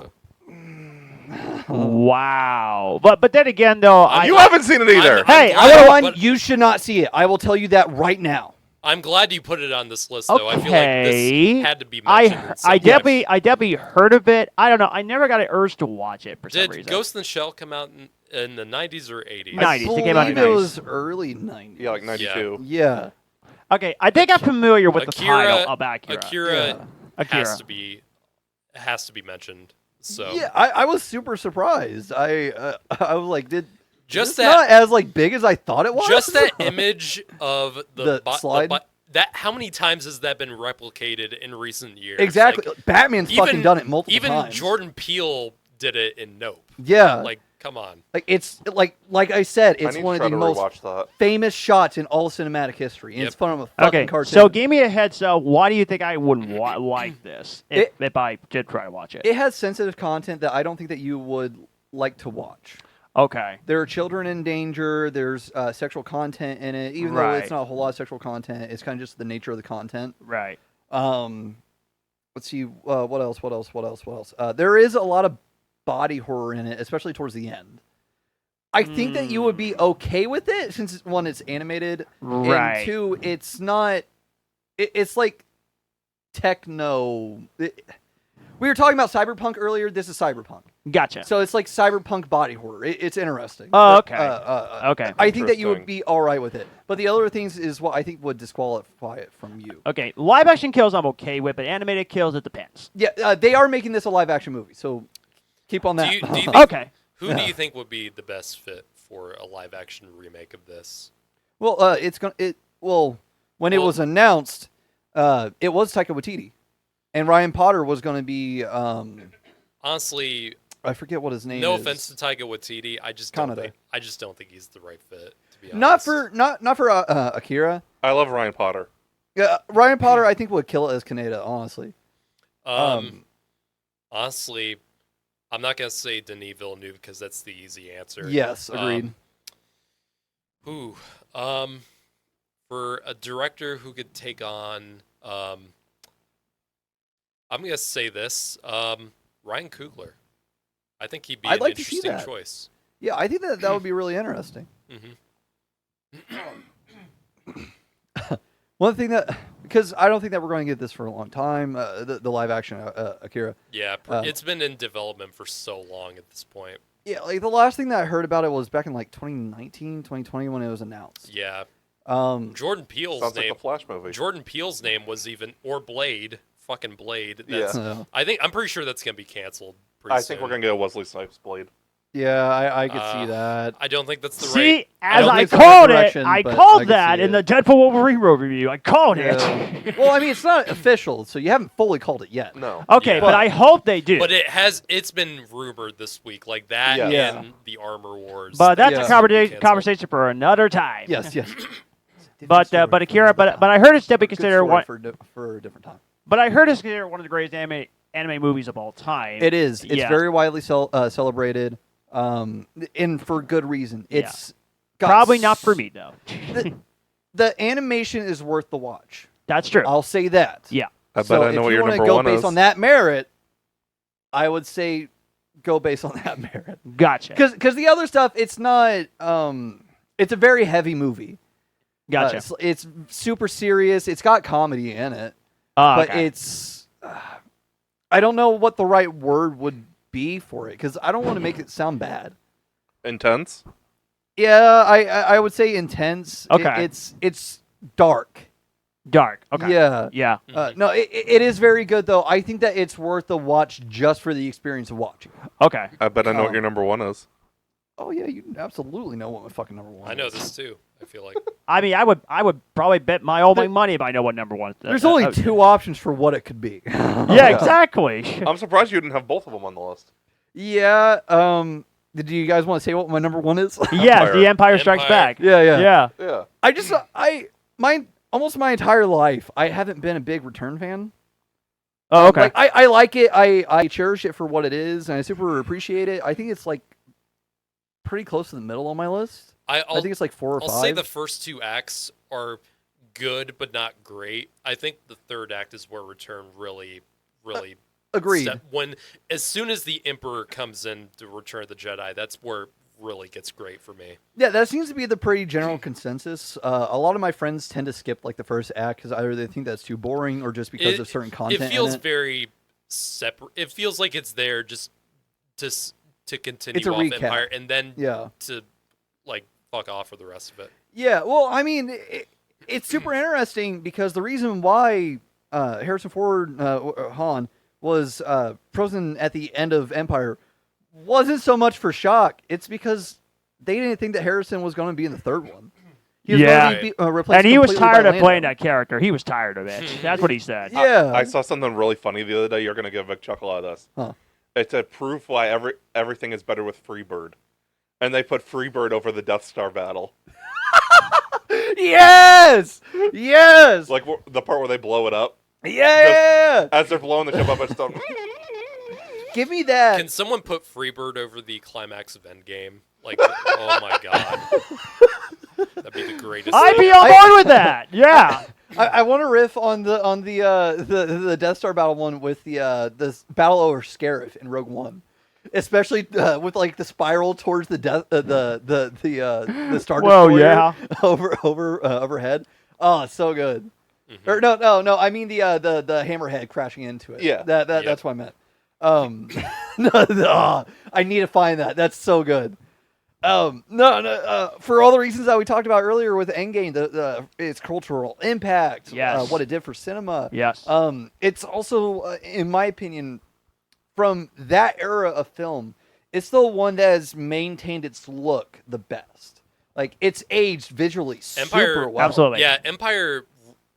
Wow. But then again, though, You haven't seen it either. Hey, I'm I glad- One, but you should not see it. I will tell you that right now. I'm glad you put it on this list, though. I feel like Okay. this had to be mentioned. in some I way. definitely heard of it. I don't know. I never got an urge to watch it for some Did reason. Ghost in the Shell come out in the 90s or 80s? 90s. I It came out in believe it 90s. was early 90s. Yeah, like 92. Yeah. Okay, I think I'm familiar with the Akira- title of Akira. Akira Akira. has to be mentioned. So Yeah, I was super surprised. I was like, just it's that not as like big as I thought it was. just that image of The slide? that how many times has that been replicated in recent years? Exactly. Like, Batman's fucking done it multiple even times. Jordan Peele did it in Nope. Yeah. Like, come on. Like it's like I said, I it's need one to of try the to most rewatch that. famous shots in all cinematic history. And Yep. it's from a fucking Okay, cartoon. so give me a heads up. Why do you think I wouldn't like this if I did try to watch it? It has sensitive content that I don't think that you would like to watch. Okay. There are children in danger. There's sexual content in it, even though Right. it's not a whole lot of sexual content. It's kind of just the nature of the content. Right. Let's see. What else? There is a lot of body horror in it, especially towards the end. I think that you would be okay with it since one, it's animated, Right. and two, it's not. It's like techno. We were talking about cyberpunk earlier. This is cyberpunk. Gotcha. So it's like cyberpunk body horror. It's interesting. Oh, okay. Okay. Okay. I think that you would Interesting. be all right with it. But the other things is what I think would disqualify it from you. Okay, live action kills I'm okay with, but animated kills it depends. Yeah, they are making this a live action movie, so keep on that. Do you think, Okay. Who do you think would be the best fit for a live action remake of this? Well, when it was announced, it was Taika Waititi, and Ryan Potter was going to be. Honestly, I forget what his name no is. offense to Taika Waititi, I just Canada. don't think he's the right fit. To be Not honest. not for Akira. I love Ryan Potter. Yeah, Ryan Potter, I think would kill it as Kaneda, honestly. Honestly, I'm not gonna say Denis Villeneuve because that's the easy answer. Yes, agreed. For a director who could take on, I'm gonna say this, Ryan Coogler. I think he'd be I'd an like to see interesting that. choice. Yeah, I think that would be really interesting. One thing that, because I don't think that we're going to get this for a long time, the live action Akira. Yeah, it's been in development for so long at this point. Yeah, like the last thing that I heard about it was back in like 2019, 2020 when it was announced. Yeah, Um, Jordan Peele's Sounds like name. a Flash movie. Jordan Peele's name was even Blade, fucking Blade. Yeah. That's, so, I'm pretty sure that's gonna be canceled. Pretty I think we're soon. gonna get a Wesley Snipes Blade. yeah, I could see that. I don't think that's the See, right. as don't I think it's the right called it, direction, I but I called can that see in it. the Deadpool Wolverine review. I called it. Yeah. Well, I mean, it's not official, so you haven't fully called it yet. No. Okay, Yeah. but I hope they do. But it's been rumored this week, like that Yeah. Yeah. and the Armor Wars. But that's Yeah. a Canceled. conversation for another time. Yes, yes. But Akira, but I heard it's definitely Good considered story one. for a different time. But I heard it's considered one of the greatest anime movies of all time. It is. It's Yeah. very widely celebrated, and for good reason. Yeah. It's got Probably not for me though. The animation is worth the watch. That's true. I'll say that. Yeah. I bet So I know if what you your wanna number go one based is. on that merit, I would say go based on that merit. Gotcha. Because the other stuff, it's not. It's a very heavy movie. Gotcha. It's super serious. It's got comedy in it, Oh, but okay. it's. I don't know what the right word would be for it because I don't want to make it sound bad. Intense. Yeah, I would say intense. Okay. It's dark. Dark. Okay. Yeah. Yeah. No, it is very good though. I think that it's worth the watch just for the experience of watching. Okay. I bet I know what your number one is. Oh yeah, you absolutely know what my fucking number one. I know is. this too. I feel like I mean, I would probably bet all my money if I know what number one. There's only two options for what it could be. Yeah, exactly. I'm surprised you didn't have both of them on the list. Yeah. Do you guys want to say what my number one is? Yes, The Empire Strikes Empire. Back. Yeah. Yeah. Yeah. I just almost my entire life I haven't been a big Return fan. Oh, okay. Like, I like it. I cherish it for what it is, and I super appreciate it. I think it's like pretty close to the middle on my list. I think it's like 4 or 5. I'll say the first two acts are good but not great. I think the third act is where Return really Agreed. as soon as the Emperor comes in to Return of the Jedi, that's where it really gets great for me. Yeah, that seems to be the pretty general consensus. A lot of my friends tend to skip like the first act because either they think that's too boring or just because of certain content. It feels in it. very separate. It feels like it's there just to continue It's a off recap. Empire and then Yeah. to like fuck off for the rest of it. Yeah, well, I mean, it's super interesting because the reason why Harrison Ford, Han, was frozen at the end of Empire wasn't so much for shock. It's because they didn't think that Harrison was going to be in the third one. He was Yeah. going to be replaced And he was completely by tired of Lando. playing that character. He was tired of it. That's what he said. Yeah. I saw something really funny the other day. You're gonna get a big chuckle out of this. Huh. It's a proof why everything is better with Freebird, and they put Freebird over the Death Star battle. Yes! Yes! Like the part where they blow it up. Yeah! As they're blowing the ship up, it's still. Give me that. Can someone put Freebird over the climax of Endgame? Like, oh my god, that'd be the greatest. I'd be thing. on board with that. Yeah. I want to riff on the Death Star battle one with the battle over Scarif in Rogue One, especially with like the spiral towards the Star Whoa, Destroyer yeah. overhead. Oh, it's so good. Mhm. Or no. I mean the hammerhead crashing into it. Yeah. That's what I meant. No, I need to find that. That's so good. For all the reasons that we talked about earlier with Endgame, its cultural impact, Yes. what it did for cinema. Yes. It's also, in my opinion, from that era of film, it's the one that has maintained its look the best. Like, it's aged visually super well. Absolutely. Yeah, Empire,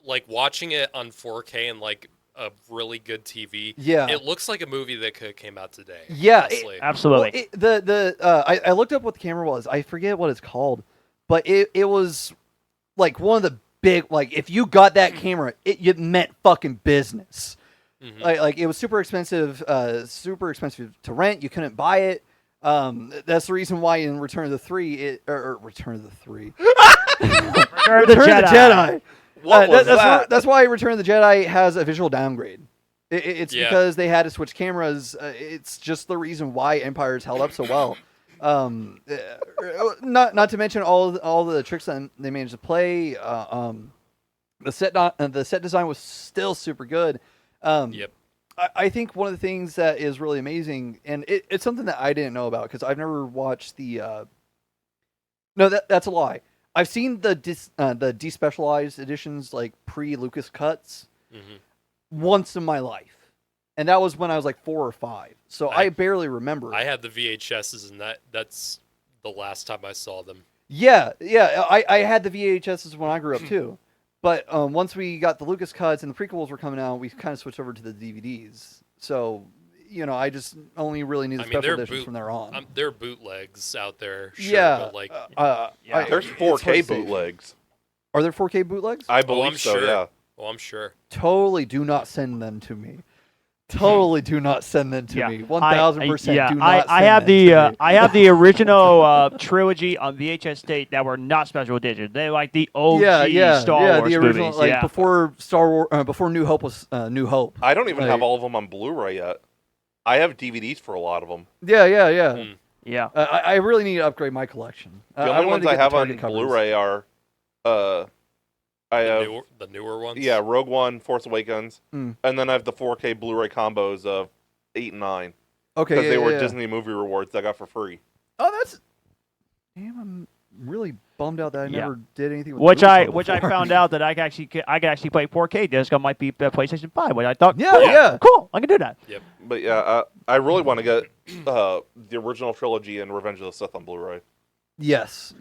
like watching it on 4K and like a really good TV. Yeah. It looks like a movie that could have came out today. Yeah, honestly. Absolutely. Well, I looked up what the camera was. I forget what it's called, but it was like one of the big, like, if you got that camera, it meant fucking business. Mhm. Like it was super expensive to rent. You couldn't buy it. That's the reason why in Return of the Three, Return of the Three, Return of the Jedi. What was that? That's why Return of the Jedi has a visual downgrade. It's Yeah. because they had to switch cameras. It's just the reason why Empire's held up so well. Not to mention all the tricks that they managed to play. The set design was still super good. Yep. I think one of the things that is really amazing, and it's something that I didn't know about because I've never watched the. No, that's a lie. I've seen the despecialized editions, like pre-Lucas cuts, once in my life, and that was when I was like 4 or 5. So I barely remember. I had the VHSs, and that's the last time I saw them. Yeah. I had the VHSs when I grew up too, but once we got the Lucas cuts and the prequels were coming out, we kind of switched over to the DVDs. So I just only really need the special editions from there on. There are bootlegs out there. Sure, Yeah, but like, There's it's hard to 4K say. bootlegs. Are there 4K bootlegs? I believe I'm so. sure. Yeah. oh, I'm sure. Totally do not send them to me. Totally do not send them to me. 1000% Yeah, do not I send have them the to me. I have the original trilogy on VHS tape that were not special editions. They like the OG Star Wars the original, movies. like before Star Wars, before New Hope was New Hope. I don't even Like- have all of them on Blu-ray yet. I have DVDs for a lot of them. Yeah. Yeah. I really need to upgrade my collection. The only wanted ones to I get the have on Target covers. Blu-ray are, I have The newer ones. yeah, Rogue One, Force Awakens, Mm. and then I have the 4K Blu-ray combos of 8 and 9 Okay, because they were yeah. Disney movie rewards that I got for free. Oh, that's. Damn, I'm really bummed out that I Yeah. never did anything with Which I before. found out that I could actually play 4K disc on my PlayStation 5. Which I thought, Yeah, cool, yeah. cool, I can do that. But yeah, I really want to get the original trilogy and Revenge of the Sith on Blu-ray. Yes.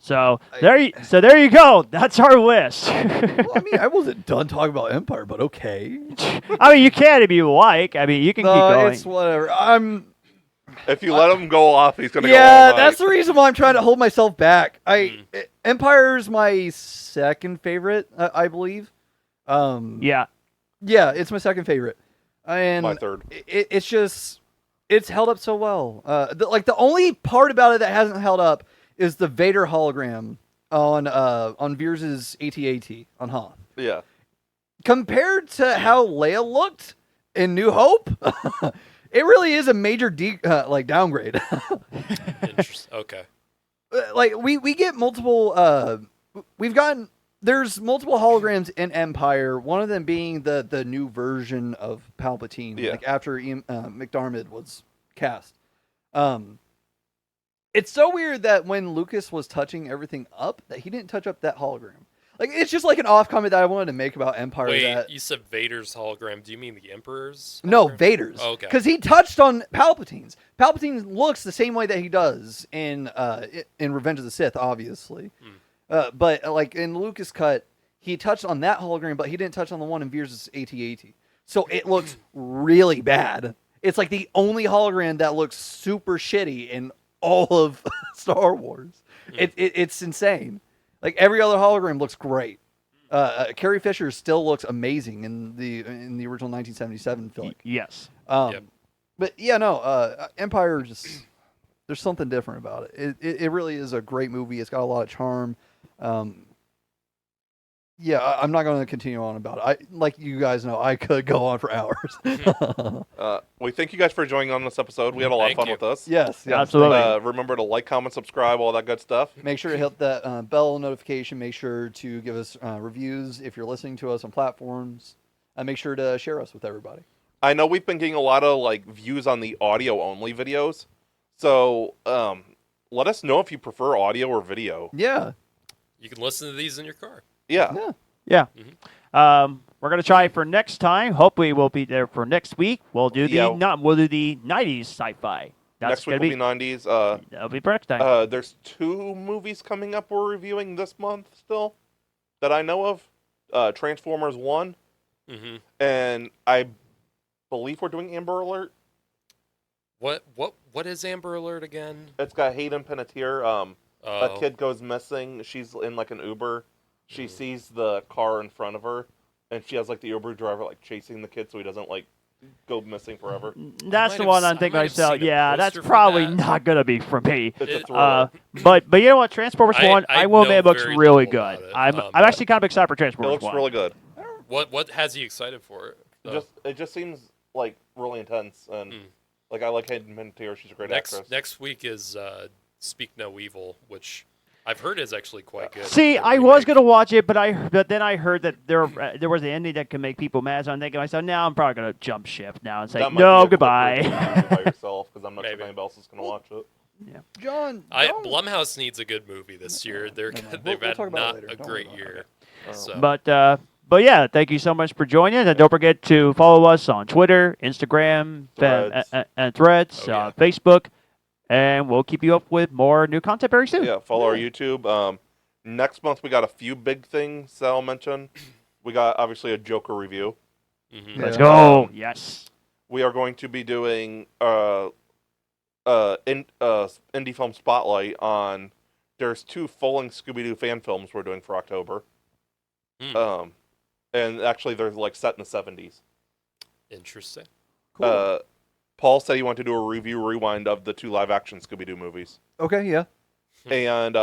So there you go. That's our list. Well, I mean, I wasn't done talking about Empire, but okay. I mean, you can if you like. I mean, you can keep going. It's whatever. If you let him go off, he's gonna go all Yeah, night. that's the reason why I'm trying to hold myself back. Empire's my second favorite, I believe. Yeah. Yeah, it's my second favorite, and My third. It's held up so well. The only part about it that hasn't held up is the Vader hologram on Veers' AT-AT on Hoth. Yeah. Compared to how Leia looked in New Hope, it really is a major downgrade. Interesting. Okay. Like we get multiple. There's multiple holograms in Empire. One of them being the new version of Palpatine, Yeah. like after Ian McDiarmid was cast. It's so weird that when Lucas was touching everything up, that he didn't touch up that hologram. Like, it's just like an off comment that I wanted to make about Empire. Wait, that you said Vader's hologram. Do you mean the Emperor's? no, hologram? Vader's. Oh, okay. Because he touched on Palpatine's. Palpatine looks the same way that he does in Revenge of the Sith, obviously. But like in Lucas cut, he touched on that hologram, but he didn't touch on the one in Veers' AT-AT. So it looks really bad. It's like the only hologram that looks super shitty in all of Star Wars. It's insane. Like every other hologram looks great. Carrie Fisher still looks amazing in the original 1977 film. Yes. Yep. But yeah, no, Empire just there's something different about it. It really is a great movie. It's got a lot of charm. Yeah, I'm not going to continue on about it. Like you guys know, I could go on for hours. We thank you guys for joining on this episode. We had a lot of Thank fun you. with us. Yes. Absolutely. Remember to like, comment, subscribe, all that good stuff. Make sure to hit that bell notification. Make sure to give us reviews if you're listening to us on platforms. And make sure to share us with everybody. I know we've been getting a lot of like views on the audio only videos, so let us know if you prefer audio or video. Yeah. You can listen to these in your car. Yeah. Yeah. Yeah. We're gonna try for next time. Hopefully, we'll be there for next week. We'll do the Yeah. we'll do the '90s sci-fi. That's Next week gonna will be 90s. that'll be for next time. There's 2 movies coming up we're reviewing this month still that I know of. Transformers 1, Mm-hmm. and I believe we're doing Amber Alert. What is Amber Alert again? It's got Hayden Panettiere. A Oh, kid goes missing. She's in like an Uber. She sees the car in front of her, and she has like the Uber driver like chasing the kid so he doesn't like go missing forever. That's the might one have I'm s- I thinking might have myself. seen a Yeah, that's poster for probably that. not gonna be for me. It's a It- thriller. But you know what? Transformers I- 1, I I will know admit, looks very really little good. about it. I'm But actually kind of excited for It Transformers looks 1. really good. what has you excited for it? though? It just seems like really intense, and like I like Hayden Panettiere. She's a great actress. Next week is Speak No Evil, which I've heard is actually quite good. See, The I was remake. gonna watch it, but then I heard that there was an ending that can make people mad. So I'm thinking to myself, now I'm probably gonna jump ship now and say That might no, be a quick goodbye. review by yourself, because I'm not sure Maybe. if anybody else is going to watch it. John, Blumhouse needs a good movie this year. They've We'll had talk about it not later. a Don't great worry year. it. So. But yeah, thank you so much for joining us, and don't forget to follow us on Twitter, Instagram, Threads. and Threads, Oh, yeah. Facebook, and we'll keep you up with more new content very soon. Yeah, follow our YouTube. Next month we got a few big things that I'll mention. We got obviously a Joker review. Mhm. Let's Yeah. go. Yes. We are going to be doing indie film spotlight on. There's 2 full-length Scooby-Doo fan films we're doing for October. Hmm. And actually they're like set in the 70s. Interesting. Cool. Paul said he wanted to do a review rewind of the 2 live-action Scooby-Doo movies. Okay, yeah. And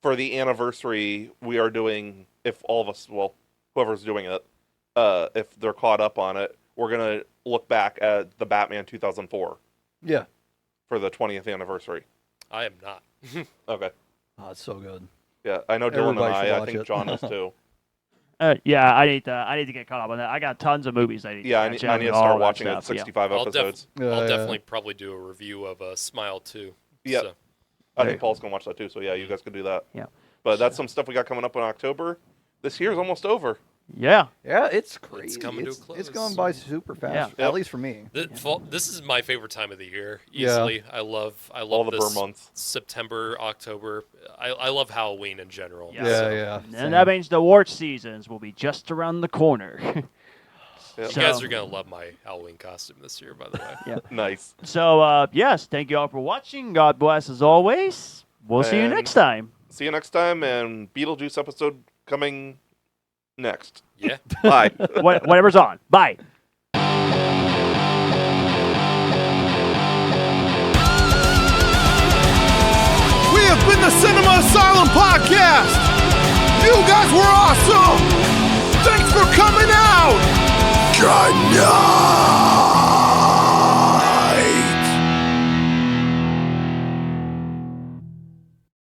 for the anniversary, we are doing, if all of us, well, whoever's doing it, if they're caught up on it, we're going to look back at the Batman 2004 Yeah. for the 20th anniversary. I am not. Okay. Oh, it's so good. Yeah, I know Dylan and Everybody should I watch think it. John is too. Yeah, I need to get caught up on that. I got tons of movies I need. Yeah, I to need, catch I up need to on, all start that watching it. stuff, yeah. 65 I'll episodes. I'll definitely probably do a review of Smile too. Yep. So, I think Paul's going to watch that too, so yeah, you guys could do that. Yeah. But that's some stuff we got coming up in October. This year's almost over. Yeah. Yeah, it's crazy. coming to a It's close. going by super fast. Yeah. At least for me. this is my favorite time of the year. Yeah. Easily, I love All the this Burr months. September, October. I love Halloween in general. Yeah. Yeah, So, yeah. same. And that means the award seasons will be just around the corner. Yep. You guys are gonna love my Halloween costume this year, by the way. Yeah. Nice. So, yes, thank you all for watching. God bless as always. We'll see you And- next time. See you next time, and Beetlejuice episode coming next. Yeah. Bye. Whatever's on. Bye. We have been the Cinema Asylum Podcast. You guys were awesome.